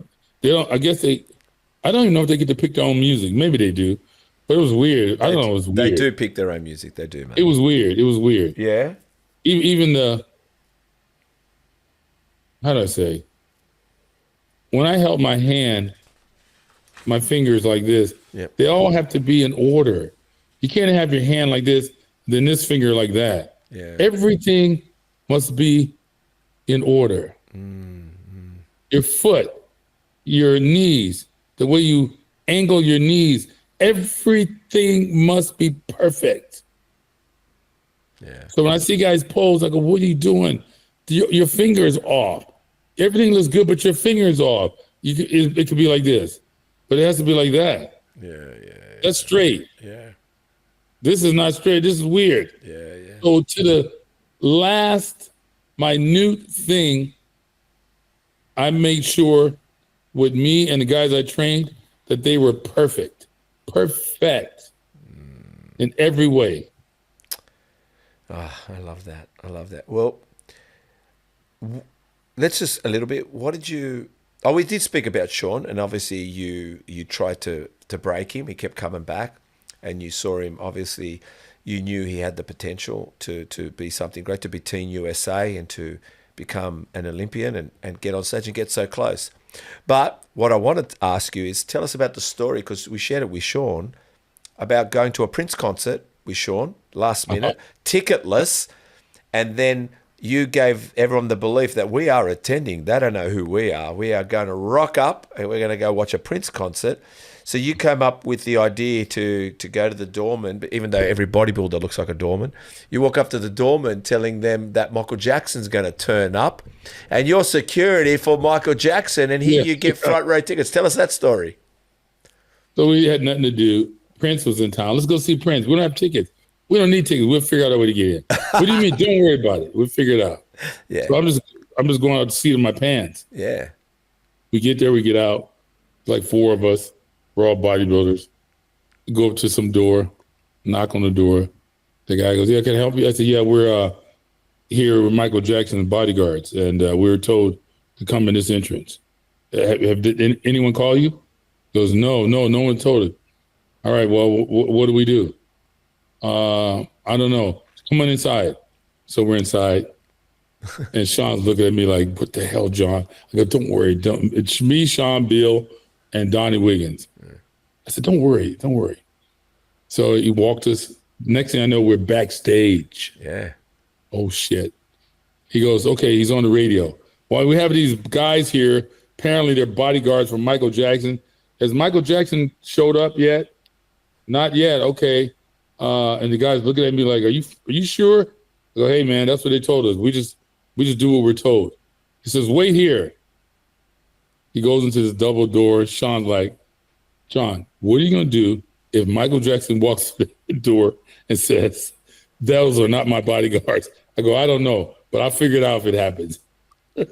I don't even know if they get to pick their own music. Maybe they do. But it was weird. I don't know. It was weird. They do pick their own music. They do, man. It was weird. Yeah? Even how do I say? When I held my hand, my fingers like this, yep. They all have to be in order. You can't have your hand like this, then this finger like that. Yeah. Everything must be in order. Mm-hmm. Your foot, your knees, the way you angle your knees, everything must be perfect. Yeah. So when I see guys pose, I go, what are you doing? Your finger is off. Everything looks good, but your finger is off. It could be like this, but it has to be like that. Yeah. That's straight. Yeah. This is not straight. This is weird. Yeah. So to the last minute thing, I made sure with me and the guys I trained that they were perfect in every way. Oh, I love that. Well, let's just a little bit. What did you? Oh, we did speak about Sean, and obviously you tried to break him. He kept coming back, and you saw him. Obviously, you knew he had the potential to be something great, to be Team USA, and to become an Olympian and get on stage and get so close. But what I wanted to ask you is tell us about the story, because we shared it with Sean about going to a Prince concert with Sean last minute, ticketless, and then you gave everyone the belief that we are attending. They don't know who we are. We are going to rock up and we're going to go watch a Prince concert. So you came up with the idea to go to the doorman, but even though every bodybuilder looks like a doorman, you walk up to the doorman telling them that Michael Jackson's going to turn up and you're security for Michael Jackson, and here you get front row tickets. Tell us that story. So we had nothing to do. Prince was in town. Let's go see Prince. We don't have tickets. We don't need tickets. We'll figure out a way to get in. What do you mean? Don't worry about it. We'll figure it out. Yeah. So I'm just going out to seat in my pants. Yeah. We get there, we get out. Like four of us. We're all bodybuilders. We go up to some door, knock on the door. The guy goes, yeah, can I help you? I said, yeah, we're here with Michael Jackson's bodyguards, and we were told to come in this entrance. Did anyone call you? He goes, no one told it. All right, well, what do we do? I don't know. Come on inside. So we're inside. And Sean's looking at me like, what the hell, John? I go, don't worry. It's me, Sean, Bill, and Donnie Wiggins. I said, don't worry. So he walked us. Next thing I know, we're backstage. Yeah. Oh, shit. He goes, okay, he's on the radio. Well, we have these guys here. Apparently, they're bodyguards for Michael Jackson. Has Michael Jackson showed up yet? Not yet. Okay. And the guy's looking at me like, are you sure? I go, hey, man, that's what they told us. We just do what we're told. He says, wait here. He goes into this double door. Sean's like, John, what are you going to do if Michael Jackson walks through the door and says, those are not my bodyguards? I go, I don't know, but I'll figure it out if it happens.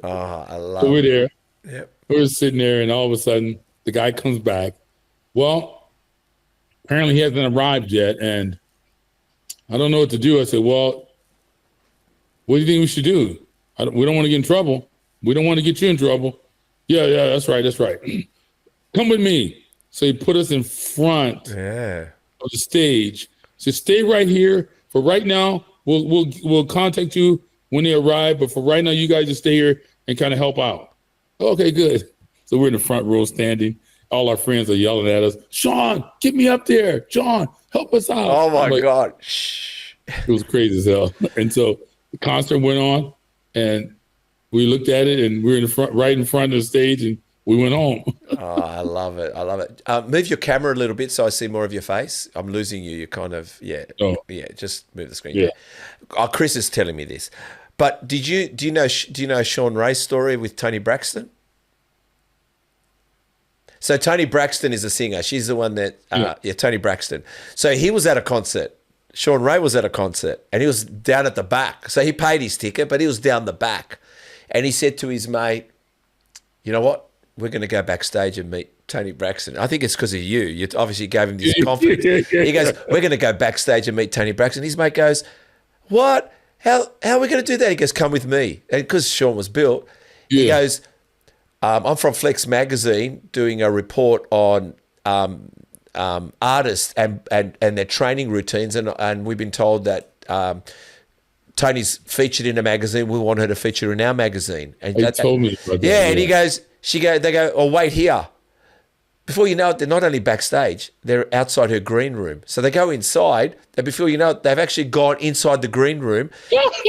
Oh, I love So we're there. Yep. We're sitting there, and all of a sudden, the guy comes back. Well, apparently he hasn't arrived yet, and I don't know what to do. I said, well, what do you think we should do? We don't want to get in trouble. We don't want to get you in trouble. Yeah, that's right. Come with me. So he put us in front of the stage. So stay right here. For right now, we'll contact you when they arrive. But for right now, you guys just stay here and kind of help out. Okay, good. So we're in the front row standing. All our friends are yelling at us. Sean, get me up there. Sean, help us out. Oh my God. Shh. It was crazy as hell. And so the concert went on, and we looked at it, and we were in the front, right in front of the stage, and we went home. Oh, I love it. Move your camera a little bit so I see more of your face. I'm losing you. You're kind of, just move the screen. Yeah. Oh, Chris is telling me this. But do you know Sean Ray's story with Toni Braxton? So Toni Braxton is a singer. She's the one that, Toni Braxton. So he was at a concert. Sean Ray was at a concert, and he was down at the back. So he paid his ticket, but he was down the back. And he said to his mate, you know what? We're going to go backstage and meet Toni Braxton. I think it's because of you. You obviously gave him this confidence. He goes, we're going to go backstage and meet Toni Braxton. His mate goes, what? How are we going to do that? He goes, come with me. And because Sean was built, he goes, I'm from Flex Magazine doing a report on artists and their training routines, and we've been told that Tony's featured in a magazine. We want her to feature in our magazine. And he told me about that. Yeah, and they go, oh, wait here. Before you know it, they're not only backstage, they're outside her green room. So they go inside, and before you know it, they've actually gone inside the green room,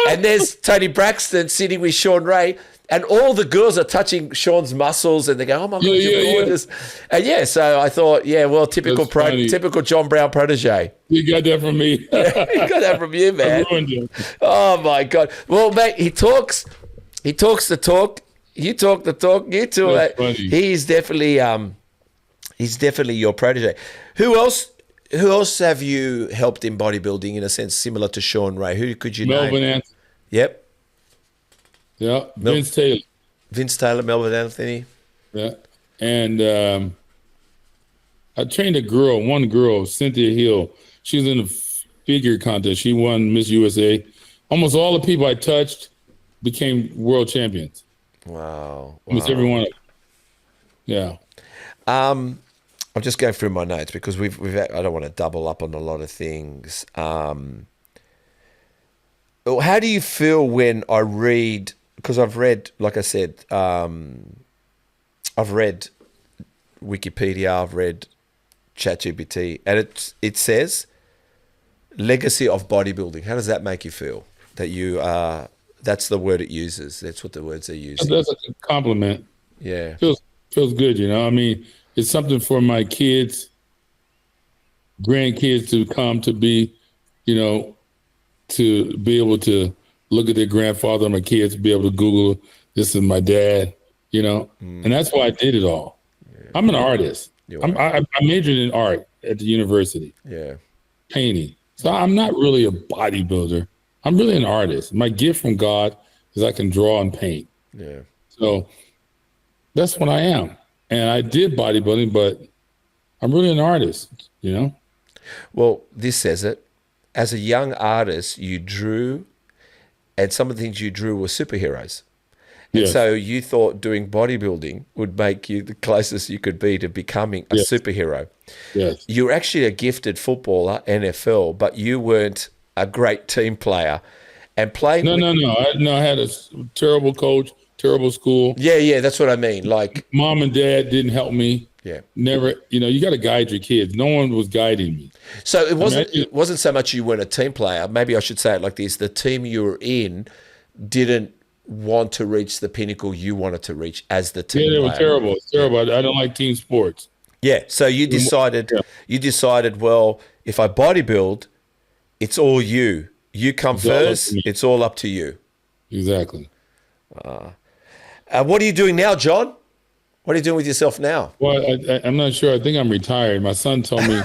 and there's Toni Braxton sitting with Sean Ray. And all the girls are touching Sean's muscles, and they go, "Oh my God, you're gorgeous!" And so I thought, typical John Brown protege. You got that from me. He got that from you, man. I ruined you. Oh my God! Well, mate, he talks the talk. You talk the talk. You too. He's definitely your protege. Who else have you helped in bodybuilding in a sense similar to Sean Ray? Who could you name? Melvin Anthony. Yep. Yeah, Vince Taylor, Melvin Anthony. Yeah, and I trained one girl, Cynthia Hill. She was in a figure contest. She won Miss USA. Almost all the people I touched became world champions. Wow. Almost every one of them. Yeah. I'm just going through my notes because I don't want to double up on a lot of things. How do you feel when I read? Because I've read, like I said, I've read Wikipedia, I've read ChatGPT, and it says legacy of bodybuilding. How does that make you feel? That you that's the word it uses. That's what the words they use. That's a compliment. Yeah, feels good. You know, I mean, it's something for my kids, grandkids to come to be, to be able to look at their grandfather and my kids, be able to Google, this is my dad, and that's why I did it all. Yeah. I'm an artist. I majored in art at the university. Yeah. Painting. So I'm not really a bodybuilder. I'm really an artist. My gift from God is I can draw and paint. Yeah. So that's what I am. And I did bodybuilding, but I'm really an artist, Well, this says it. As a young artist, you drew, and some of the things you drew were superheroes. And so you thought doing bodybuilding would make you the closest you could be to becoming a superhero. Yes. You're actually a gifted footballer, NFL, but you weren't a great team player. And playing No. I had a terrible coach, terrible school. Yeah, that's what I mean. Like mom and dad didn't help me. Yeah. Never, you got to guide your kids. No one was guiding me. So it wasn't so much you weren't a team player. Maybe I should say it like this. The team you were in didn't want to reach the pinnacle you wanted to reach as the team player. Yeah, they were terrible. It's terrible. I don't like team sports. Yeah. So you decided, well, if I bodybuild, it's all you. You come first. It's all up to you. Exactly. What are you doing now, John? What are you doing with yourself now? Well, I'm not sure. I think I'm retired. My son told me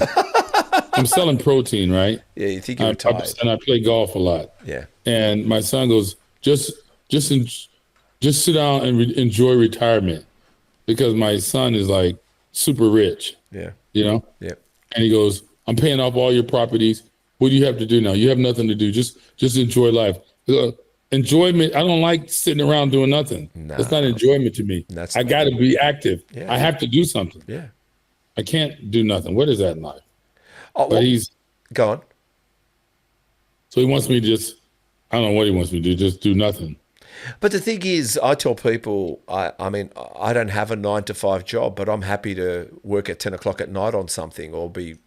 I'm selling protein, right? Yeah, you think you're retired. And I play golf a lot. Yeah. And my son goes, just sit down and enjoy retirement, because my son is like super rich. Yeah. Yeah. And he goes, I'm paying off all your properties. What do you have to do now? You have nothing to do. Just enjoy life. enjoyment. I don't like sitting around doing nothing. No. That's not enjoyment to me. That's I got to be active. Yeah. I have to do something. Yeah. I can't do nothing. What is that in life? Oh, But go on. So he wants me to just, I don't know what he wants me to do, just do nothing. But the thing is, I tell people, I mean, I don't have a 9 to 5 job, but I'm happy to work at 10 o'clock at night on something or be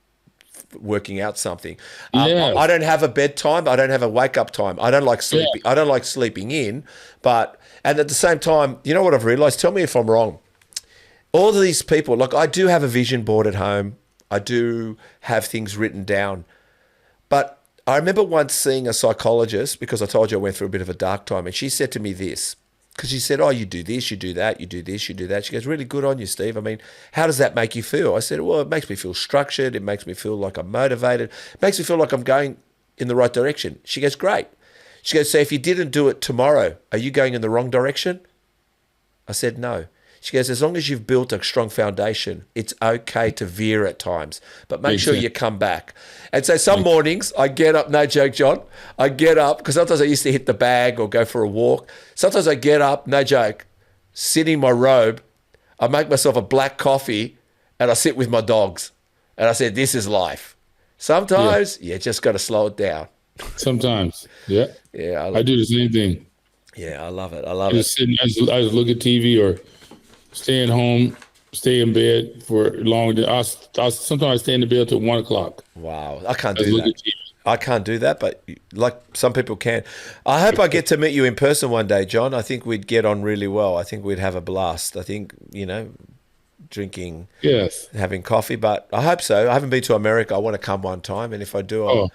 working out something. Yes. I don't have a bedtime. I don't have a wake up time. I don't like sleeping. I don't like sleeping in. And at the same time, you know what I've realized? Tell me if I'm wrong. All of these people, like I do have a vision board at home. I do have things written down. But I remember once seeing a psychologist, because I told you I went through a bit of a dark time, and she said to me this, because she said, oh, you do this, you do that, you do this, you do that. She goes, really good on you, Steve. I mean, how does that make you feel? I said, well, it makes me feel structured. It makes me feel like I'm motivated. It makes me feel like I'm going in the right direction. She goes, great. She goes, so if you didn't do it tomorrow, are you going in the wrong direction? I said, no. She goes, as long as you've built a strong foundation, it's okay to veer at times, but make sure you come back. And so some mornings I get up, no joke, John, I get up, because sometimes I used to hit the bag or go for a walk. Sometimes I get up, no joke, sit in my robe, I make myself a black coffee, and I sit with my dogs. And I said, this is life. Sometimes you just got to slow it down. Sometimes, yeah. Yeah, I do the same thing. Yeah, I love it. I love it. I just look at TV or staying home, stay in bed for long. Sometimes I stay in the bed till 1 o'clock. Wow, I can't do that. I can't do that, but like some people can. I hope I get to meet you in person one day, John. I think we'd get on really well. I think we'd have a blast. I think, drinking, having coffee, but I hope so. I haven't been to America. I want to come one time, and if I do,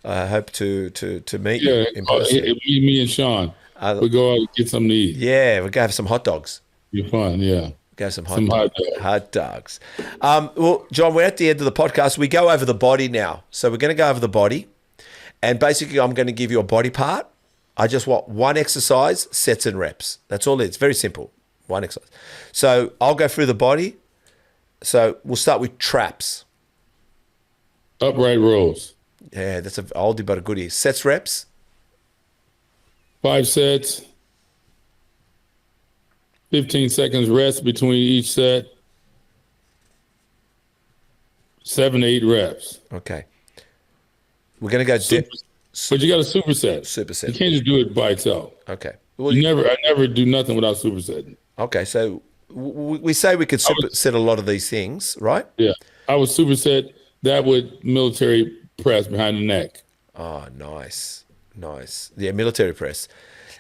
I hope to meet you in person. Me and Sean, we go out and get something to eat. Yeah, we'll go have some hot dogs. You're fun, yeah. Go some hot dogs. Well, John, we're at the end of the podcast. We go over the body now. So we're going to go over the body. And basically, I'm going to give you a body part. I just want one exercise, sets and reps. That's all it is. It's very simple. One exercise. So I'll go through the body. So we'll start with traps. Upright rows. Yeah, that's an oldie but a goodie. Sets, reps. 5 sets. 15 seconds rest between each set. 7 to 8 reps. Okay. We're going to go... But you got a superset. Superset. You can't just do it by itself. Okay. Well, I never do nothing without supersetting. Okay, so we say we could superset a lot of these things, right? Yeah. I would superset that with military press behind the neck. Oh, nice. Nice. Yeah, military press.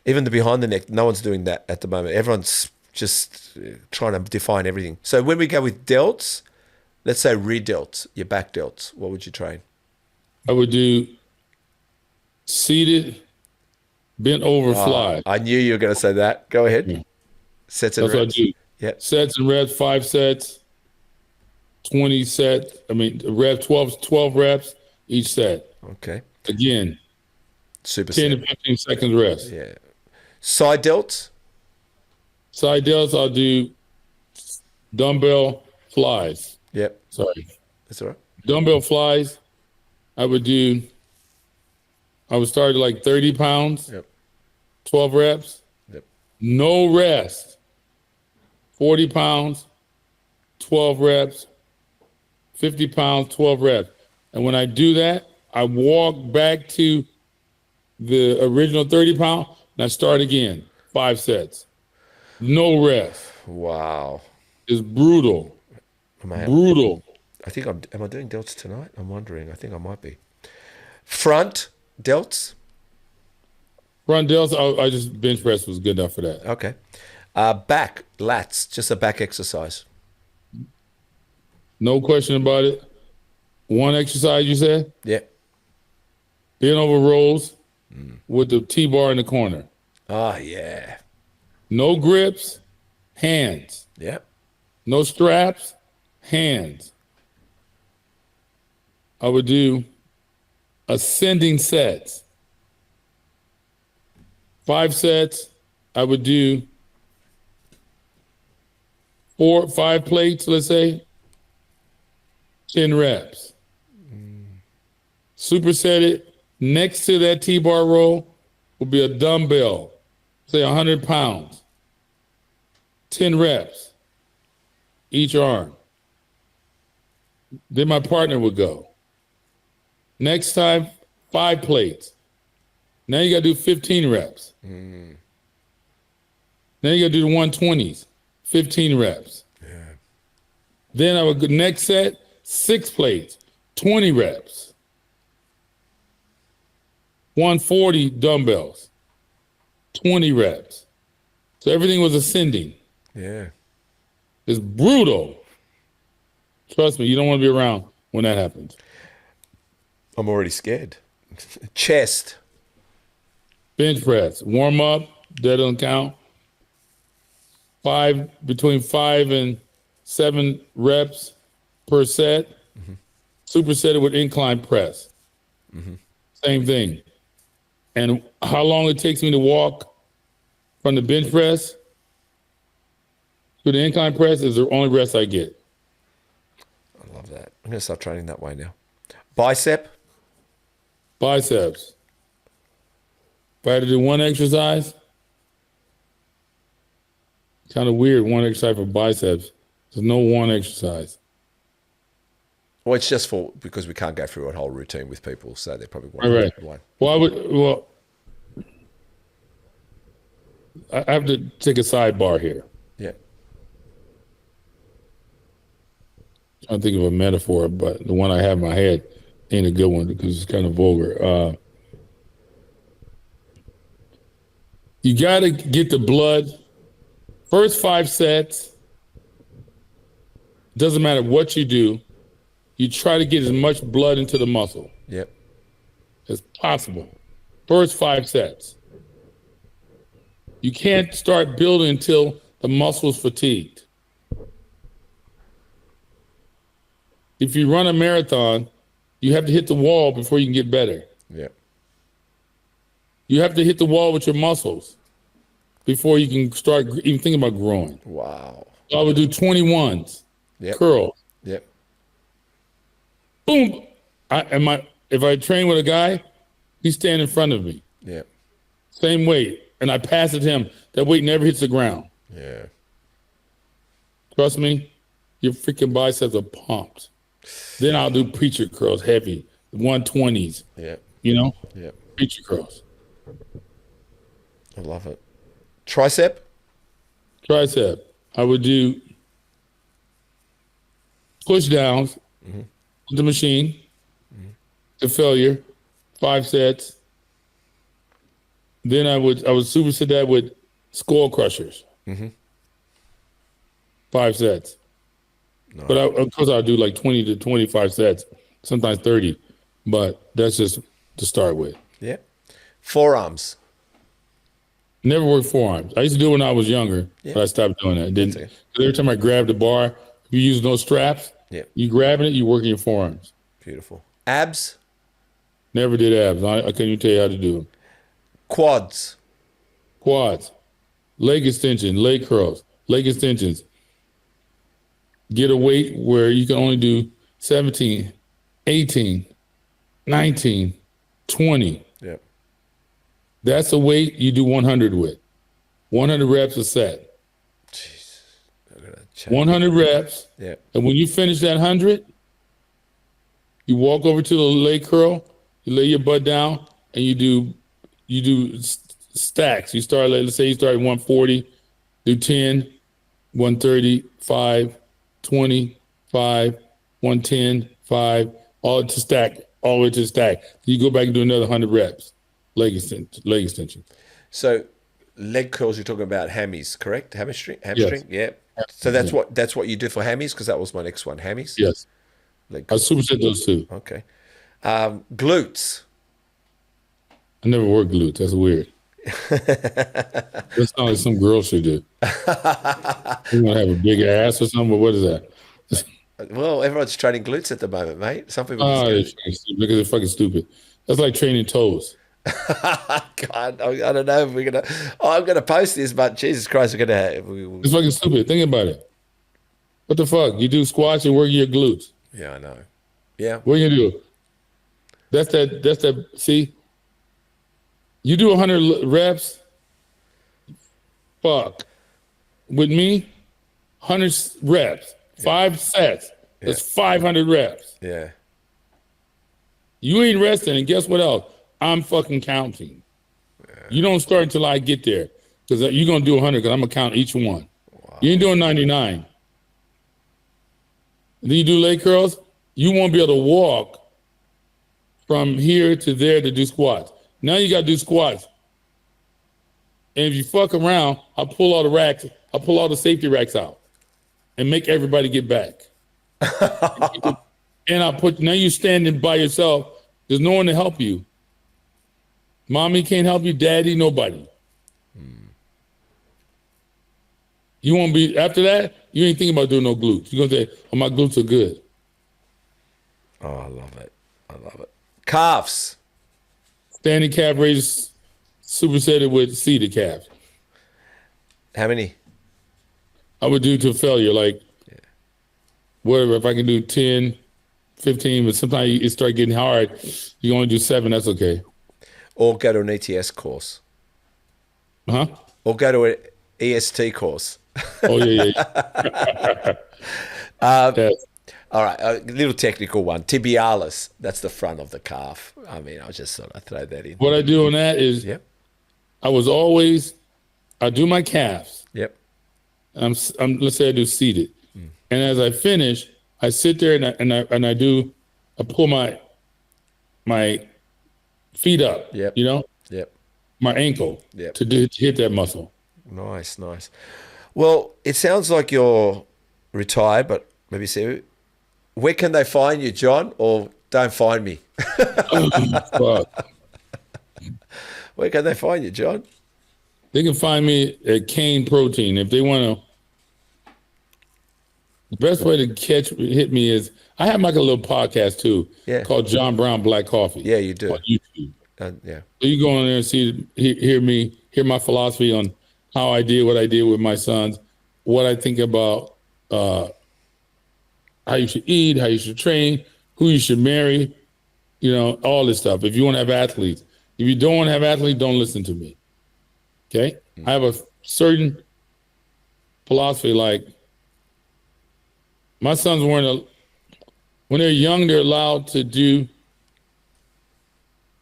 Even the behind the neck, no one's doing that at the moment. Everyone's just trying to define everything. So when we go with delts, let's say redelts, your back delts, what would you train? I would do seated, bent over fly. I knew you were going to say that. Go ahead. Yeah. Sets and reps. That's what I do. Yep. Sets and reps, 5 sets, 20 sets. Reps, 12 reps each set. Okay. Again, super 10 to 15 seconds rest. Yeah. Side delts? Side delts, I'll do dumbbell flies. Yep. Sorry. That's all right. Dumbbell flies, I would start at like 30 pounds, 12 reps, no rest, 40 pounds, 12 reps, 50 pounds, 12 reps. And when I do that, I walk back to the original 30 pound and I start again, 5 sets, no rest. Wow. It's brutal. Brutal. I think am I doing delts tonight? I'm wondering. I think I might be. Front delts? Front delts, I just bench press was good enough for that. Okay. Back, lats, just a back exercise. No question about it. One exercise, you said? Yeah. Bent over rolls with the T-bar in the corner. Oh, yeah. No grips, hands. Yeah. No straps, hands. I would do ascending sets. 5 sets, I would do 5 plates, let's say, 10 reps. Superset it next to that T-bar roll will be a dumbbell, say 100 pounds, 10 reps, each arm. Then my partner would go. Next time, 5 plates. Now you got to do 15 reps. Then you got to do the 120s, 15 reps. Yeah. Then I would go next set, 6 plates, 20 reps. 140 dumbbells, 20 reps. So everything was ascending. Yeah. It's brutal. Trust me, you don't want to be around when that happens. I'm already scared. Chest. Bench press, warm up, that doesn't count. Between 5 and 7 reps per set. Superset it with incline press. Same thing. And how long it takes me to walk from the bench press to the incline press is the only rest I get. I love that. I'm going to start training that way now. Bicep. Biceps. If I had to do one exercise, kind of weird, one exercise for biceps. There's no one exercise. Well, it's just because we can't go through a whole routine with people, so they probably want one. Well, I have to take a sidebar here. Yeah. I'm trying to think of a metaphor, but the one I have in my head ain't a good one because it's kind of vulgar. You got to get the blood. First 5 sets, doesn't matter what you do, you try to get as much blood into the muscle as possible. First 5 sets. You can't start building until the muscle's fatigued. If you run a marathon, you have to hit the wall before you can get better. Yeah. You have to hit the wall with your muscles before you can start even thinking about growing. Wow. So I would do 21s, curls. Yep. Boom. If I train with a guy, he's standing in front of me. Yeah. Same weight. And I pass it to him. That weight never hits the ground. Yeah. Trust me, your freaking biceps are pumped. Then I'll do preacher curls, heavy, 120s. Yeah. You know? Yeah. Preacher curls. I love it. Tricep? Tricep. I would do push downs with the machine to failure, 5 sets. Then I would superset that with skull crushers. 5 sets. No. But of course I'll do like 20 to 25 sets, sometimes 30. But that's just to start with. Yeah. Forearms. Never worked forearms. I used to do it when I was younger, but I stopped doing that. Didn't. Every time I grabbed the bar, if you use no straps, you grabbing it, you working your forearms. Beautiful. Abs? Never did abs. I can't even tell you how to do them. Quads? Leg extension, leg curls, leg extensions. Get a weight where you can only do 17, 18, 19, 20. Yep. That's a weight you do 100 with. 100 reps a set. Jeez. 100 reps. Yeah. And when you finish that 100, you walk over to the leg curl, you lay your butt down, and you do stacks. You start, let's say you start at 140, do 10, 130, 5, 20, 5, 110, 5, all the way to stack. You go back and do another 100 reps, leg extension. So leg curls, you're talking about hammies, correct? Hamstring? Yes. Yeah. So that's what you do for hammies, because that was my next one, hammies? Yes. I superset those two. Okay. Glutes. I never worked glutes. That's weird. That sounds like some girl should do. You want to have a big ass or something, but what is that? Well, everyone's training glutes at the moment, mate. Some people because they're fucking stupid. That's like training toes. God, I don't know if we're gonna. I'm gonna post this, but Jesus Christ, we're gonna. It's fucking stupid. Think about it. What the fuck? You do squats and work your glutes. Yeah, I know. Yeah. What are you gonna do? That's that. See, You do 100 reps. Fuck. With me, 100 reps, 5 sets. That's 500 reps. Yeah. You ain't resting, and guess what else? I'm fucking counting. You don't start until I get there, because you're gonna do 100. Because I'm gonna count each one. Wow. You ain't doing 99. And then you do leg curls. You won't be able to walk from here to there to do squats. Now you got to do squats. And if you fuck around, I'll pull all the racks. I'll pull all the safety racks out and make everybody get back. And now you're standing by yourself. There's no one to help you. Mommy can't help you. Daddy, nobody. You won't be, after that, you ain't thinking about doing no glutes. You're going to say, oh, my glutes are good. Oh, I love it. I love it. Calves. Standing calf raise supersetted with seated calves. How many? I would do to failure, like whatever. If I can do 10, 15, but sometimes it start getting hard. You only do 7, that's okay. Or go to an ETS course. Huh? Or go to an EST course. Oh, yeah. All right, a little technical one. Tibialis, that's the front of the calf. I mean, I just thought I'd throw that in. What I do on that is I do my calves. Yep. Let's say I do seated. And as I finish, I sit there and I pull my feet up, Yep. you know? Yep. My ankle to hit that muscle. Nice. Well, it sounds like you're retired, but maybe see, where can they find you, John? Or don't find me. Where can they find you, John? They can find me at Cane Protein. If they want to, the best way to hit me is, I have like a little podcast too, called John Brown Black Coffee. Yeah, you do. On YouTube. Yeah. So you go on there and hear my philosophy on how I did what I did with my sons, what I think about how you should eat, how you should train, who you should marry, all this stuff. If you want to have athletes. If you don't want to have athletes, don't listen to me. Okay? I have a certain philosophy, like my sons when they're young, they're allowed to do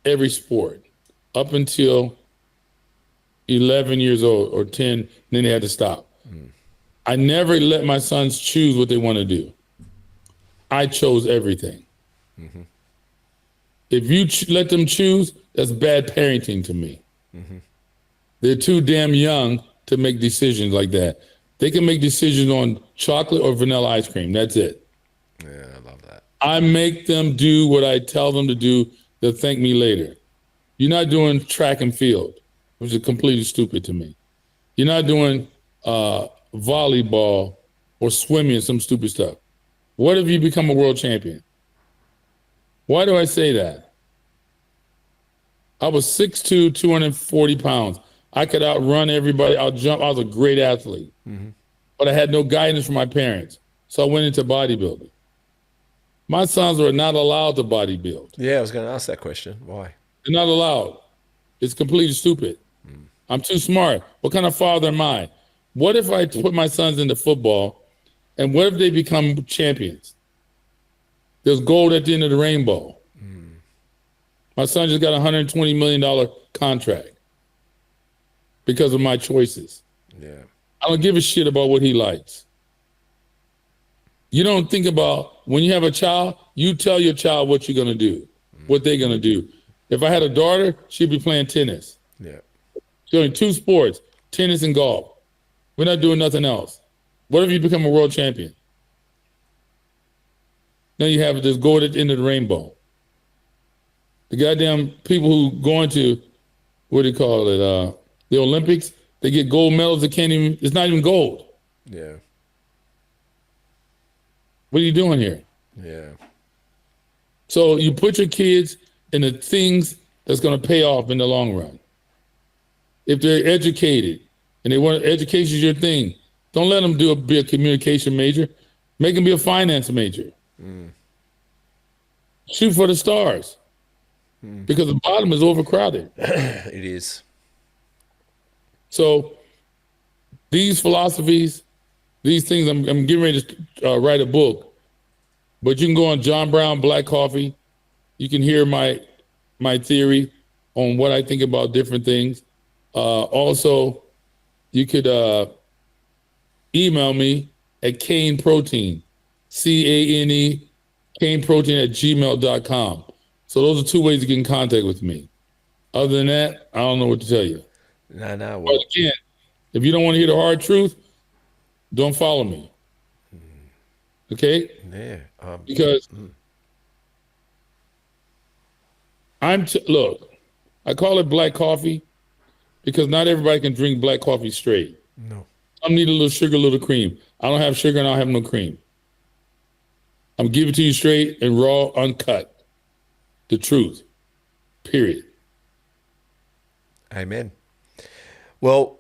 every sport up until 11 years old or 10, and then they had to stop. I never let my sons choose what they want to do. I chose everything. If you let them choose, that's bad parenting to me. They're too damn young to make decisions like that. They can make decisions on chocolate or vanilla ice cream. That's it. Yeah, I love that. I make them do what I tell them to do. They'll thank me later. You're not doing track and field, which is completely stupid to me. You're not doing volleyball or swimming or some stupid stuff. What if you become a world champion? Why do I say that? I was 6'2", 240 pounds. I could outrun everybody, outjump. I was a great athlete. But I had no guidance from my parents. So I went into bodybuilding. My sons are not allowed to bodybuild. Yeah, I was going to ask that question. Why? They're not allowed. It's completely stupid. I'm too smart. What kind of father am I? What if I put my sons into football, and what if they become champions? There's gold at the end of the rainbow. My son just got a $120 million contract because of my choices. Yeah. I don't give a shit about what he likes. You don't think about, when you have a child, you tell your child what you're going to do, what they're going to do. If I had a daughter, she'd be playing tennis. Yeah. She's doing 2 sports, tennis and golf. We're not doing nothing else. What if you become a world champion? Then you have this gold at the end of the rainbow. The goddamn people who go into, what do you call it, the Olympics, they get gold medals that it's not even gold. Yeah. What are you doing here? Yeah. So you put your kids in the things that's going to pay off in the long run. If they're educated and they want education is your thing, don't let them be a communication major. Make them be a finance major. Shoot for the stars. because the bottom is overcrowded. It is. So these philosophies, these things, I'm getting ready to write a book, but you can go on John Brown Black Coffee. You can hear my theory on what I think about different things. Also, you could email me at Cane Protein, CANE, caneprotein@gmail.com. So those are two ways to get in contact with me. Other than that, I don't know what to tell you. No, But well, again, if you don't want to hear the hard truth, don't follow me. Okay? yeah. Because look, I call it black coffee because not everybody can drink black coffee straight. No. Some need a little sugar, a little cream. I don't have sugar and I don't have no cream. I'm giving it to you straight and raw, uncut. The truth. Period. Amen. Well,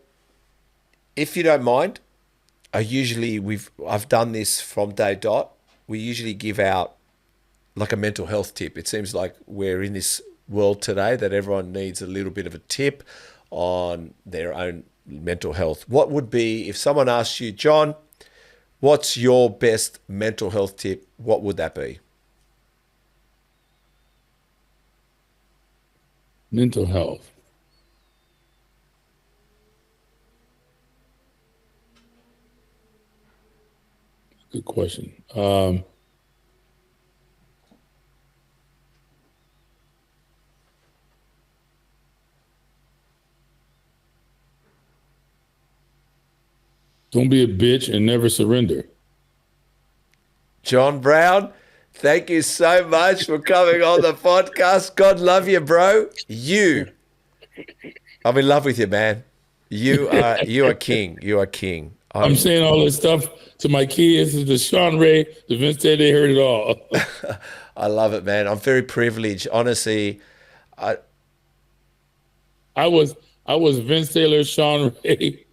if you don't mind, I've done this from day dot. We usually give out like a mental health tip. It seems like we're in this world today that everyone needs a little bit of a tip on their own mental health. What would be, if someone asked you, John, what's your best mental health tip? What would that be? Mental health. Good question. Don't be a bitch and never surrender. John Brown, thank you so much for coming on the podcast. God love you, bro. I'm in love with you, man. You are king. You are king. I'm saying all this stuff to my kids, to Sean Ray, to Vince Tate, they heard it all. I love it, man. I'm very privileged. Honestly, I was Vince Taylor, Sean Ray,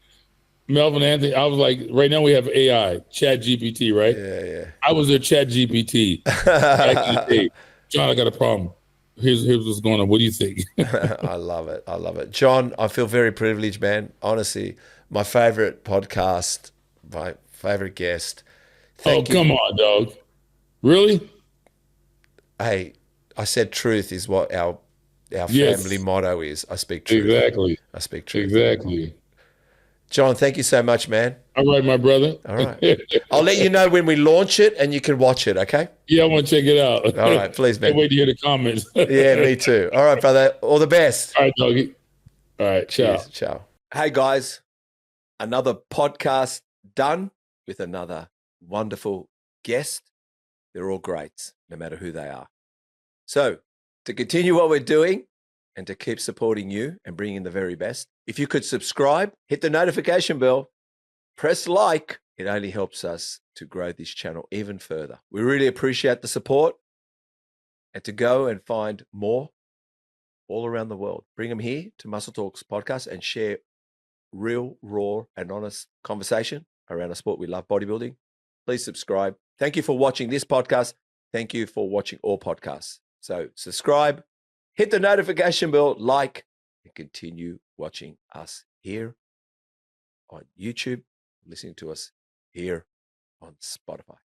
Melvin Anthony. I was like, right now we have AI, Chat GPT, right? Yeah. I was their Chat GPT. John, I got a problem. Here's what's going on. What do you think? I love it. I love it. John, I feel very privileged, man. Honestly, my favorite podcast, my favorite guest. Thank you. Come on, dog. Really? Hey, I said truth is what our family motto is. I speak truth. Exactly. I speak truth. Exactly. John, thank you so much, man. All right, my brother. All right. I'll let you know when we launch it and you can watch it, okay? Yeah, I want to check it out. All right, please, man. Can't wait to hear the comments. Yeah, me too. All right, brother. All the best. All right, doggy. All right, ciao. Cheers. Ciao. Hey, guys. Another podcast done with another wonderful guest. They're all greats, no matter who they are. So, to continue what we're doing and to keep supporting you and bringing the very best, if you could subscribe, hit the notification bell, press like, it only helps us to grow this channel even further. We really appreciate the support, and to go and find more all around the world. Bring them here to Muscle Talks podcast and share real, raw, and honest conversation around a sport we love, bodybuilding. Please subscribe. Thank you for watching this podcast. Thank you for watching all podcasts. So subscribe, hit the notification bell, like, and continue watching us here on YouTube, listening to us here on Spotify.